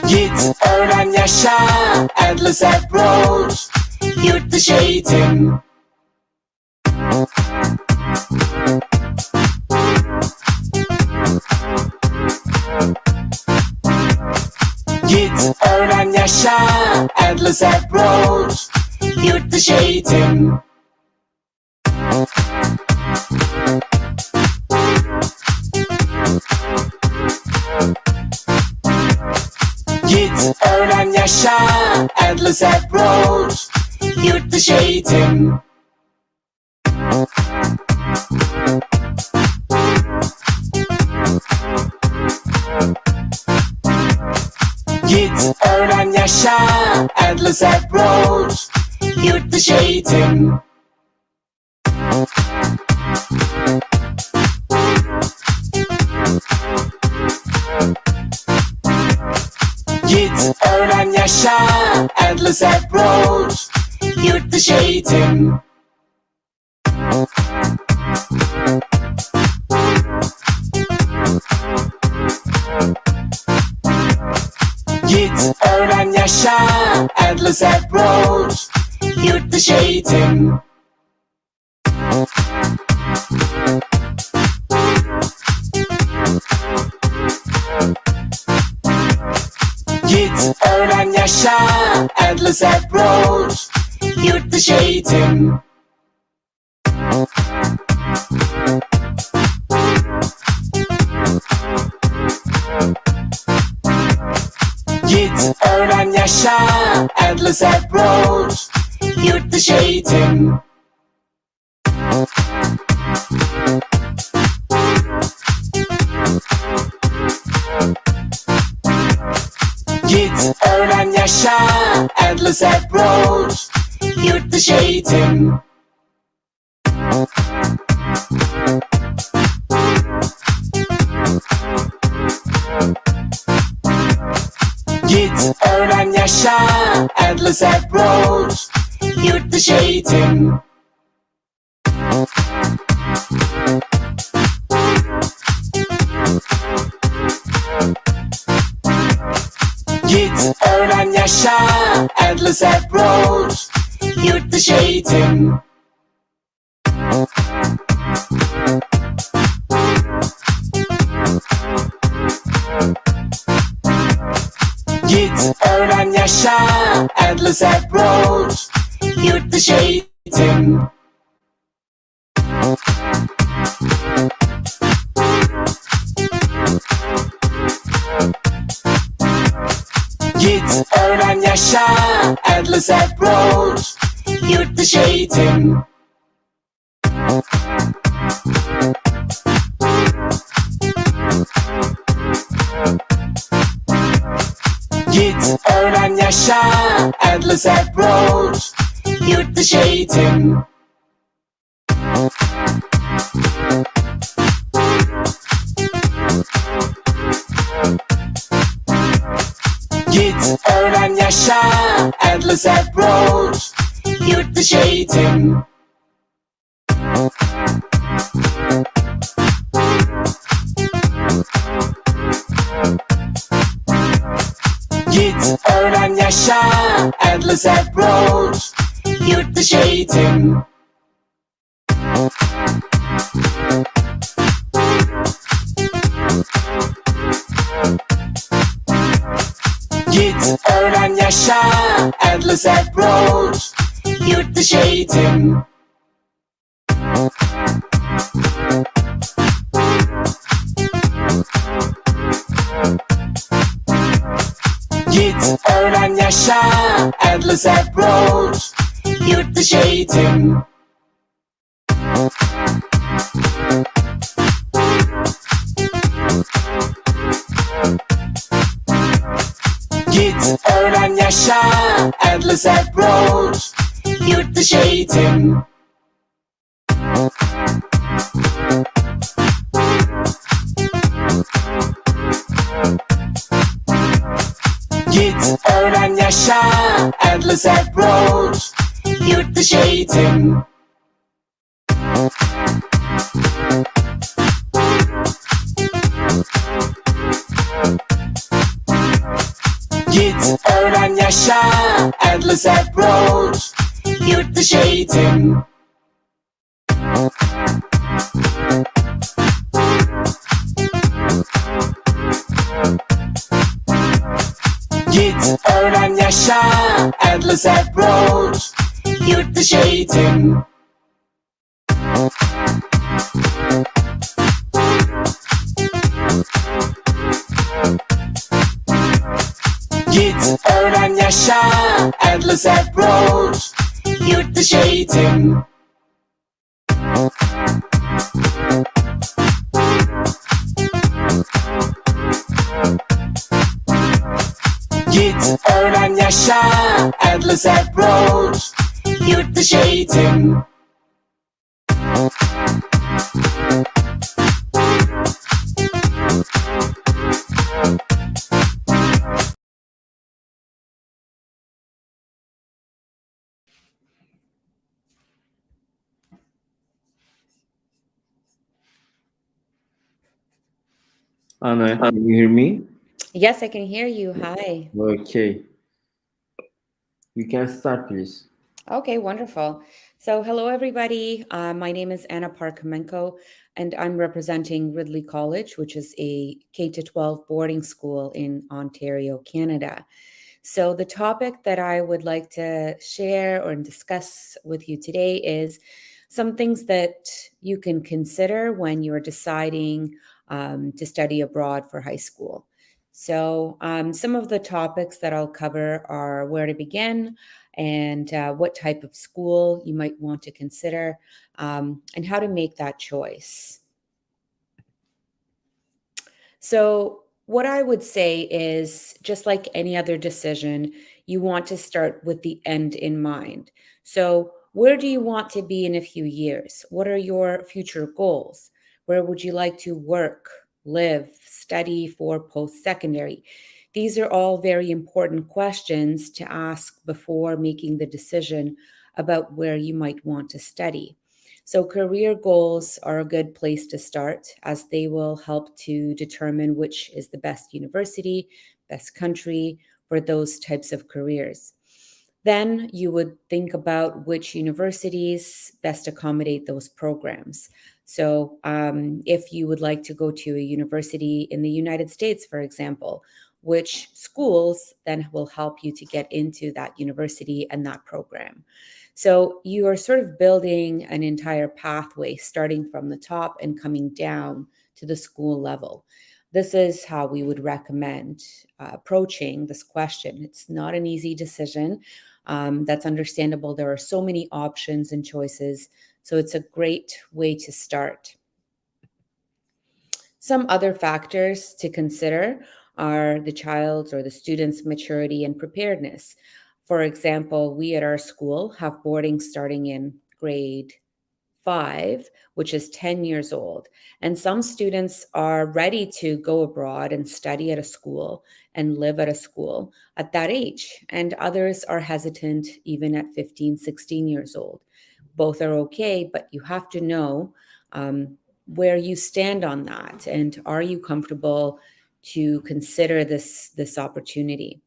Git, öğren, yaşa, Endless Abroad, yurt dışı eğitim. Git, öğren, yaşa, Endless Abroad, yurt dışı eğitim. Git, öğren, yaşa, Endless Abroad, yurt dışı eğitim. Git, öğren, yaşa, Endless Abroad, yurt dışı eğitim. yaşa, endless approach, yurt dışı eğitim. Git, öğren, yaşa, endless approach, yurt dışı eğitim. Git, öğren, yaşa, endless approach, yurt dışı eğitim. Git, öğren, yaşa, endless approach, yurt dışı eğitim. Git, öğren, yaşa, endless approach, yurt dışı eğitim. Git, öğren, yaşa, endless approach, yurt dışı eğitim. Git, öğren, yaşa, endless approach, yurt dışı eğitim. Git, öğren, yaşa, endless approach, yurt dışı eğitim. Git, öğren, yaşa, endless approach, yurt dışı eğitim. Git, öğren, yaşa, endless approach, yurt dışı eğitim. Git, öğren, yaşa, endless approach, yurt dışı eğitim. Git, öğren, yaşa, endless approach, yurt dışı eğitim. Git, öğren, yaşa, endless approach, yurt dışı eğitim. Git, öğren, yaşa, endless approach, yurt dışı eğitim. Git, öğren, yaşa, endless approach, yurt dışı eğitim. Git, öğren, yaşa, endless approach, yurt dışı eğitim. Git, öğren, yaşa, endless approach, yurt dışı eğitim. Git, öğren, yaşa, endless approach, yurt dışı eğitim. Git, öğren, yaşa, endless approach, yurt dışı eğitim. Git, öğren, yaşa, endless approach, yurt dışı eğitim. Anna, can you hear me? Yes, I can hear you. Hi. Okay. You can start, please. Okay, wonderful. So, hello, everybody. My name is Anna Parkamenko, and I'm representing Ridley College, which is a K to 12 boarding school in Ontario, Canada. So, the topic that I would like to share or discuss with you today is some things that you can consider when you're deciding to study abroad for high school. So, some of the topics that I'll cover are where to begin and what type of school you might want to consider and how to make that choice. So, what I would say is just like any other decision, you want to start with the end in mind. So, where do you want to be in a few years? What are your future goals? Where would you like to work, live, study for post secondary? These are all very important questions to ask before making the decision about where you might want to study. So, career goals are a good place to start as they will help to determine which is the best university, best country for those types of careers. Then you would think about which universities best accommodate those programs. So, if you would like to go to a university in the United States, for example, which schools then will help you to get into that university and that program? So you are sort of building an entire pathway starting from the top and coming down to the school level. This is how we would recommend approaching this question. It's not an easy decision. That's understandable. There are so many options and choices. So it's a great way to start. Some other factors to consider are the child's or the student's maturity and preparedness. For example, we at our school have boarding starting in grade 5, which is 10 years old. And some students are ready to go abroad and study at a school and live at a school at that age. And others are hesitant even at 15, 16 years old. Both are okay, but you have to know where you stand on that. And are you comfortable to consider this opportunity?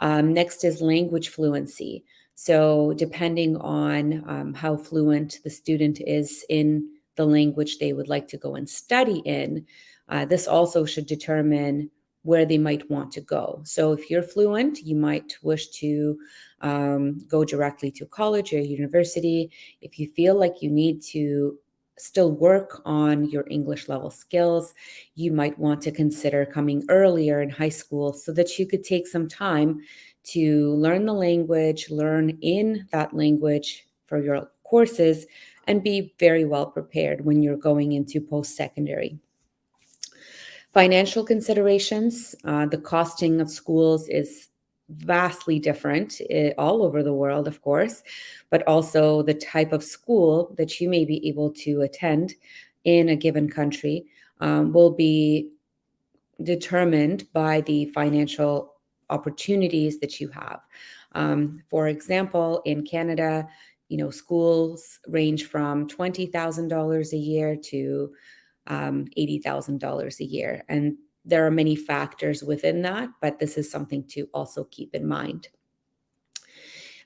Next is language fluency. So, depending on how fluent the student is in the language they would like to go and study in, this also should determine where they might want to go. So, if you're fluent, you might wish to go directly to college or university. If you feel like you need to still work on your English level skills, you might want to consider coming earlier in high school so that you could take some time to learn the language, learn in that language for your courses, and be very well prepared when you're going into post secondary. Financial considerations, the costing of schools is vastly different all over the world, of course, but also the type of school that you may be able to attend in a given country will be determined by the financial opportunities that you have. For example, in Canada, schools range from $20,000 a year to $80,000 a year. And there are many factors within that, but this is something to also keep in mind.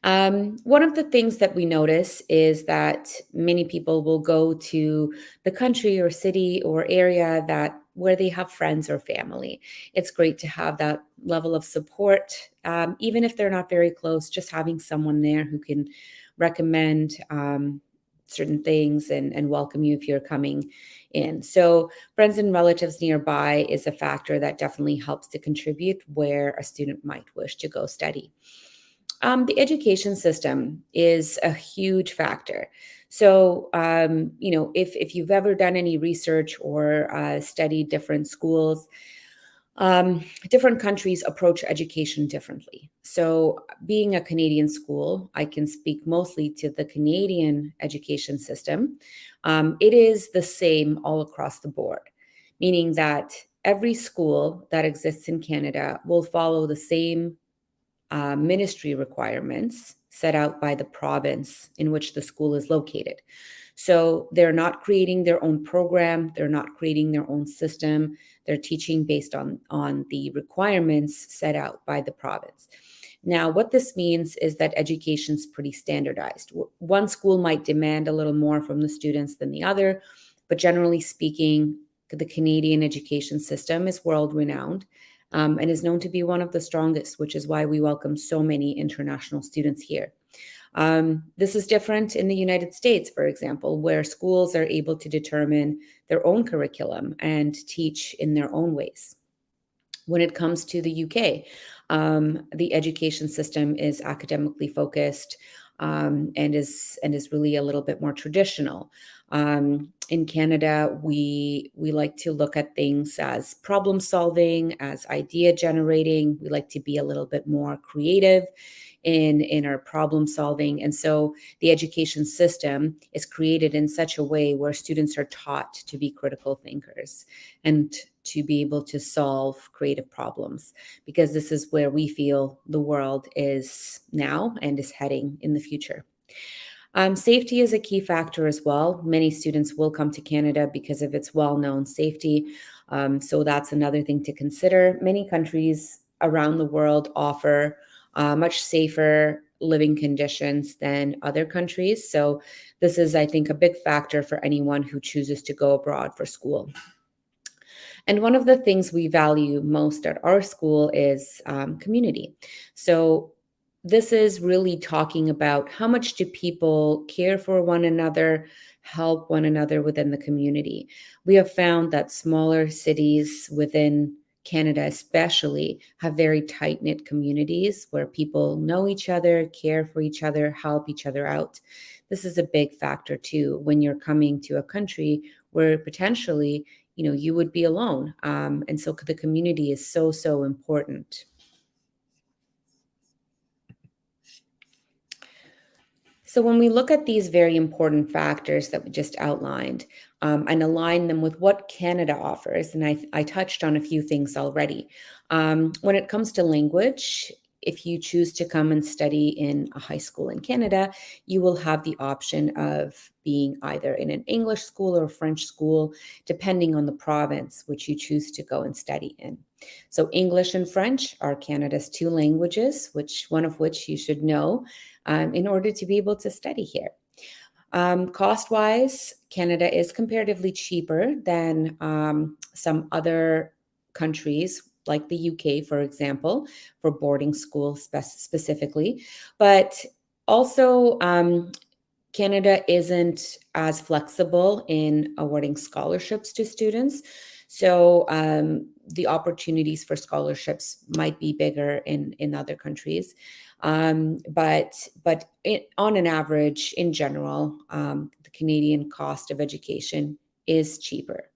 One of the things that we notice is that many people will go to the country or city or area where they have friends or family. It's great to have that level of support, even if they're not very close, just having someone there who can recommend certain things and welcome you if you're coming in. So friends and relatives nearby is a factor that definitely helps to contribute where a student might wish to go study. The education system is a huge factor. So, if you've ever done any research or studied different schools, different countries approach education differently. So, being a Canadian school, I can speak mostly to the Canadian education system. It is the same all across the board, meaning that every school that exists in Canada will follow the same ministry requirements set out by the province in which the school is located. So they're not creating their own program, they're not creating their own system, they're teaching based on the requirements set out by the province. Now, what this means is that education's pretty standardized. One school might demand a little more from the students than the other, but generally speaking, the Canadian education system is world-renowned and is known to be one of the strongest, which is why we welcome so many international students here. This is different in the United States, for example, where schools are able to determine their own curriculum and teach in their own ways. When it comes to the UK, the education system is academically focused and is really a little bit more traditional. In Canada, we like to look at things as problem solving, as idea generating. We like to be a little bit more creative in our problem solving. And so the education system is created in such a way where students are taught to be critical thinkers and to be able to solve creative problems, because this is where we feel the world is now and is heading in the future. Safety is a key factor as well. Many students will come to Canada because of its well-known safety. So that's another thing to consider. Many countries around the world offer much safer living conditions than other countries. So this is, I think, a big factor for anyone who chooses to go abroad for school. And one of the things we value most at our school is community. So this is really talking about how much do people care for one another, help one another within the community. We have found that smaller cities within Canada especially have very tight-knit communities where people know each other, care for each other, help each other out. This is a big factor too when you're coming to a country where potentially you would be alone. And so the community is so important. So when we look at these very important factors that we just outlined and align them with what Canada offers, and I touched on a few things already. When it comes to language, if you choose to come and study in a high school in Canada, you will have the option of being either in an English school or a French school, depending on the province which you choose to go and study in. So English and French are Canada's two languages, one of which you should know in order to be able to study here. Cost-wise, Canada is comparatively cheaper than some other countries, like the UK, for example, for boarding school specifically. But also, Canada isn't as flexible in awarding scholarships to students. So the opportunities for scholarships might be bigger in other countries. But on an average, in general, the Canadian cost of education is cheaper.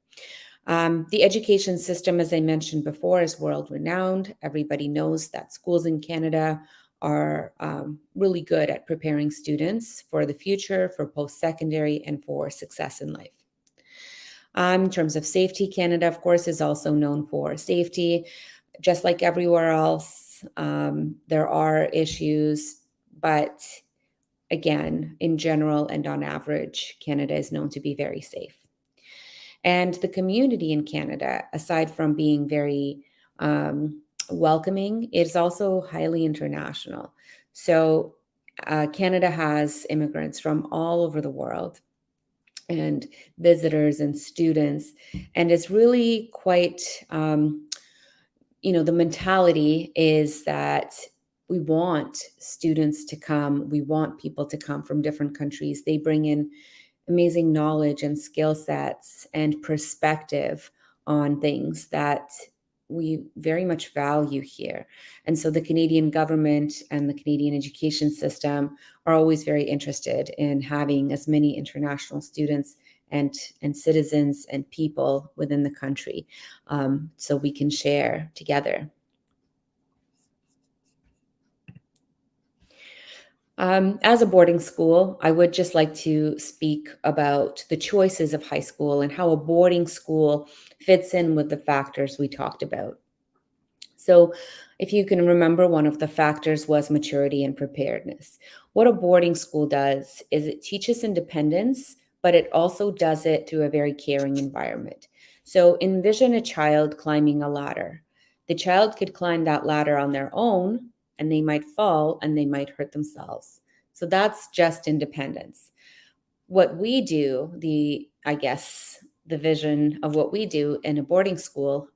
The education system, as I mentioned before, is world-renowned. Everybody knows that schools in Canada are really good at preparing students for the future, for post-secondary, and for success in life. In terms of safety, Canada, of course, is also known for safety. Just like everywhere else, there are issues, but again, in general and on average, Canada is known to be very safe. And the community in Canada, aside from being very welcoming, is also highly international. So Canada has immigrants from all over the world and visitors and students, and it's really quite, the mentality is that we want students to come, we want people to come from different countries. They bring in amazing knowledge and skill sets and perspective on things that we very much value here. And so the Canadian government and the Canadian education system are always very interested in having as many international students and citizens and people within the country so we can share together. As a boarding school, I would just like to speak about the choices of high school and how a boarding school fits in with the factors we talked about. So if you can remember, one of the factors was maturity and preparedness. What a boarding school does is it teaches independence, but it also does it through a very caring environment. So envision a child climbing a ladder. The child could climb that ladder on their own, and they might fall and they might hurt themselves. So that's just independence. What we do, the vision of what we do in a boarding school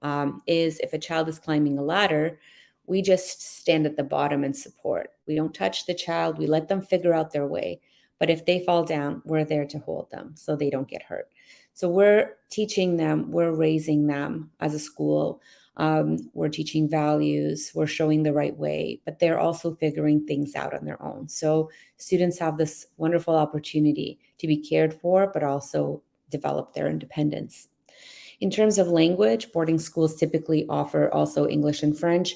is if a child is climbing a ladder, we just stand at the bottom and support. We don't touch the child. We let them figure out their way. But if they fall down, we're there to hold them so they don't get hurt. So we're teaching them, we're raising them as a school. We're teaching values, we're showing the right way, but they're also figuring things out on their own. So students have this wonderful opportunity to be cared for, but also develop their independence. In terms of language, boarding schools typically offer also English and French.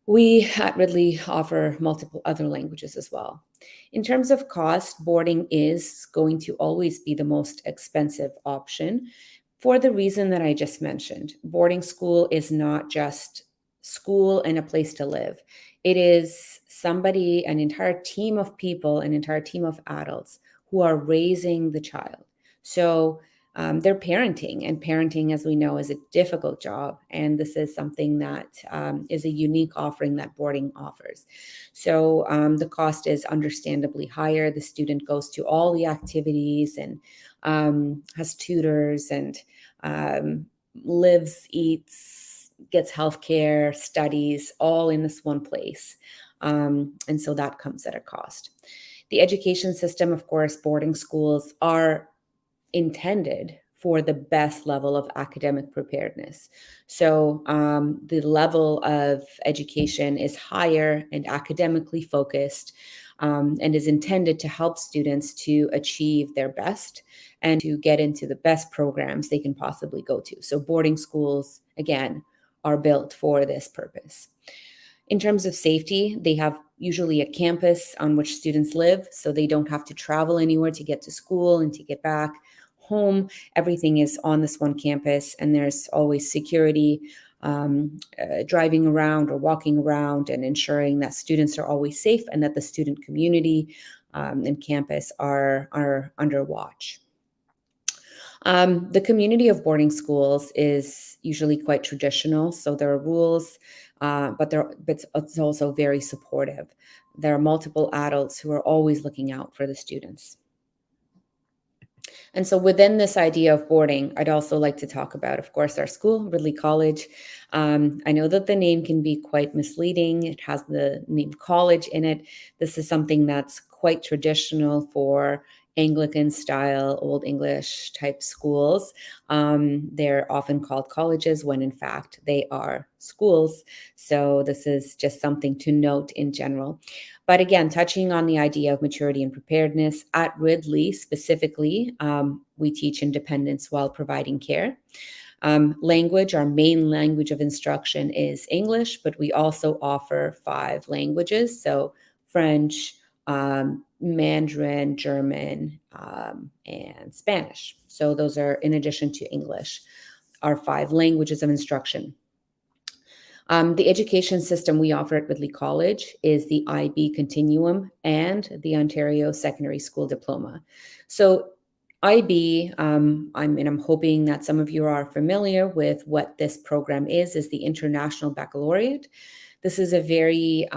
We at Ridley offer multiple other languages as well. In terms of cost, boarding is going to always be the most expensive option for the reason that I just mentioned. Boarding school is not just school and a place to live. It is somebody, an entire team of people, an entire team of adults who are raising the child. So they're parenting, and parenting, as we know, is a difficult job. And this is something that is a unique offering that boarding offers. So the cost is understandably higher. The student goes to all the activities and has tutors and lives, eats, gets healthcare, studies, all in this one place. And so that comes at a cost. The education system, of course, boarding schools are intended for the best level of academic preparedness. So the level of education is higher and academically focused, and is intended to help students to achieve their best and to get into the best programs they can possibly go to. So boarding schools, again, are built for this purpose. In terms of safety, they have usually a campus on which students live, so they don't have to travel anywhere to get to school and to get back home. Everything is on this one campus, and there's always security driving around or walking around and ensuring that students are always safe and that the student community and campus are under watch. The community of boarding schools is usually quite traditional, so there are rules, but it's also very supportive. There are multiple adults who are always looking out for the students. And so within this idea of boarding, I'd also like to talk about, of course, our school, Ridley College. I know that the name can be quite misleading. It has the name college in it. This is something that's quite traditional for Anglican style, Old English type schools. They're often called colleges when in fact they are schools. So this is just something to note in general. But again, touching on the idea of maturity and preparedness, at Ridley specifically, we teach independence while providing care. Language, our main language of instruction is English, but we also offer 5 languages. So French, Mandarin, German, and Spanish. So those are in addition to English, our 5 languages of instruction. The education system we offer at Ridley College is the IB Continuum and the Ontario Secondary School Diploma. So IB, I'm hoping that some of you are familiar with what this program is the International Baccalaureate. This is a very,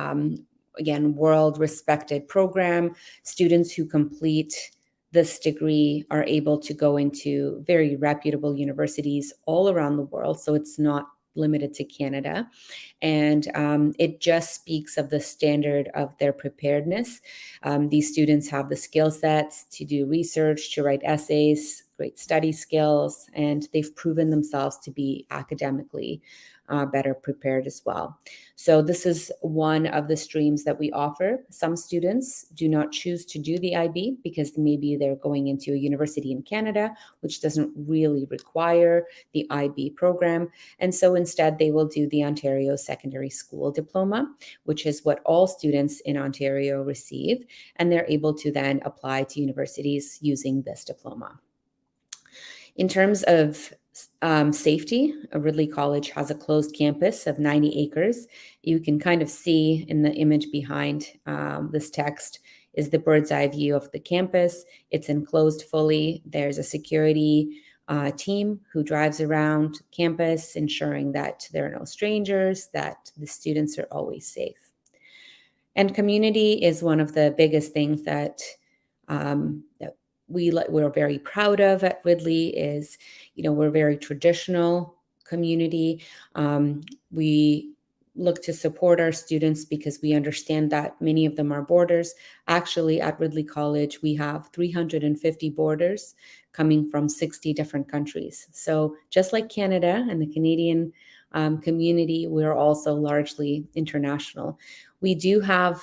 again, world-respected program. Students who complete this degree are able to go into very reputable universities all around the world. So it's not limited to Canada. And it just speaks of the standard of their preparedness. These students have the skill sets to do research, to write essays, great study skills, and they've proven themselves to be academically better prepared as well. So this is one of the streams that we offer. Some students do not choose to do the IB because maybe they're going into a university in Canada, which doesn't really require the IB program. And so instead they will do the Ontario Secondary School Diploma, which is what all students in Ontario receive. And they're able to then apply to universities using this diploma. In terms of Safety. Ridley College has a closed campus of 90 acres. You can kind of see in the image behind this text is the bird's eye view of the campus. It's enclosed fully. There's a security team who drives around campus, ensuring that there are no strangers, that the students are always safe. And community is one of the biggest things that we're very proud of at Ridley. Is, we're a very traditional community. We look to support our students because we understand that many of them are boarders. Actually, at Ridley College, we have 350 boarders coming from 60 different countries. So just like Canada and the Canadian community, we're also largely international. We do have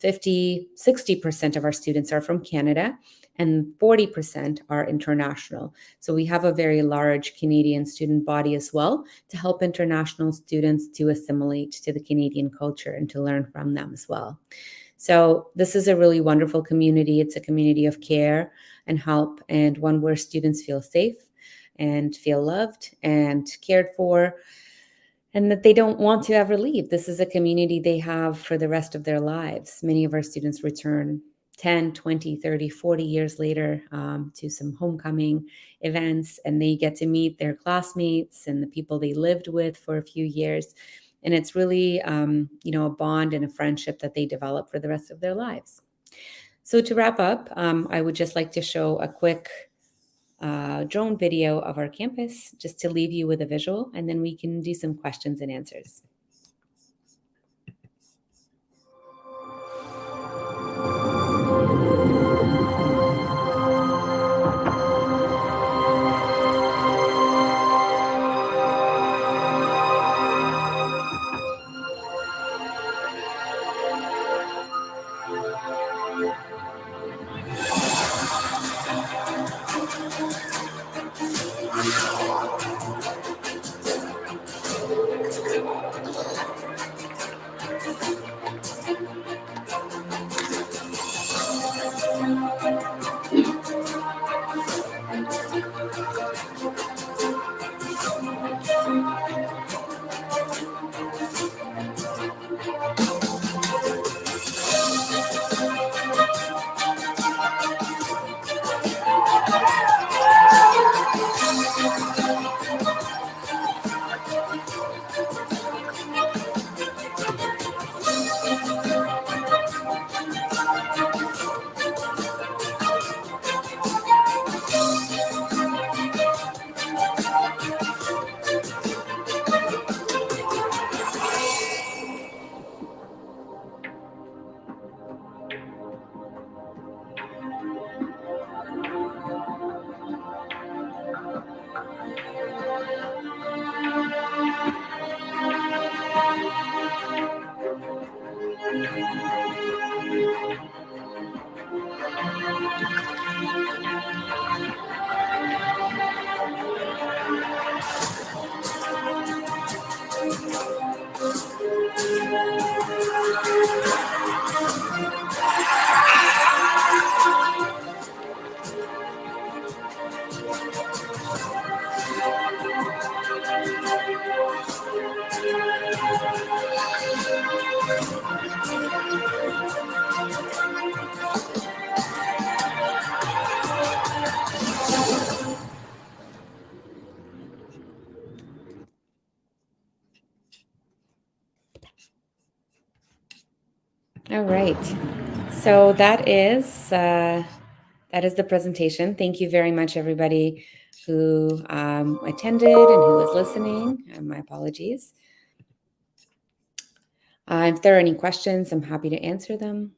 60% of our students are from Canada, and 40% are international. So we have a very large Canadian student body as well to help international students to assimilate to the Canadian culture and to learn from them as well. So this is a really wonderful community. It's a community of care and help, and one where students feel safe and feel loved and cared for, and that they don't want to ever leave. This is a community they have for the rest of their lives. Many of our students return 10, 20, 30, 40 years later to some homecoming events, and they get to meet their classmates and the people they lived with for a few years. And it's really, a bond and a friendship that they develop for the rest of their lives. So to wrap up, I would just like to show a quick drone video of our campus, just to leave you with a visual, and then we can do some questions and answers. All right. So that is the presentation. Thank you very much, everybody who attended and who was listening. My apologies. If there are any questions, I'm happy to answer them.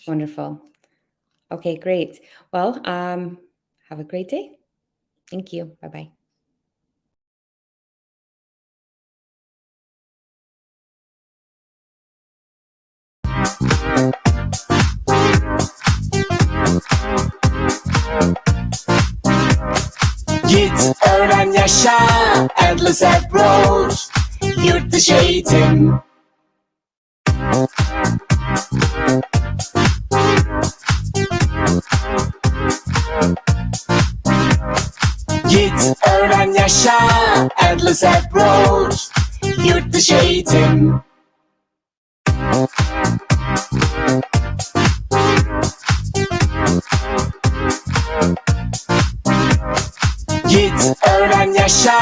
Wonderful. Okay, great. Well, have a great day. Thank you. Bye-bye. Git, öğren, yaşa, endless approach, yurt dışı eğitim. Git öğren yaşa Endless approach Yurt dışı eğitim Git öğren yaşa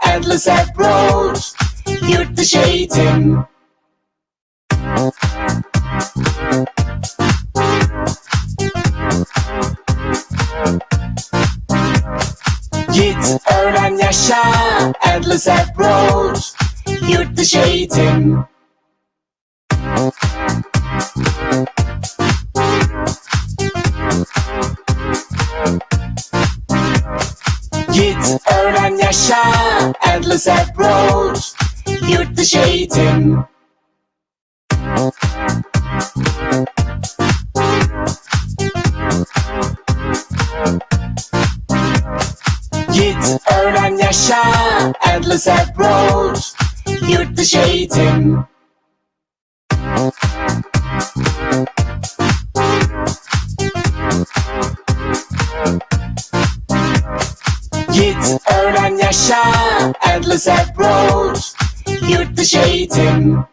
Endless approach Yurt dışı eğitim Git öğren yaşa Endless approach Yurt dışı eğitim Git öğren yaşa Endless approach Yurt dışı eğitim Git öğren yaşa Endless approach Yurt dışı eğitim Git öğren yaşa Endless approach Yurt dışı eğitim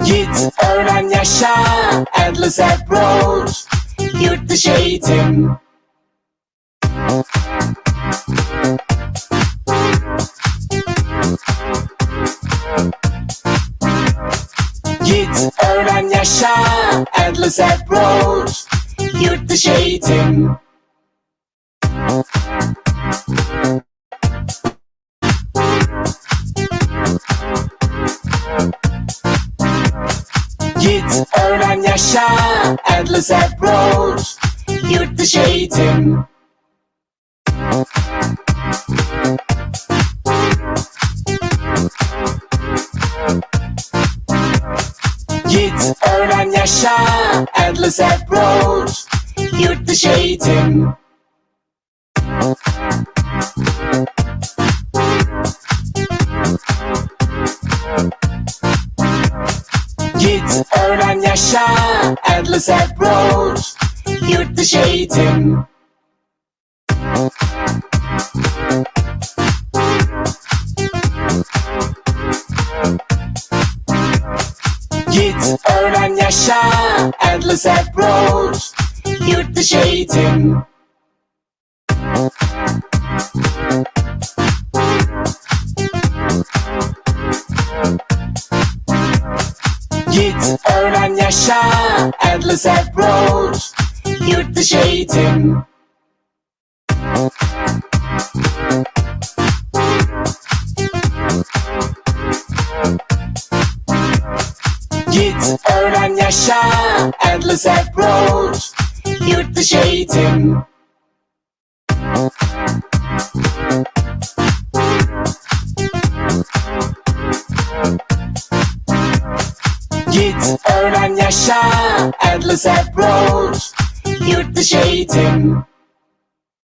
Git öğren yaşa Endless approach Yurt dışı eğitim Git öğren yaşa Endless approach Yurt dışı eğitim Git öğren yaşa Endless approach Yurt dışı eğitim Git öğren yaşa Endless approach Yurt dışı eğitim Git öğren yaşa Endless approach Yurt dışı eğitim Git öğren yaşa Endless approach Yurt dışı eğitim Git öğren yaşa Endless approach Yurt dışı eğitim Git öğren yaşa Endless approach Yurt dışı eğitim Git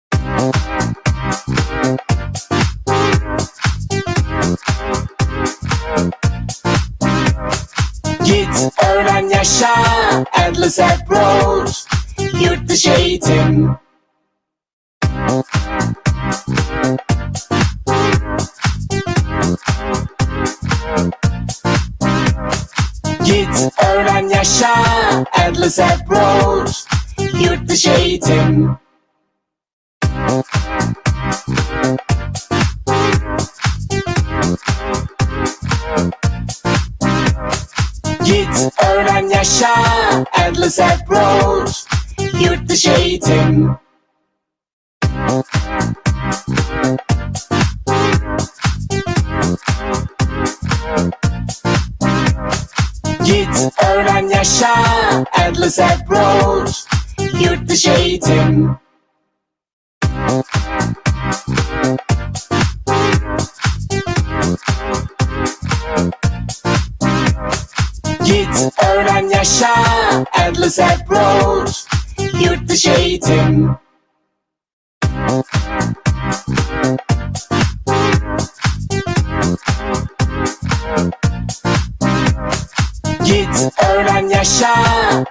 öğren yaşa Endless approach Yurt dışı eğitim Git öğren yaşa Endless approach Yurt dışı eğitim Git öğren yaşa Endless approach Yurt dışı eğitim Git öğren yaşa Endless approach Yurt dışı eğitim Git öğren yaşa Endless approach Yurt dışı eğitim Git öğren yaşa Endless approach Yurt dışı eğitim Git Git öğren yaşa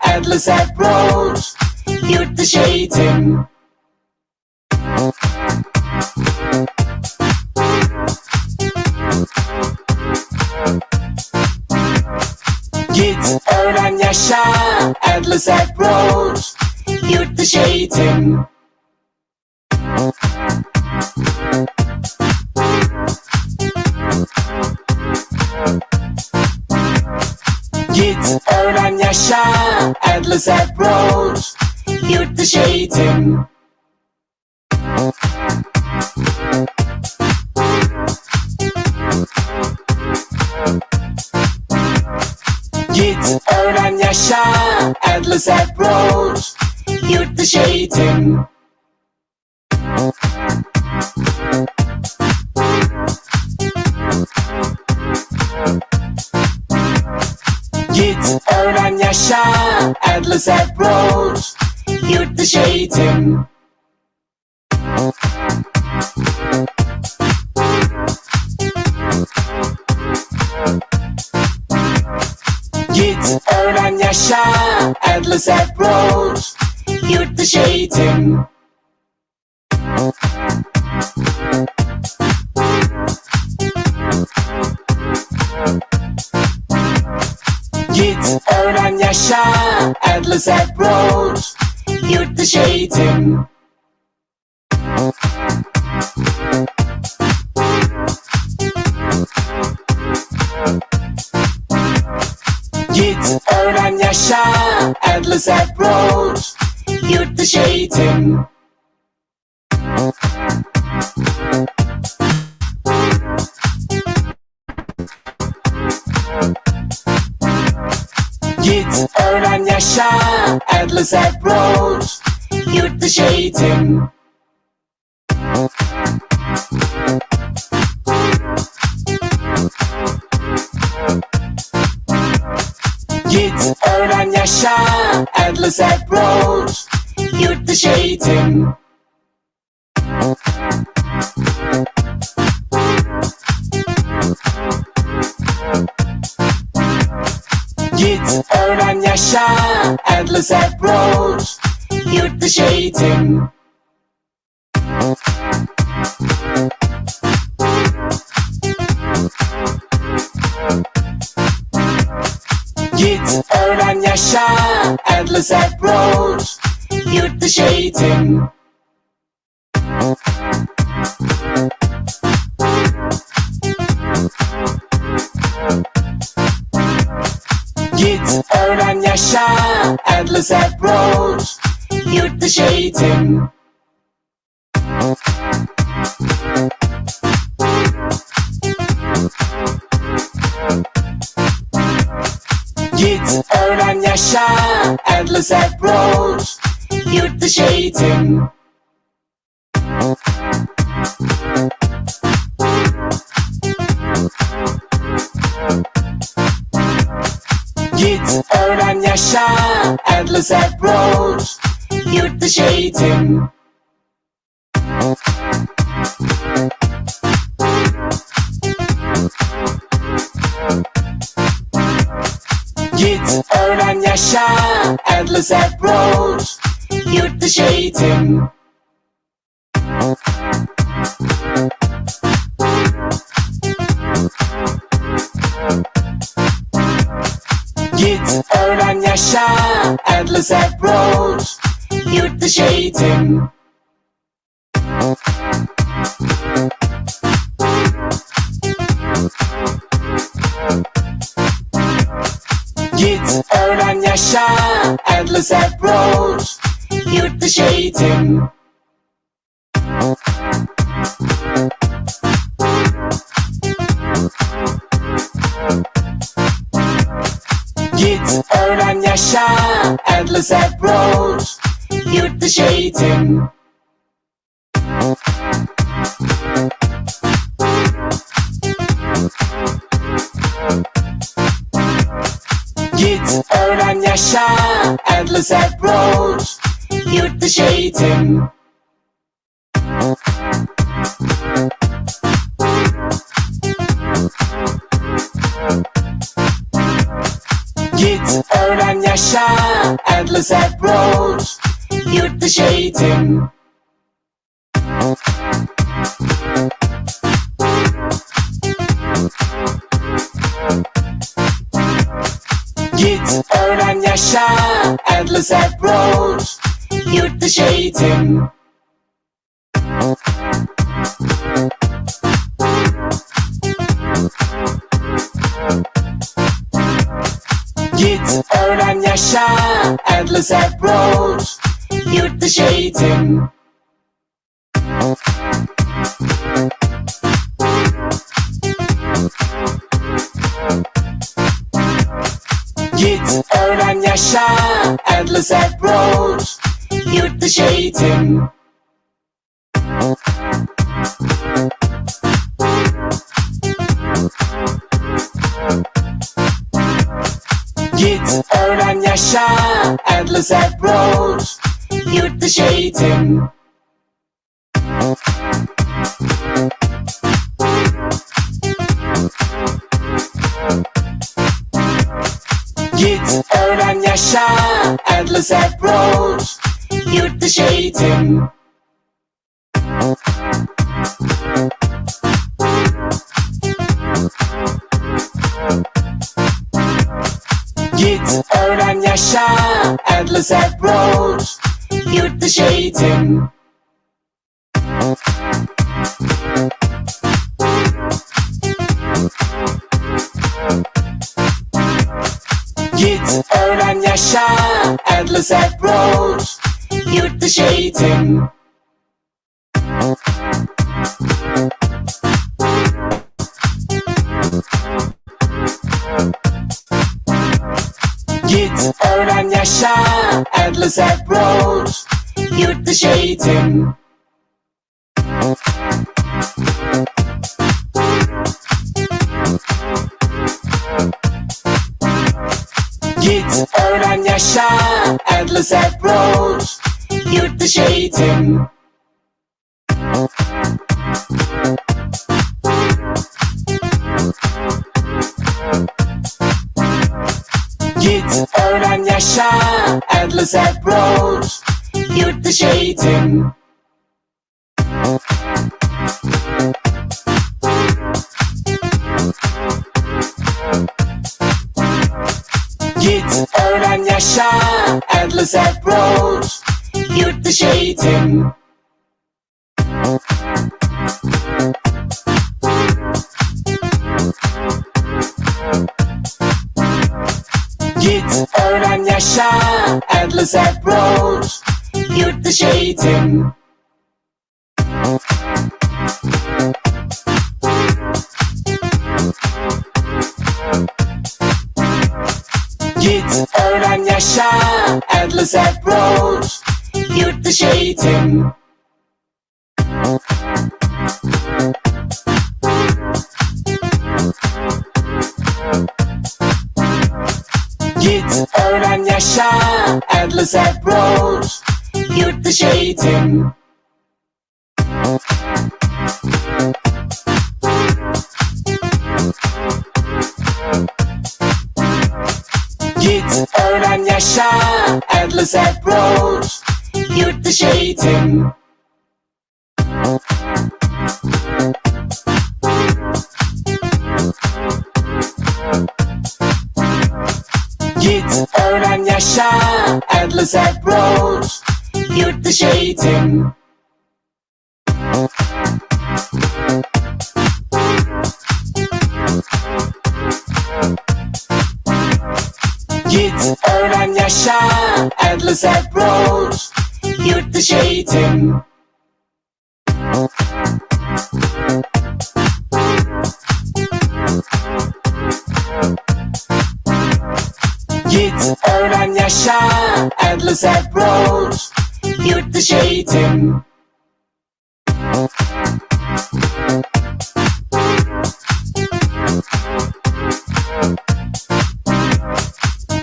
Endless Approach Yurt dışı eğitim. Git öğren yaşa Endless Approach Yurt dışı eğitim. Git öğren yaşa Endless Approach Yurt dışı eğitim. Git öğren yaşa Endless Approach Yurt dışı eğitim. Git öğren yaşa Endless Approach Yurt dışı eğitim. Git öğren yaşa Endless Approach Yurt dışı eğitim. Git öğren yaşa Endless Approach Yurt dışı eğitim. Git öğren yaşa Endless Approach Yurt dışı eğitim. Git öğren yaşa Endless Approach Yurt dışı eğitim. Git öğren yaşa Endless Approach Yurt dışı eğitim. Git öğren yaşa Endless Approach Yurt dışı eğitim. Git öğren yaşa Endless Approach Yurt dışı eğitim. Git öğren yaşa Endless Approach Yurt dışı eğitim. Git öğren yaşa Endless Approach Yurt dışı eğitim. Git öğren yaşa Endless Approach Yurt dışı eğitim. Git öğren yaşa Endless Approach Yurt dışı eğitim. Git öğren yaşa Endless Approach Yurt dışı eğitim. Git öğren yaşa Endless Approach Yurt dışı eğitim. Git öğren yaşa Endless Approach Yurt dışı eğitim. Git öğren yaşa Endless Approach Yurt dışı eğitim. Git öğren, yaşa, Endless Approach, yurt dışı eğitim. Git, öğren, yaşa, Endless Approach, yurt dışı eğitim. Git, öğren, yaşa, Endless Approach, yurt dışı eğitim. Git, öğren, yaşa, Endless Approach, yurt dışı eğitim. Git, öğren, yaşa, Endless Approach, yurt dışı eğitim. Git, öğren, yaşa, Endless Approach, yurt dışı eğitim. Git, öğren, yaşa, Endless Approach, yurt dışı eğitim. Git, öğren, yaşa, Endless Approach, yurt dışı eğitim. Git, öğren, yaşa, Endless Approach, yurt dışı eğitim. Git, öğren, yaşa, Endless Approach, yurt dışı eğitim. Git, öğren, yaşa, Endless Approach, yurt dışı eğitim. Git, öğren, yaşa, Endless Approach, yurt dışı eğitim. Git, öğren, yaşa, Endless Approach, yurt dışı eğitim. Git, öğren, yaşa, Endless Approach, yurt dışı eğitim. Git, öğren, yaşa, Endless Approach, yurt dışı eğitim. Git, öğren, yaşa, Endless Approach, yurt dışı eğitim. Git, öğren, yaşa, Endless Approach, yurt dışı eğitim. Git, öğren, yaşa, Endless Approach, yurt dışı eğitim. Git, öğren, yaşa, Endless Approach, yurt dışı eğitim.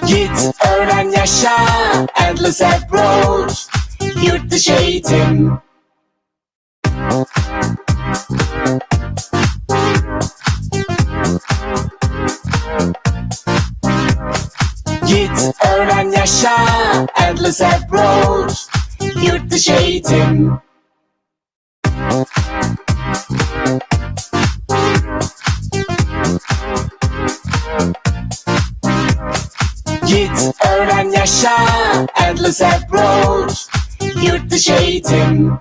Git, öğren, yaşa, Endless Approach, yurt dışı eğitim. Git, Git öğren yaşa, endless approach, yurt dışı eğitim. Git öğren yaşa, endless approach, yurt dışı eğitim.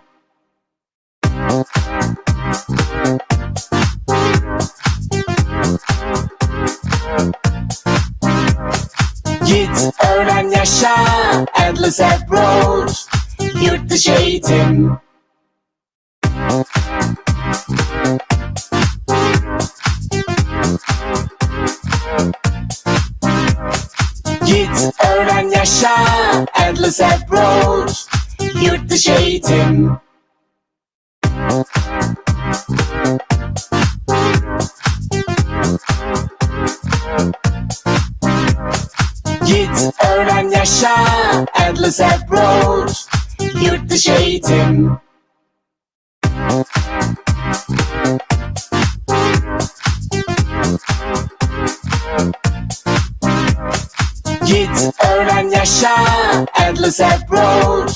Git öğren yaşa, endless approach, yurt dışı eğitim. Git öğren yaşa, endless approach, yurt dışı eğitim. Git öğren yaşa, endless approach, yurt dışı eğitim. Git öğren yaşa, endless approach,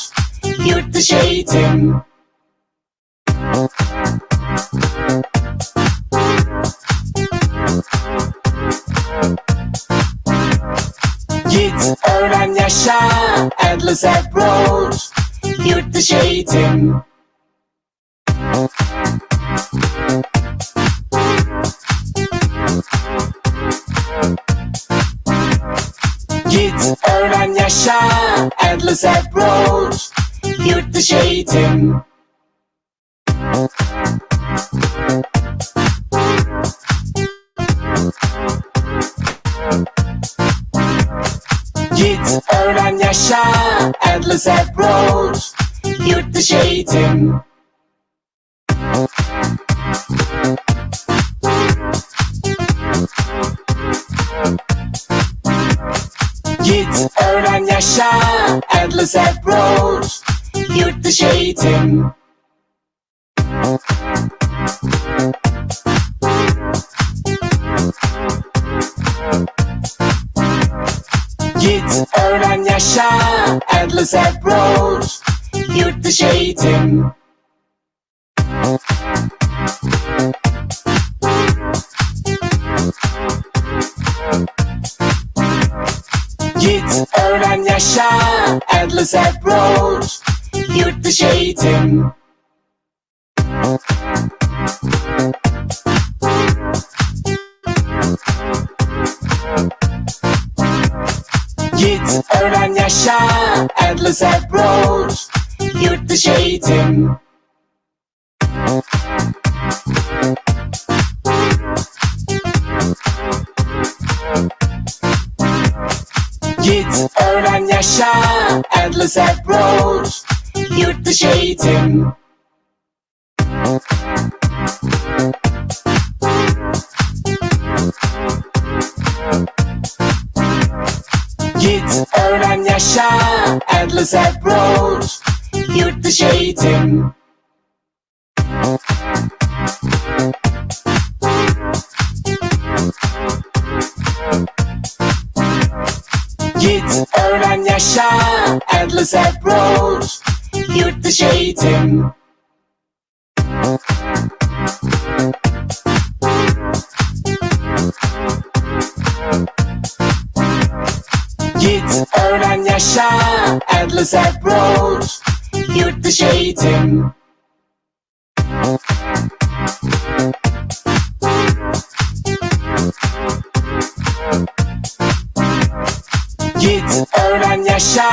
yurt dışı eğitim. Git öğren yaşa, endless approach, yurt dışı eğitim. Git öğren yaşa, endless approach, yurt dışı eğitim. Git öğren yaşa, endless approach, yurt dışı eğitim. Git öğren yaşa, endless approach, yurt dışı eğitim. Git öğren yaşa, endless approach, yurt dışı eğitim. Git öğren yaşa, endless approach, yurt dışı eğitim. Git öğren yaşa, endless approach, yurt dışı eğitim. Git öğren yaşa, endless approach, yurt dışı eğitim. Git öğren yaşa, endless approach, yurt dışı eğitim. Git öğren yaşa, endless approach, yurt dışı eğitim. Git öğren yaşa, endless approach, yurt dışı eğitim. Git öğren yaşa,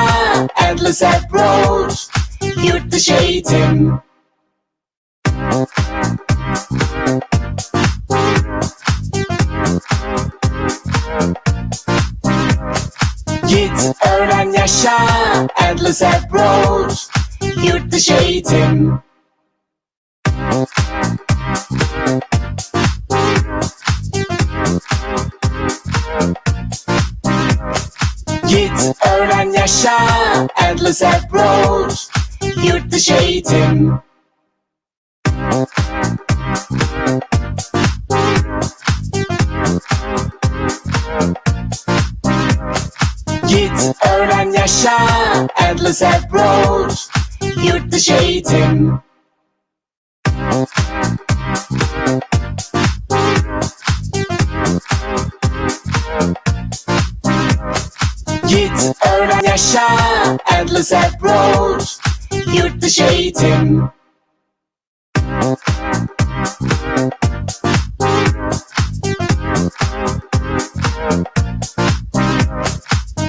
endless approach, yurt dışı eğitim. Git öğren yaşa, endless approach, yurt dışı eğitim. Git öğren yaşa, endless approach, yurt dışı eğitim. Git Git öğren yaşa Endless approach Yurt dışı eğitim Git öğren yaşa Endless approach Yurt dışı eğitim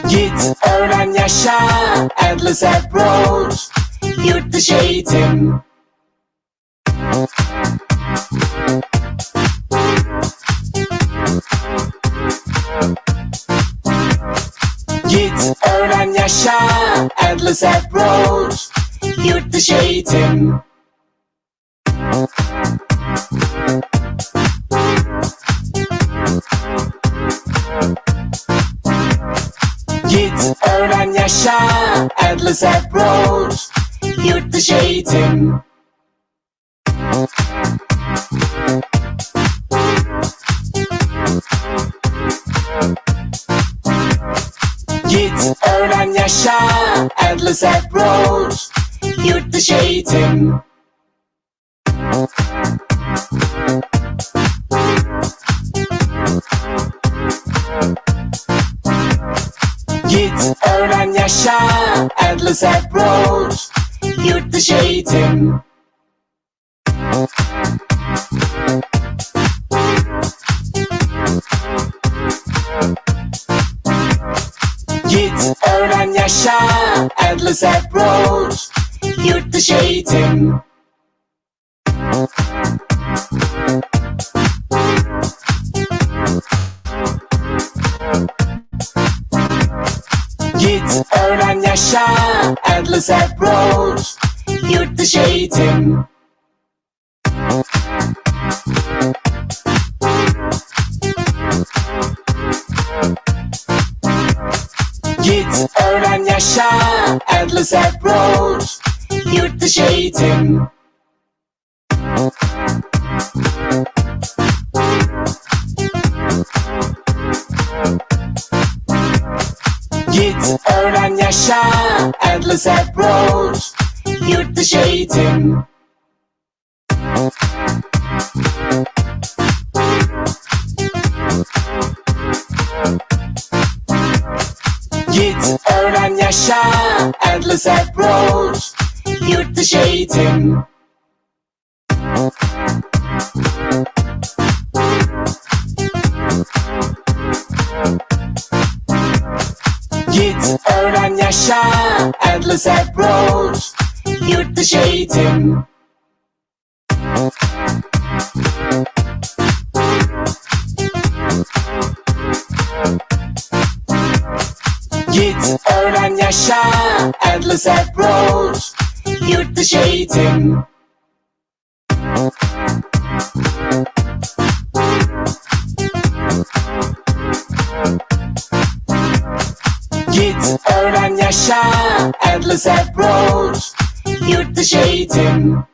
Git öğren yaşa Endless approach Yurt dışı eğitim Git öğren yaşa Endless approach Yurt dışı eğitim Git öğren yaşa Endless approach Yurt dışı eğitim Git öğren yaşa Endless approach Yurt dışı eğitim Git öğren yaşa Endless approach Yurt dışı eğitim Git öğren yaşa Endless approach Yurt dışı eğitim Git öğren yaşa Endless approach Yurt dışı eğitim Git öğren yaşa Endless approach Yurt dışı eğitim Git öğren yaşa Endless approach Yurt dışı eğitim Git öğren yaşa Endless approach Yurt dışı eğitim Git öğren yaşa Endless approach Yurt dışı eğitim Git öğren yaşa Endless approach Yurt dışı eğitim Git öğren yaşa Endless approach Yurt dışı eğitim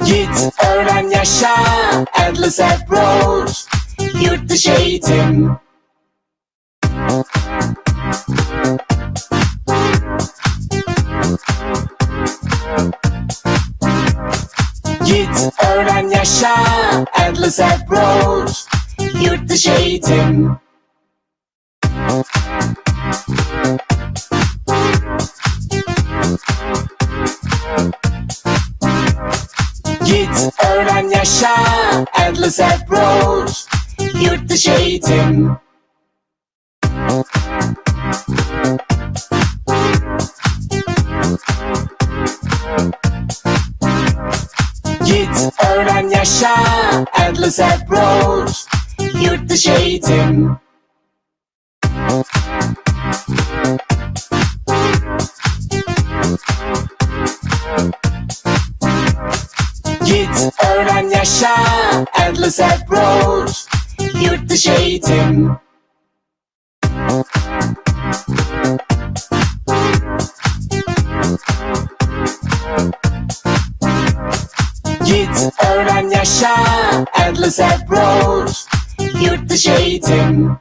Git öğren yaşa Endless approach Yurt dışı eğitim Git öğren yaşa Endless approach Yurt dışı eğitim Git öğren yaşa Endless approach Yurt dışı eğitim Git öğren yaşa Endless approach Yurt dışı eğitim Git öğren yaşa Endless approach Yurt dışı eğitim Git Git öğren yaşa Endless Approach Yurt dışı eğitim.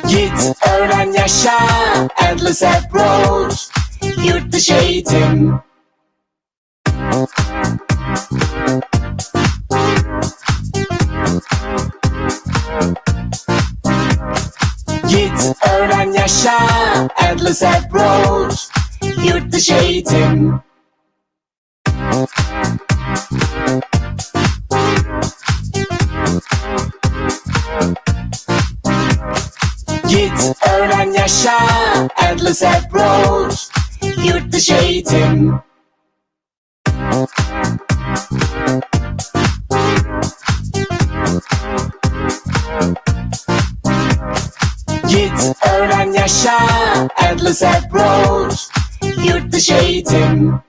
Git öğren yaşa Endless Approach Yurt dışı eğitim. Git öğren yaşa Endless Approach Yurt dışı eğitim. Git öğren yaşa Endless Approach Yurt dışı eğitim. Git öğren yaşa Endless Approach Yurt dışı eğitim.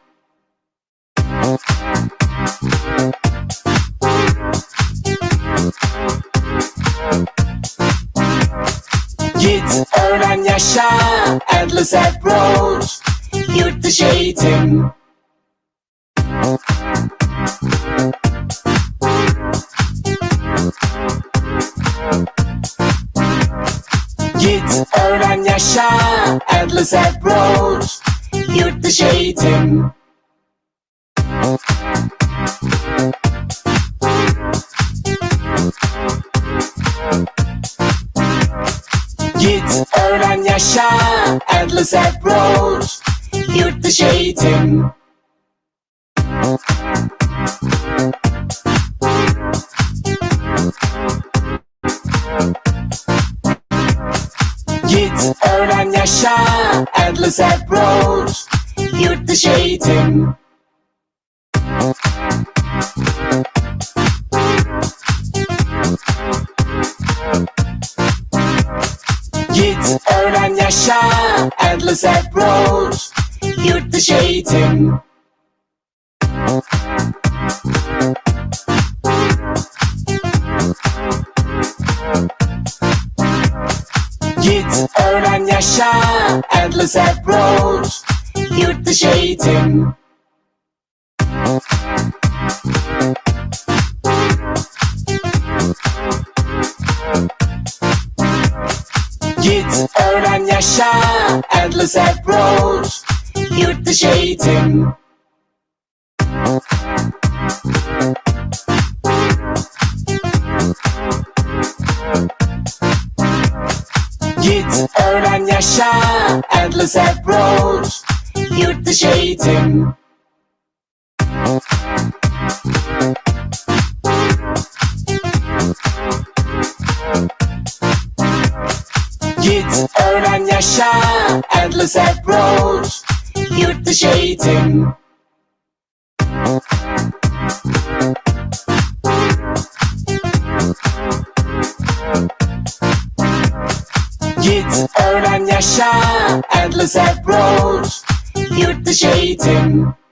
Git öğren yaşa Endless Approach Yurt dışı eğitim. Git öğren yaşa Endless Approach Yurt dışı eğitim. Git öğren yaşa Endless Approach Yurt dışı eğitim. Git öğren yaşa Endless Approach Yurt dışı eğitim. Git öğren yaşa Endless Approach Yurt dışı eğitim. Git öğren yaşa Endless Approach Yurt dışı eğitim. Git öğren yaşa Endless Approach Yurt dışı eğitim. Git öğren yaşa Endless Approach Yurt dışı eğitim. Git öğren yaşa Endless Approach Yurt dışı eğitim. Git öğren yaşa Endless Approach Yurt dışı eğitim.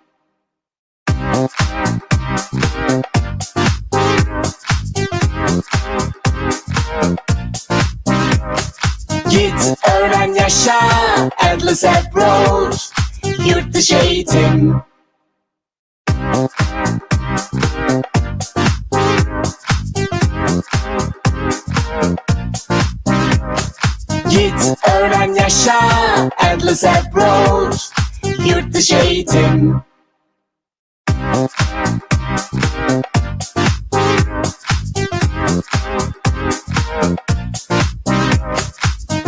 Git öğren yaşa Endless Approach Yurt dışı eğitim. Git öğren yaşa Endless Approach Yurt dışı eğitim.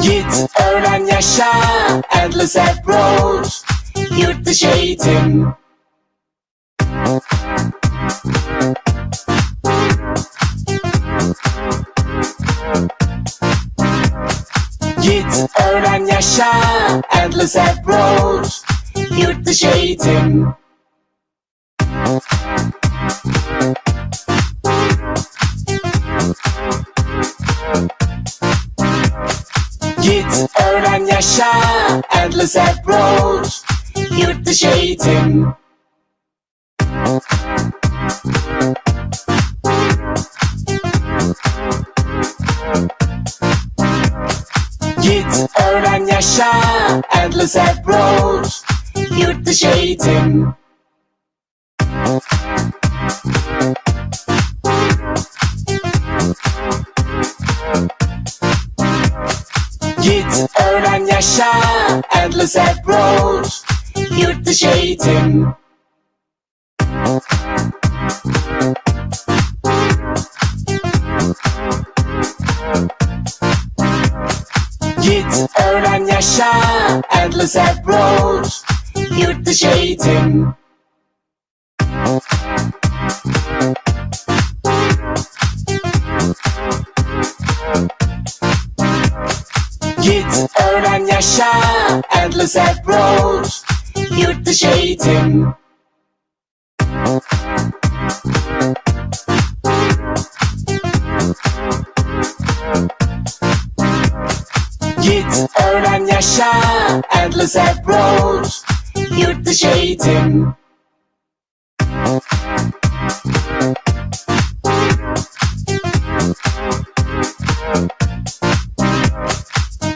Git öğren yaşa Endless Approach Yurt dışı eğitim. Git öğren yaşa Endless Approach Yurt dışı eğitim. Git öğren yaşa Endless Approach Yurt dışı eğitim. Git öğren, yaşa, Endless Approach, yurt dışı eğitim. Git, öğren, yaşa, Endless Approach, yurt dışı eğitim. Git, öğren, yaşa, Endless Approach, yurt dışı eğitim. Git, öğren, yaşa, Endless Approach, yurt dışı eğitim. Git, öğren, yaşa, Endless Approach, yurt dışı eğitim.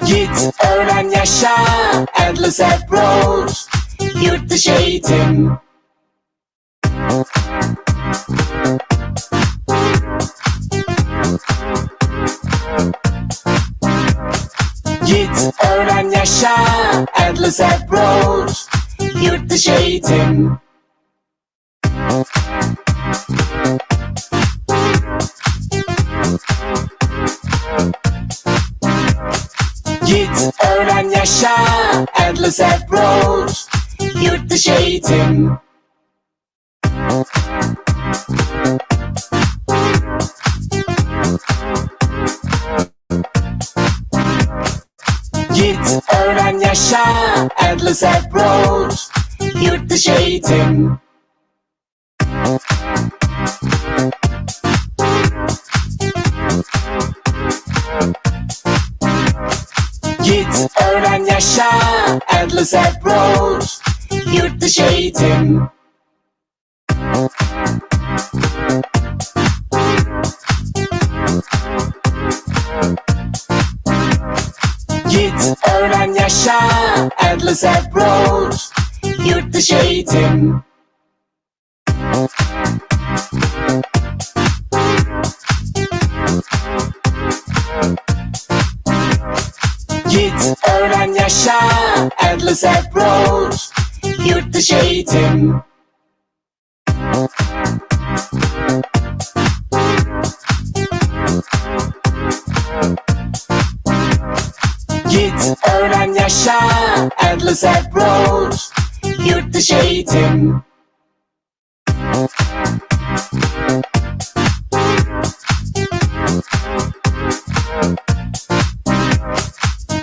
Git, öğren, yaşa, Endless Approach, yurt dışı eğitim. Git, öğren, yaşa, Endless Approach, yurt dışı eğitim. Git, öğren, yaşa, Endless Approach, yurt dışı eğitim. Git, öğren, yaşa, Endless Approach, yurt dışı eğitim. Git, öğren, yaşa, Endless Approach, yurt dışı eğitim. Git, öğren, yaşa, Endless Approach, yurt dışı eğitim. Git, öğren, yaşa, Endless Approach, yurt dışı eğitim. Git, öğren, yaşa, Endless Approach, yurt dışı eğitim.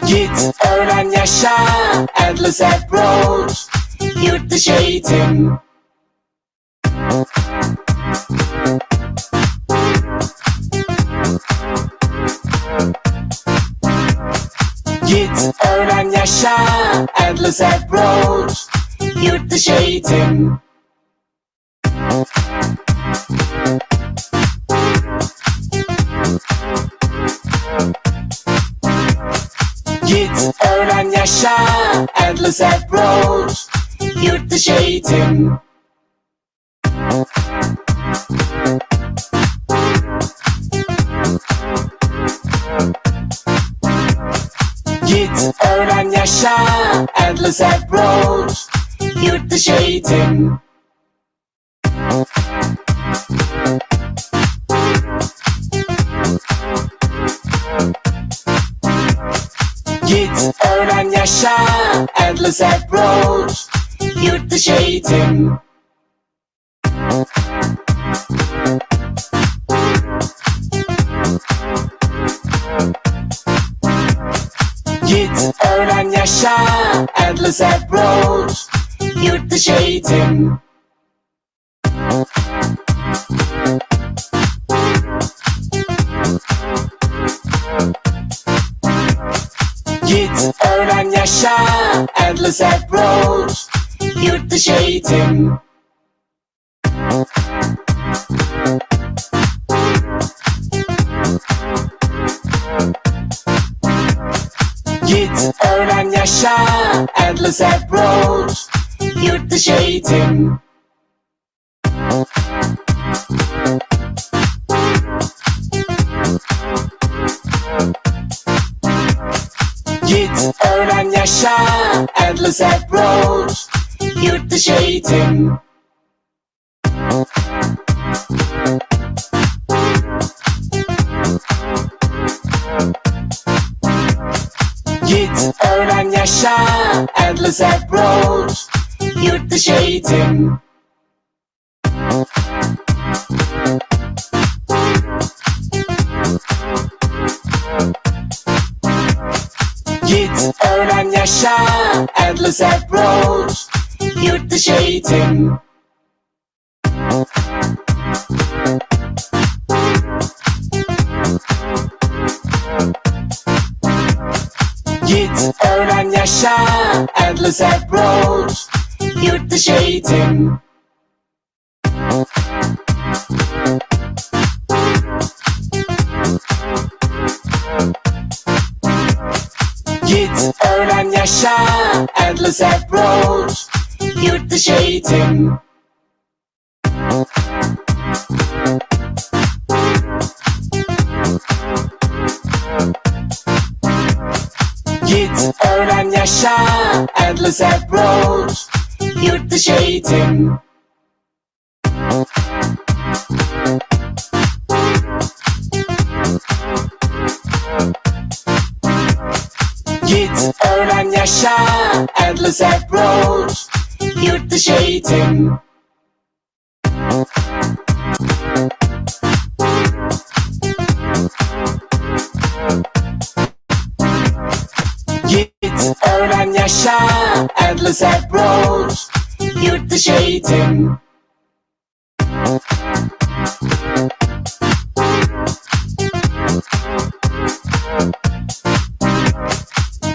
Git, öğren, yaşa, Endless Approach, yurt dışı eğitim. Git, öğren, yaşa, Endless Approach, yurt dışı eğitim. Git, öğren, yaşa, Endless Approach, yurt dışı eğitim. Git, öğren, yaşa, Endless Approach, yurt dışı eğitim. Git, öğren, yaşa, Endless Approach, yurt dışı eğitim. Git, öğren, yaşa, Endless Approach, yurt dışı eğitim. Git, öğren, yaşa, Endless Approach, yurt dışı eğitim. Git öğren yaşa Endless Approach Yurt dışı eğitim. Git öğren yaşa Endless Approach Yurt dışı eğitim. Git öğren yaşa Endless Approach Yurt dışı eğitim. Git öğren yaşa Endless Approach Yurt dışı eğitim. Git öğren yaşa Endless Approach Yurt dışı eğitim. Git öğren yaşa Endless Approach Yurt dışı eğitim. Git öğren yaşa Endless Approach Yurt dışı eğitim. Git öğren yaşa Endless Approach Yurt dışı eğitim. Git öğren yaşa Endless Approach Yurt dışı eğitim.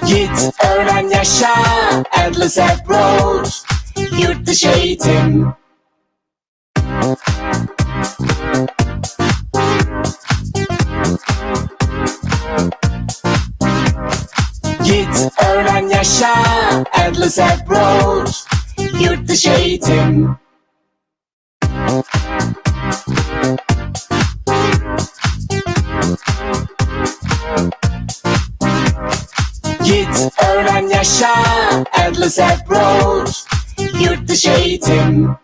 Git öğren yaşa Endless Approach Yurt dışı eğitim. Git öğren yaşa Endless Approach Yurt dışı eğitim. Git öğren yaşa Endless Approach Yurt dışı eğitim.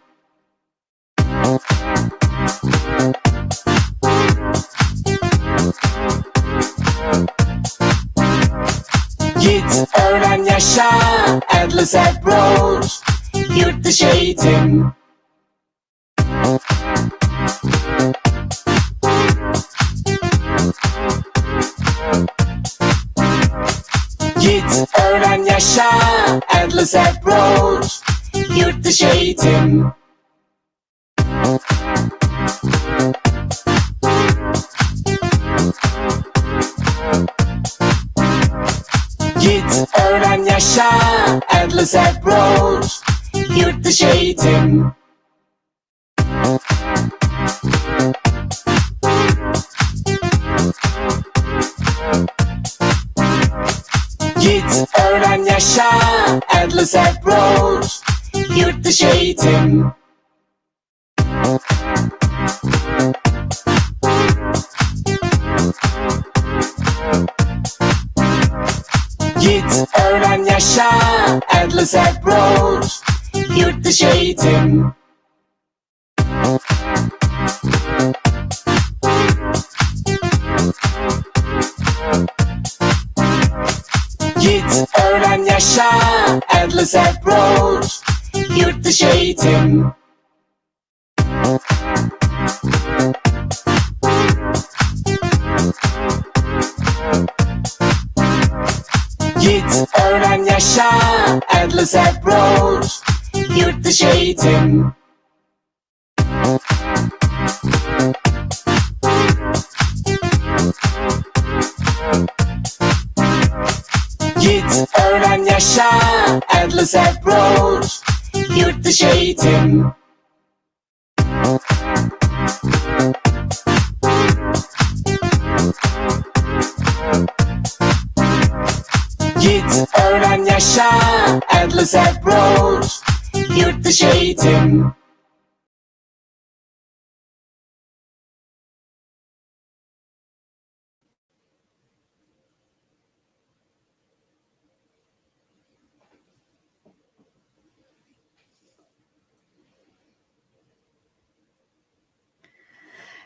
Git öğren yaşa Endless Approach Yurt dışı eğitim. Git öğren yaşa Endless Approach Yurt dışı eğitim. Git öğren yaşa Endless Approach Yurt dışı eğitim. Git öğren yaşa Endless Approach Yurt dışı eğitim. Git öğren yaşa Endless Approach Yurt dışı eğitim. Git öğren yaşa Endless Approach Yurt dışı eğitim. Git öğren yaşa Endless Approach Yurt dışı eğitim. Git öğren yaşa Endless Approach Yurt dışı eğitim. git öğren yaşa Endless approach Yurt dışı eğitim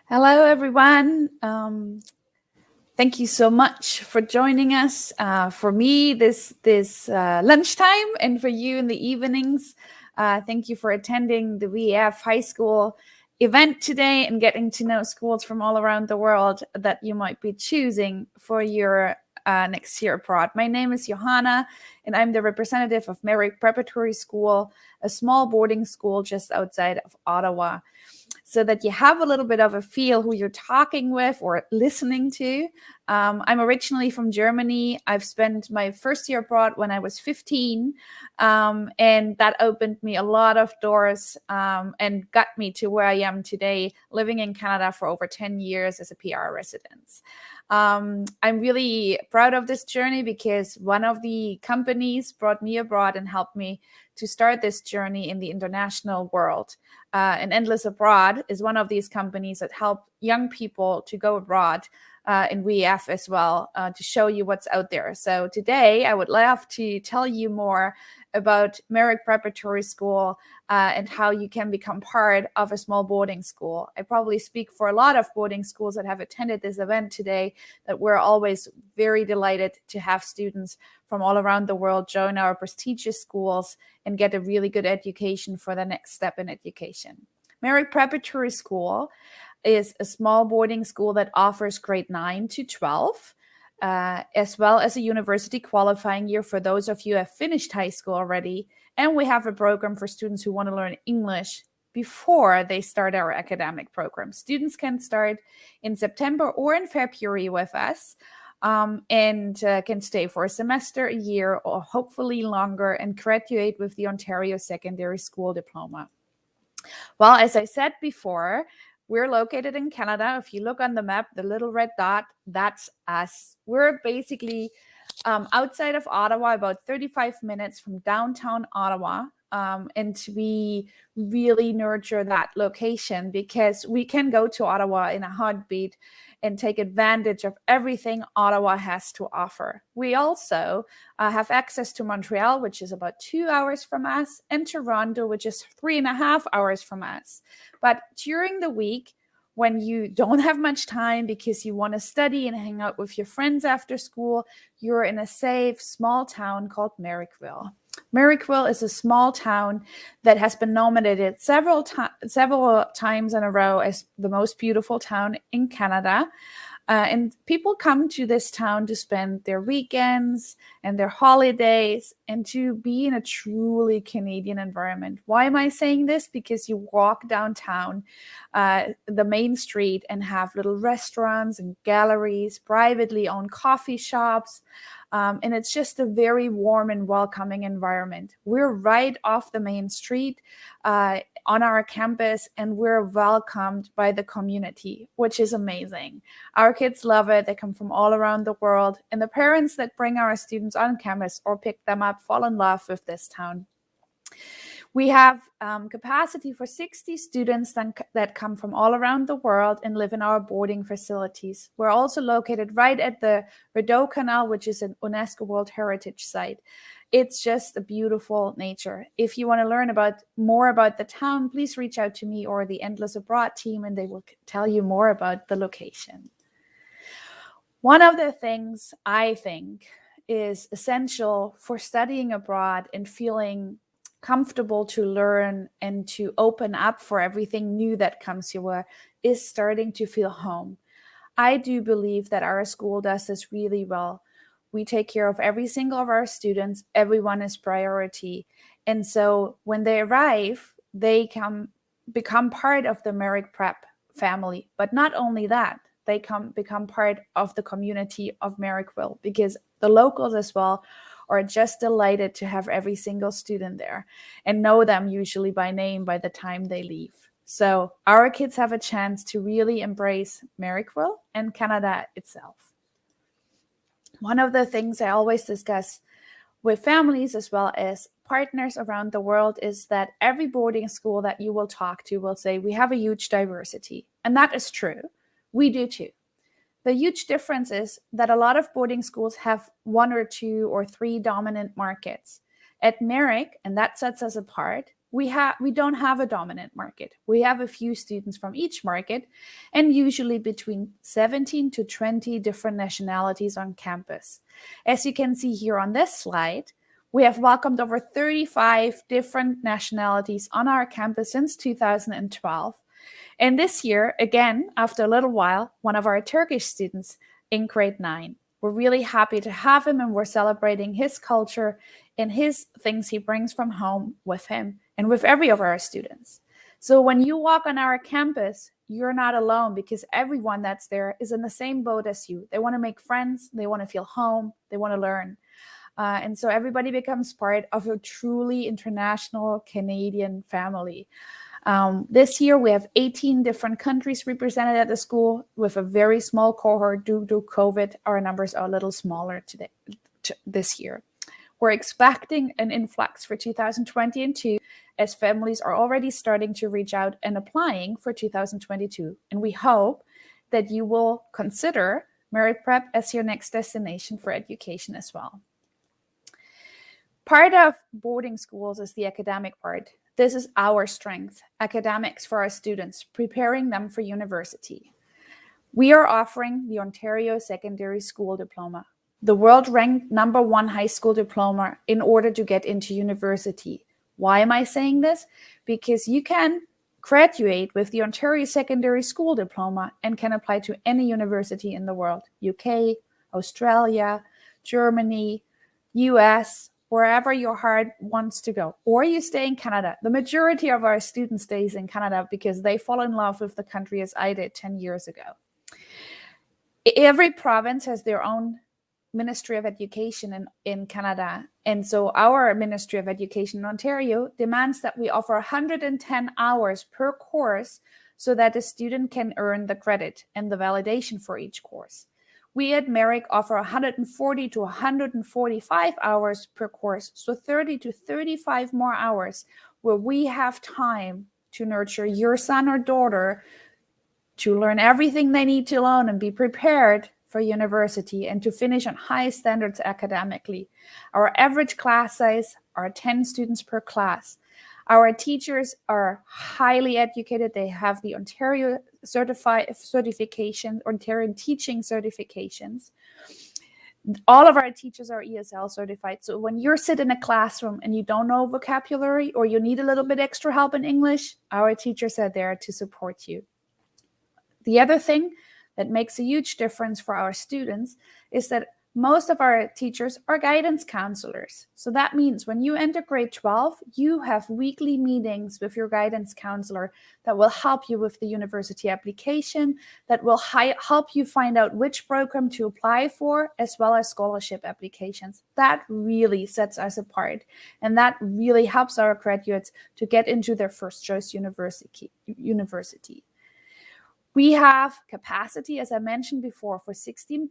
Hello, everyone. Thank you so much for joining us. For me, this lunchtime, and for you in the evenings. Thank you for attending the VF High School event today and getting to know schools from all around the world that you might be choosing for your next year abroad. My name is Johanna, and I'm the representative of Merrick Preparatory School, a small boarding school just outside of Ottawa. So that you have a little bit of a feel who you're talking with or listening to. I'm originally from Germany. I've spent my first year abroad when I was 15, and that opened me a lot of doors and got me to where I am today, living in Canada for over 10 years as a PR resident. I'm really proud of this journey because one of the companies brought me abroad and helped me to start this journey in the international world. And Endless Abroad is one of these companies that help young people to go abroad in VF as well, to show you what's out there. So today I would love to tell you more about Merrick Preparatory School and how you can become part of a small boarding school. I probably speak for a lot of boarding schools that have attended this event today, that we're always very delighted to have students from all around the world join our prestigious schools and get a really good education for the next step in education. Merrick Preparatory School is a small boarding school that offers grade 9 to 12, as well as a university qualifying year for those of you who have finished high school already. And we have a program for students who want to learn English before they start our academic program. Students can start in September or in February with us. And can stay for a semester, a year, or hopefully longer, and graduate with the Ontario Secondary School Diploma. Well, as I said before, we're located in Canada. If you look on the map, the little red dot, that's us. We're basically outside of Ottawa, about 35 minutes from downtown Ottawa. And we really nurture that location because we can go to Ottawa in a heartbeat and take advantage of everything Ottawa has to offer. We also have access to Montreal, which is about 2 hours from us, and Toronto, which is 3.5 hours from us. But during the week, when you don't have much time because you want to study and hang out with your friends after school, you're in a safe, small town called Merrickville. Merrickville is a small town that has been nominated several times in a row as the most beautiful town in Canada. And people come to this town to spend their weekends and their holidays and to be in a truly Canadian environment. Why am I saying this? Because you walk downtown the main street and have little restaurants and galleries, privately owned coffee shops. And it's just a very warm and welcoming environment. We're right off the main street on our campus, and we're welcomed by the community, which is amazing. Our kids love it. They come from all around the world, and the parents that bring our students on campus or pick them up fall in love with this town. We have capacity for 60 students that come from all around the world and live in our boarding facilities. We're also located right at the Rideau Canal, which is an UNESCO World Heritage Site. It's just a beautiful nature. If you want to learn more about the town, please reach out to me or the Endless Abroad team, and they will tell you more about the location. One of the things I think is essential for studying abroad and feeling comfortable to learn and to open up for everything new that comes your way is starting to feel home. I do believe that our school does this really well. We take care of every single of our students. Everyone is priority. And so when they arrive, they become part of the Merrick Prep family. But not only that, they become part of the community of Merrickville, because the locals as well are just delighted to have every single student there and know them usually by name by the time they leave. So our kids have a chance to really embrace Merrickville and Canada itself. One of the things I always discuss with families as well as partners around the world is that every boarding school that you will talk to will say, we have a huge diversity. And that is true. We do too. The huge difference is that a lot of boarding schools have 1 or 2 or 3 dominant markets. At Merrick, and that sets us apart, we don't have a dominant market. We have a few students from each market, and usually between 17 to 20 different nationalities on campus. As you can see here on this slide, we have welcomed over 35 different nationalities on our campus since 2012. And this year, again, after a little while, one of our Turkish students in grade 9. We're really happy to have him, and we're celebrating his culture and his things he brings from home with him and with every of our students. So when you walk on our campus, you're not alone, because everyone that's there is in the same boat as you. They want to make friends, they want to feel home, they want to learn. And so everybody becomes part of a truly international Canadian family. This year, we have 18 different countries represented at the school with a very small cohort due to COVID. Our numbers are a little smaller this year. We're expecting an influx for 2022 as families are already starting to reach out and applying for 2022. And we hope that you will consider Merit Prep as your next destination for education as well. Part of boarding schools is the academic part. This is our strength, academics for our students, preparing them for university. We are offering the Ontario Secondary School Diploma, the world-ranked #1 high school diploma in order to get into university. Why am I saying this? Because you can graduate with the Ontario Secondary School Diploma and can apply to any university in the world, UK, Australia, Germany, US, wherever your heart wants to go, or you stay in Canada. The majority of our students stays in Canada because they fall in love with the country as I did 10 years ago. Every province has their own Ministry of Education in Canada. And so our Ministry of Education in Ontario demands that we offer 110 hours per course so that the student can earn the credit and the validation for each course. We at Merrick offer 140 to 145 hours per course, so 30 to 35 more hours where we have time to nurture your son or daughter to learn everything they need to learn and be prepared for university and to finish on high standards academically. Our average class size are 10 students per class. Our teachers are highly educated. They have the Ontario certification, Ontario teaching certifications. All of our teachers are ESL certified. So when you're sitting in a classroom and you don't know vocabulary or you need a little bit extra help in English, our teachers are there to support you. The other thing that makes a huge difference for our students is that most of our teachers are guidance counselors. So that means when you enter grade 12, you have weekly meetings with your guidance counselor that will help you with the university application, that will help you find out which program to apply for, as well as scholarship applications. That really sets us apart. And that really helps our graduates to get into their first choice university. We have capacity, as I mentioned before, for 60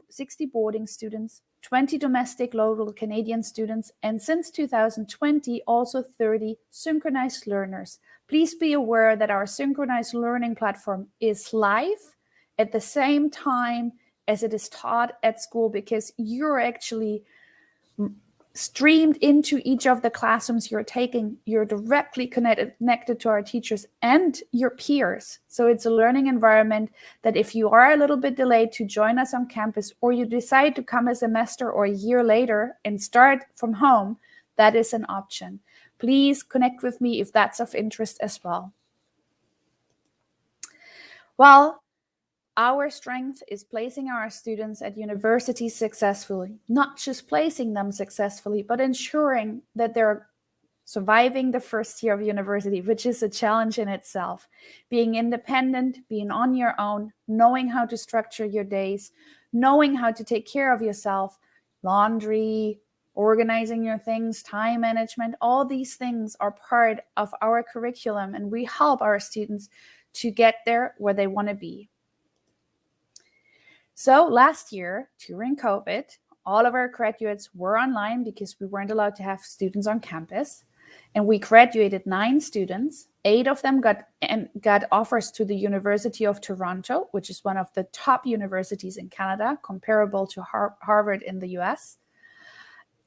boarding students, 20 domestic local Canadian students, and since 2020, also 30 synchronized learners. Please be aware that our synchronized learning platform is live at the same time as it is taught at school, because you're actually streamed into each of the classrooms you're taking. You're directly connected to our teachers and your peers. So it's a learning environment that if you are a little bit delayed to join us on campus, or you decide to come a semester or a year later and start from home, that is an option. Please connect with me if that's of interest as well. Well, our strength is placing our students at university successfully, not just placing them successfully, but ensuring that they're surviving the first year of university, which is a challenge in itself. Being independent, being on your own, knowing how to structure your days, knowing how to take care of yourself, laundry, organizing your things, time management, all these things are part of our curriculum, and we help our students to get there where they want to be. So last year, during COVID, all of our graduates were online because we weren't allowed to have students on campus. And we graduated 9 students. 8 of them got offers to the University of Toronto, which is one of the top universities in Canada, comparable to Harvard in the US.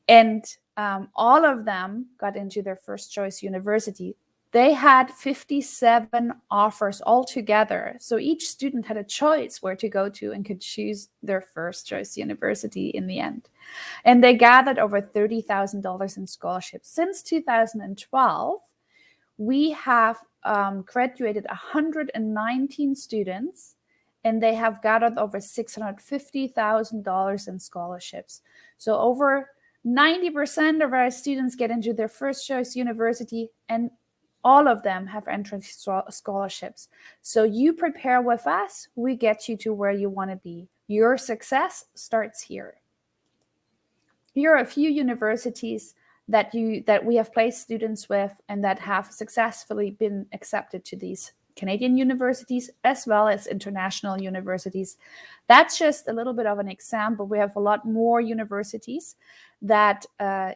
And all of them got into their first choice university. They had 57 offers altogether. So each student had a choice where to go to and could choose their first choice university in the end. And they gathered over $30,000 in scholarships. Since 2012, we have graduated 119 students, and they have gathered over $650,000 in scholarships. So over 90% of our students get into their first choice university, and all of them have entrance scholarships. So you prepare with us, we get you to where you want to be. Your success starts here. Here are a few universities that we have placed students with and that have successfully been accepted to these Canadian universities as well as international universities. That's just a little bit of an example. We have a lot more universities that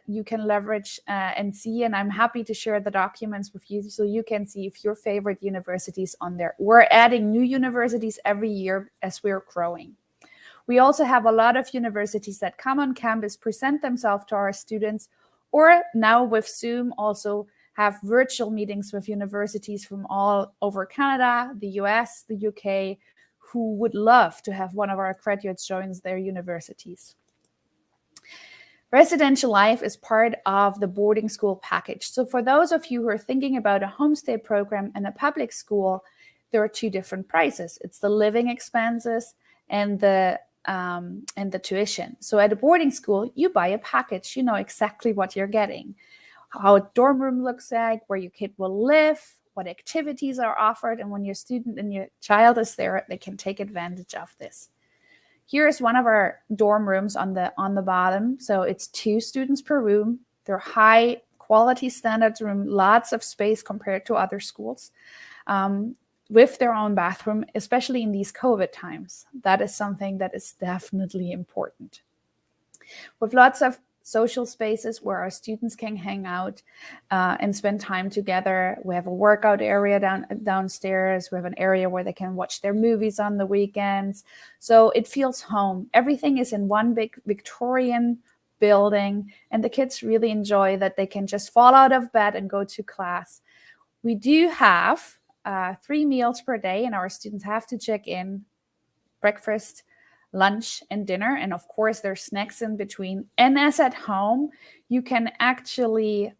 you can leverage and see, and I'm happy to share the documents with you so you can see if your favorite universities on there. We're adding new universities every year as we're growing. We also have a lot of universities that come on campus, present themselves to our students, or now with Zoom also have virtual meetings with universities from all over Canada, the US, the UK, who would love to have one of our graduates join their universities. Residential life is part of the boarding school package. So for those of you who are thinking about a homestay program and a public school, there are 2 different prices. It's the living expenses and the tuition. So at a boarding school, you buy a package. You know exactly what you're getting, how a dorm room looks like, where your kid will live, what activities are offered, and when your student and your child is there, they can take advantage of this. Here is one of our dorm rooms on the bottom. So it's 2 students per room. They're high quality standards room, lots of space compared to other schools, with their own bathroom, especially in these COVID times. That is something that is definitely important. With lots of social spaces where our students can hang out and spend time together. We have a workout area downstairs. We have an area where they can watch their movies on the weekends. So it feels home. Everything is in one big Victorian building, and the kids really enjoy that they can just fall out of bed and go to class. We do have 3 meals per day, and our students have to check in: breakfast, lunch, and dinner. And of course, there's snacks in between. And as at home, you can actually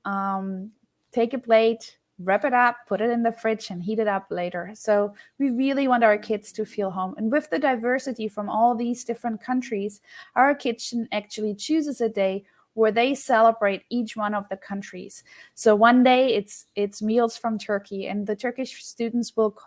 take a plate, wrap it up, put it in the fridge, and heat it up later. So we really want our kids to feel home. And with the diversity from all these different countries, our kitchen actually chooses a day where they celebrate each one of the countries. So one day it's meals from Turkey, and the Turkish students will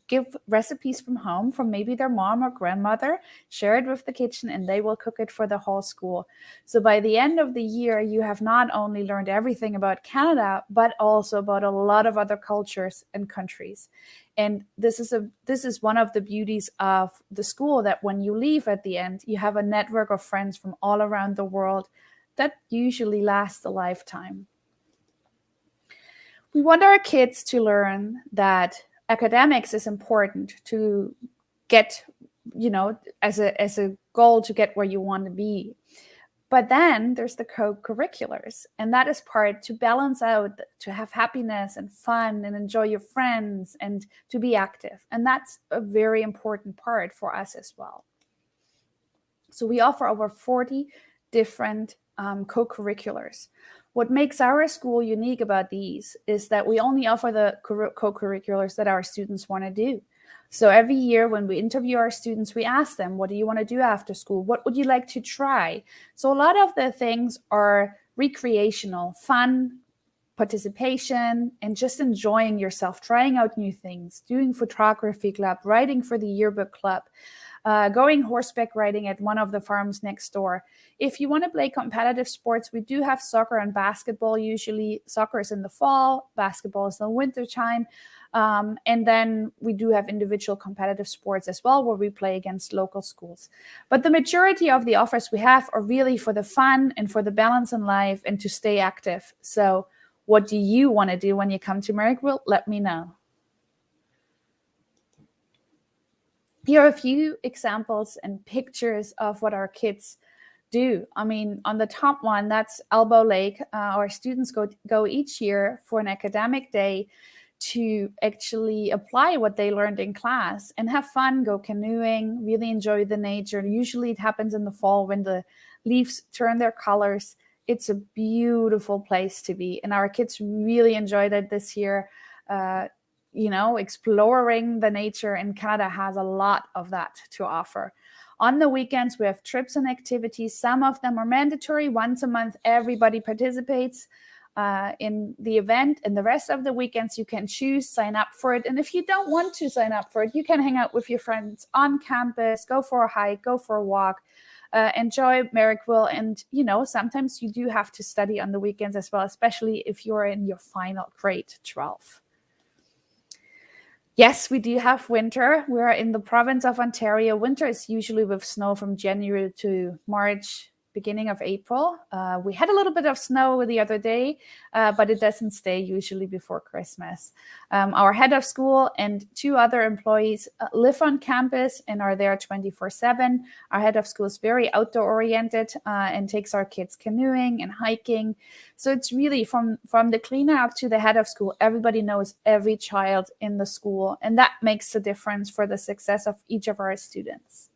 give recipes from home, from maybe their mom or grandmother, share it with the kitchen, and they will cook it for the whole school. So by the end of the year, you have not only learned everything about Canada, but also about a lot of other cultures and countries. And this is one of the beauties of the school, that when you leave at the end, you have a network of friends from all around the world that usually lasts a lifetime. We want our kids to learn that academics is important to get, as a goal to get where you want to be. But then there's the co-curriculars, and that is part to balance out, to have happiness and fun and enjoy your friends and to be active. And that's a very important part for us as well. So we offer over 40 different co-curriculars. What makes our school unique about these is that we only offer the co-curriculars that our students want to do. So every year when we interview our students, we ask them, what do you want to do after school? What would you like to try? So a lot of the things are recreational, fun, participation, and just enjoying yourself, trying out new things, doing photography club, writing for the yearbook club, going horseback riding at one of the farms next door. If you want to play competitive sports, we do have soccer and basketball. Usually soccer is in the fall, basketball is in the winter time. And then we do have individual competitive sports as well, where we play against local schools. But the majority of the offers we have are really for the fun and for the balance in life and to stay active. So what do you want to do when you come to Merrickville? Let me know. Here are a few examples and pictures of what our kids do. I mean, on the top one, that's Elbow Lake. Our students go each year for an academic day to actually apply what they learned in class and have fun, go canoeing, really enjoy the nature. Usually it happens in the fall when the leaves turn their colors. It's a beautiful place to be. And our kids really enjoyed it this year. Exploring the nature in Canada has a lot of that to offer. On the weekends, we have trips and activities. Some of them are mandatory. Once a month, everybody participates in the event. And the rest of the weekends, you can choose, sign up for it. And if you don't want to sign up for it, you can hang out with your friends on campus, go for a hike, go for a walk, enjoy Merrickville. And, sometimes you do have to study on the weekends as well, especially if you're in your final grade 12. Yes, we do have winter. We're in the province of Ontario. Winter is usually with snow from January to March, beginning of April. We had a little bit of snow the other day, but it doesn't stay usually before Christmas. Our head of school and 2 other employees live on campus and are there 24/7. Our head of school is very outdoor oriented and takes our kids canoeing and hiking. So it's really from the cleaner up to the head of school, everybody knows every child in the school, and that makes a difference for the success of each of our students.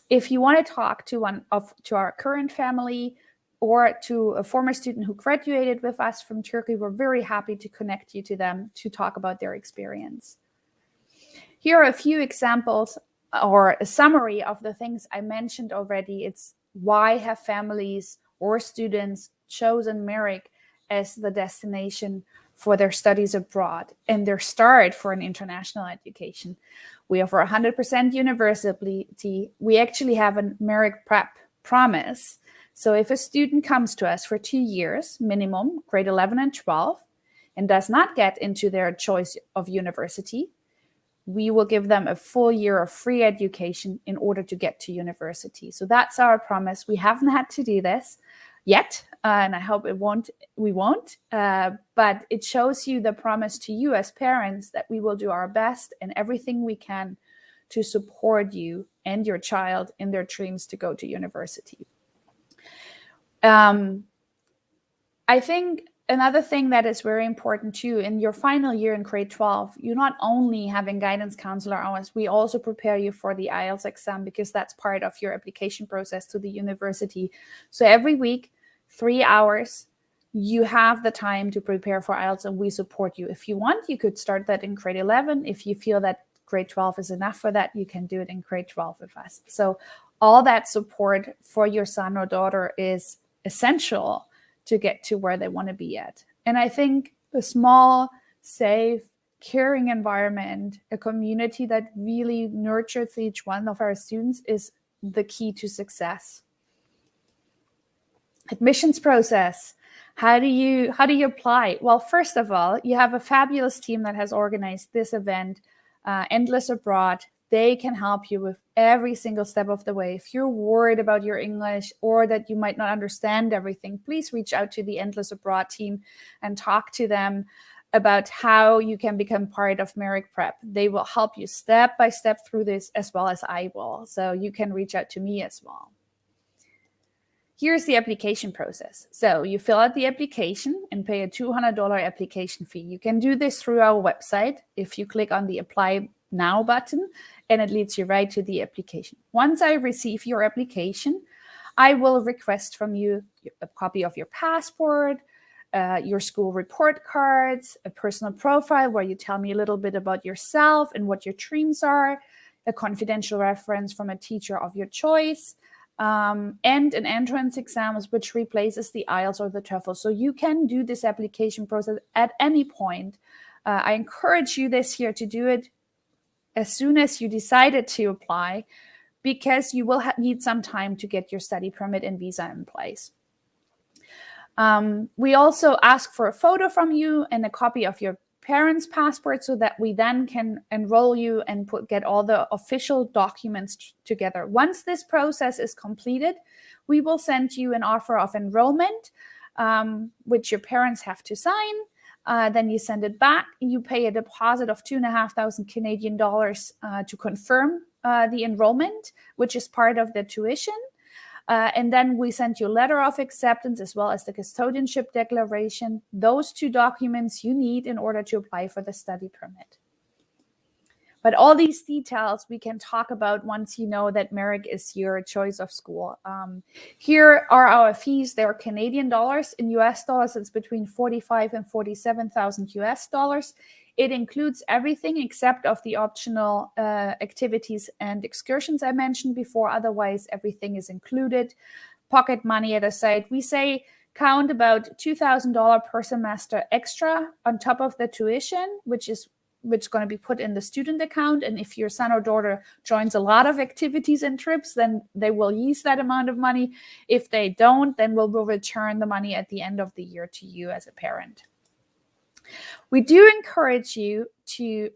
If you want to talk to our current family or to a former student who graduated with us from Turkey, we're very happy to connect you to them to talk about their experience. Here are a few examples or a summary of the things I mentioned already. It's why have families or students chosen Merrick as the destination for their studies abroad and their start for an international education. We offer 100% university. We actually have a Merrick Prep promise. So if a student comes to us for 2 years, minimum, grade 11 and 12, and does not get into their choice of university, we will give them a full year of free education in order to get to university. So that's our promise. We haven't had to do this yet, and I hope we won't. But it shows you the promise to you as parents that we will do our best and everything we can to support you and your child in their dreams to go to university. I think another thing that is very important too, in your final year in grade 12, you're not only having guidance counselor hours, we also prepare you for the IELTS exam because that's part of your application process to the university. So every week, 3 hours, you have the time to prepare for IELTS and we support you. If you want, you could start that in grade 11. If you feel that grade 12 is enough for that, you can do it in grade 12 with us. So all that support for your son or daughter is essential to get to where they want to be at. And I think a small, safe, caring environment, a community that really nurtures each one of our students is the key to success. Admissions process. How do you apply? Well, first of all, you have a fabulous team that has organized this event, Endless Abroad. They can help you with every single step of the way. If you're worried about your English or that you might not understand everything, please reach out to the Endless Abroad team and talk to them about how you can become part of Merrick Prep. They will help you step by step through this as well as I will. So you can reach out to me as well. Here's the application process. So you fill out the application and pay a $200 application fee. You can do this through our website if you click on the Apply Now button, and it leads you right to the application. Once I receive your application, I will request from you a copy of your passport, your school report cards, a personal profile where you tell me a little bit about yourself and what your dreams are, a confidential reference from a teacher of your choice, and an entrance exam which replaces the IELTS or the TOEFL. So you can do this application process at any point. I encourage you this year to do it as soon as you decided to apply, because you will need some time to get your study permit and visa in place. We also ask for a photo from you and a copy of your parents' passport so that we then can enroll you and get all the official documents together. Once this process is completed, we will send you an offer of enrollment, which your parents have to sign. Then you send it back. You pay a deposit of 2,500 Canadian dollars to confirm the enrollment, which is part of the tuition. And then we send you a letter of acceptance as well as the custodianship declaration. Those 2 documents you need in order to apply for the study permit. But all these details we can talk about once you know that Merrick is your choice of school. Here are our fees. They're Canadian dollars. In US dollars, it's between 45 and 47,000 US dollars. It includes everything except of the optional activities and excursions I mentioned before. Otherwise, everything is included. Pocket money at a site. We say count about $2,000 per semester extra on top of the tuition, which is going to be put in the student account. And if your son or daughter joins a lot of activities and trips, then they will use that amount of money. If they don't, then we'll return the money at the end of the year to you as a parent. We do encourage you to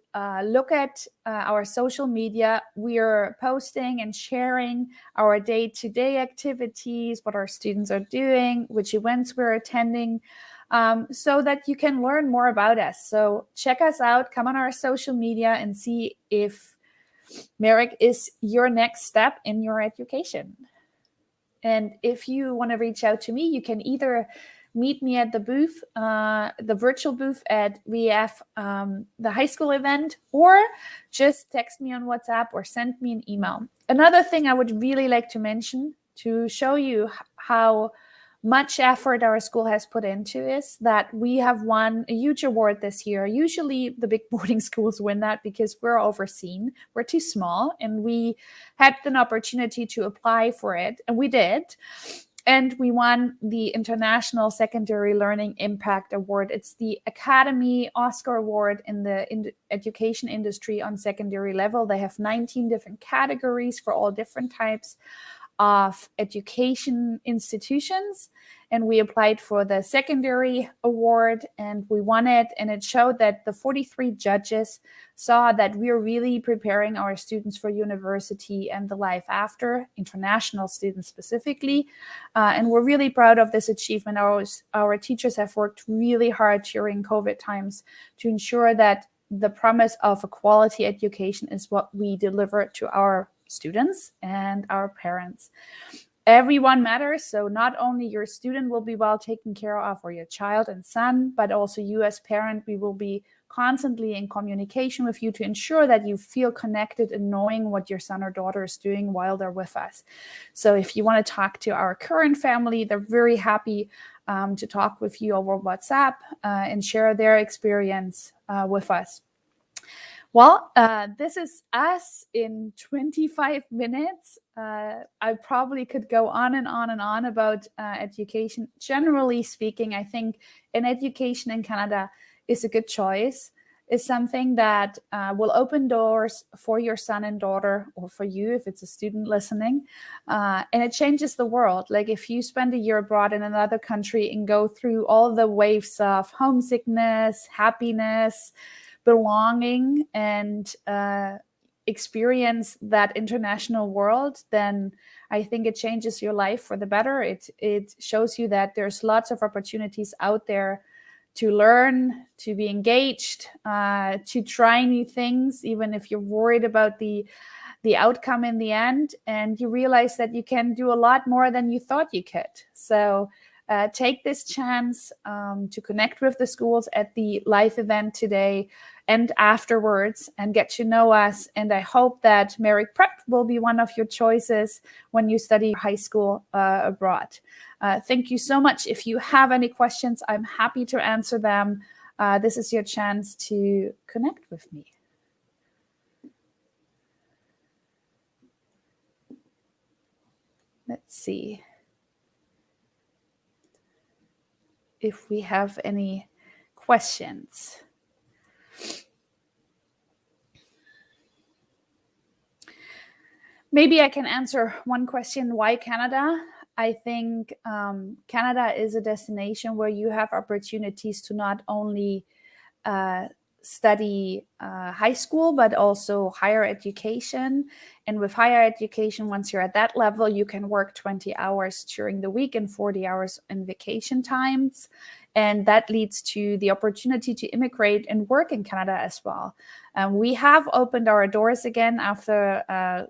look at our social media. We are posting and sharing our day-to-day activities, what our students are doing, which events we're attending, so that you can learn more about us. So check us out, come on our social media and see if Merrick is your next step in your education. And if you want to reach out to me, you can either meet me at the booth, the virtual booth at VF, the high school event, or just text me on WhatsApp or send me an email. Another thing I would really like to mention to show you how much effort our school has put into is that we have won a huge award this year. Usually the big boarding schools win that because we're overseen. We're too small, and we had an opportunity to apply for it, and we did. And we won the International Secondary Learning Impact Award. It's the Academy Oscar Award in the education industry on secondary level. They have 19 different categories for all different types of education institutions. And we applied for the secondary award and we won it. And it showed that the 43 judges saw that we're really preparing our students for university and the life after, international students specifically. And we're really proud of this achievement. Our teachers have worked really hard during COVID times to ensure that the promise of a quality education is what we deliver to our students and our parents. Everyone matters. So not only your student will be well taken care of, or your child and son, but also you as parent. We will be constantly in communication with you to ensure that you feel connected and knowing what your son or daughter is doing while they're with us. So if you want to talk to our current family, they're very happy to talk with you over WhatsApp and share their experience with us. Well, this is us in 25 minutes. I probably could go on and on and on about education. Generally speaking, I think an education in Canada is a good choice. It's something that will open doors for your son and daughter, or for you if it's a student listening. And it changes the world. Like if you spend a year abroad in another country and go through all the waves of homesickness, happiness, belonging, and experience that international world, then I think it changes your life for the better. It shows you that there's lots of opportunities out there to learn, to be engaged, to try new things, even if you're worried about the outcome in the end, and you realize that you can do a lot more than you thought you could. So take this chance to connect with the schools at the live event today and afterwards, and get to know us. And I hope that Merrick Prep will be one of your choices when you study high school abroad. Thank you so much. If you have any questions, I'm happy to answer them. This is your chance to connect with me. Let's see if we have any questions. Maybe I can answer one question. Why Canada? I think Canada is a destination where you have opportunities to not only study high school, but also higher education. And with higher education, once you're at that level, you can work 20 hours during the week and 40 hours in vacation times. And that leads to the opportunity to immigrate and work in Canada as well. We have opened our doors again after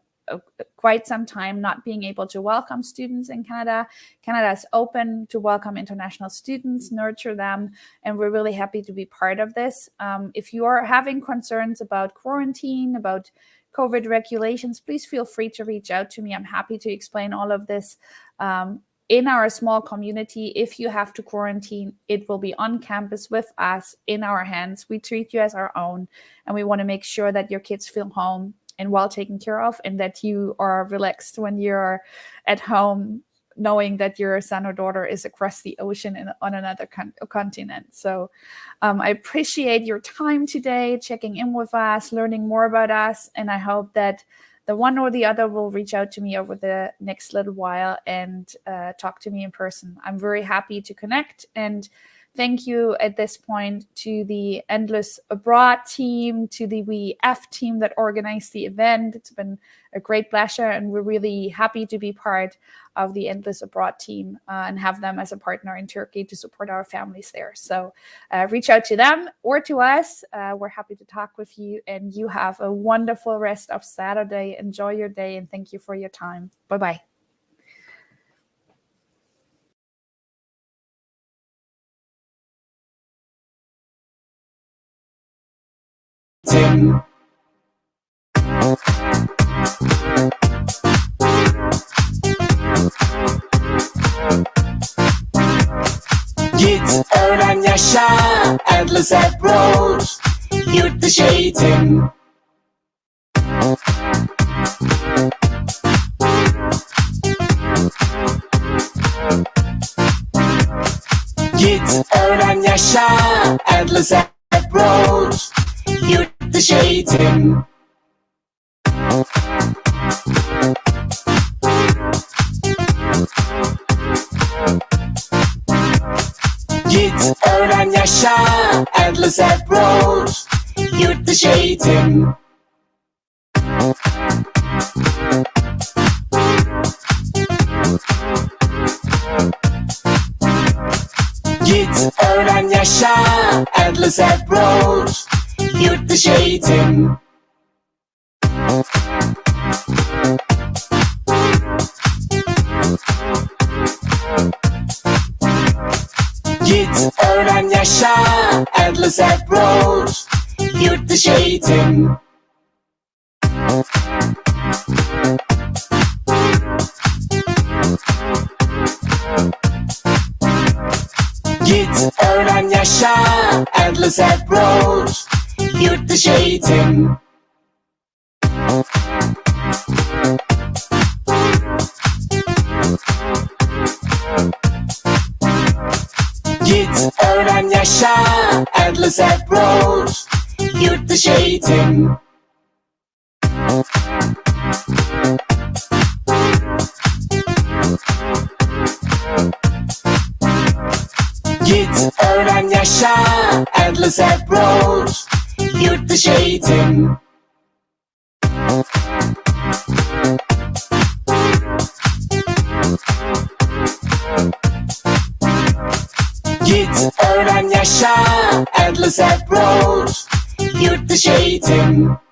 quite some time not being able to welcome students in Canada. Canada is open to welcome international students, nurture them, and we're really happy to be part of this. If you are having concerns about quarantine, about COVID regulations, please feel free to reach out to me. I'm happy to explain all of this. In our small community, if you have to quarantine, it will be on campus with us in our hands. We treat you as our own, and we want to make sure that your kids feel home and well taken care of, and that you are relaxed when you're at home, knowing that your son or daughter is across the ocean on another continent. So I appreciate your time today, checking in with us, learning more about us, and I hope that the one or the other will reach out to me over the next little while and talk to me in person. I'm very happy to connect, and thank you at this point to the Endless Abroad team, to the WEF team that organized the event. It's been a great pleasure, and we're really happy to be part of the Endless Abroad team and have them as a partner in Turkey to support our families there. So reach out to them or to us. We're happy to talk with you, and you have a wonderful rest of Saturday. Enjoy your day, and thank you for your time. Bye-bye. Tim. Git, öğren, yaşa, endless approach, yurt dışı eğitim. Git, öğren, yaşa, endless approach, yurt dışı eğitim. Git, öğren, yaşa, endless approach, yurt dışı eğitim. Git, öğren, yaşa, endless approach, yurt dışı eğitim. Git, öğren, yaşa, endless approach, yurt dışı eğitim. Git, öğren, yaşa, endless approach, yurt dışı eğitim. Git, öğren, yaşa, endless approach, yurt dışı eğitim. Git, öğren, yaşa, endless approach, yurt dışı eğitim. Git, öğren, yaşa, endless approach, yurt dışı eğitim.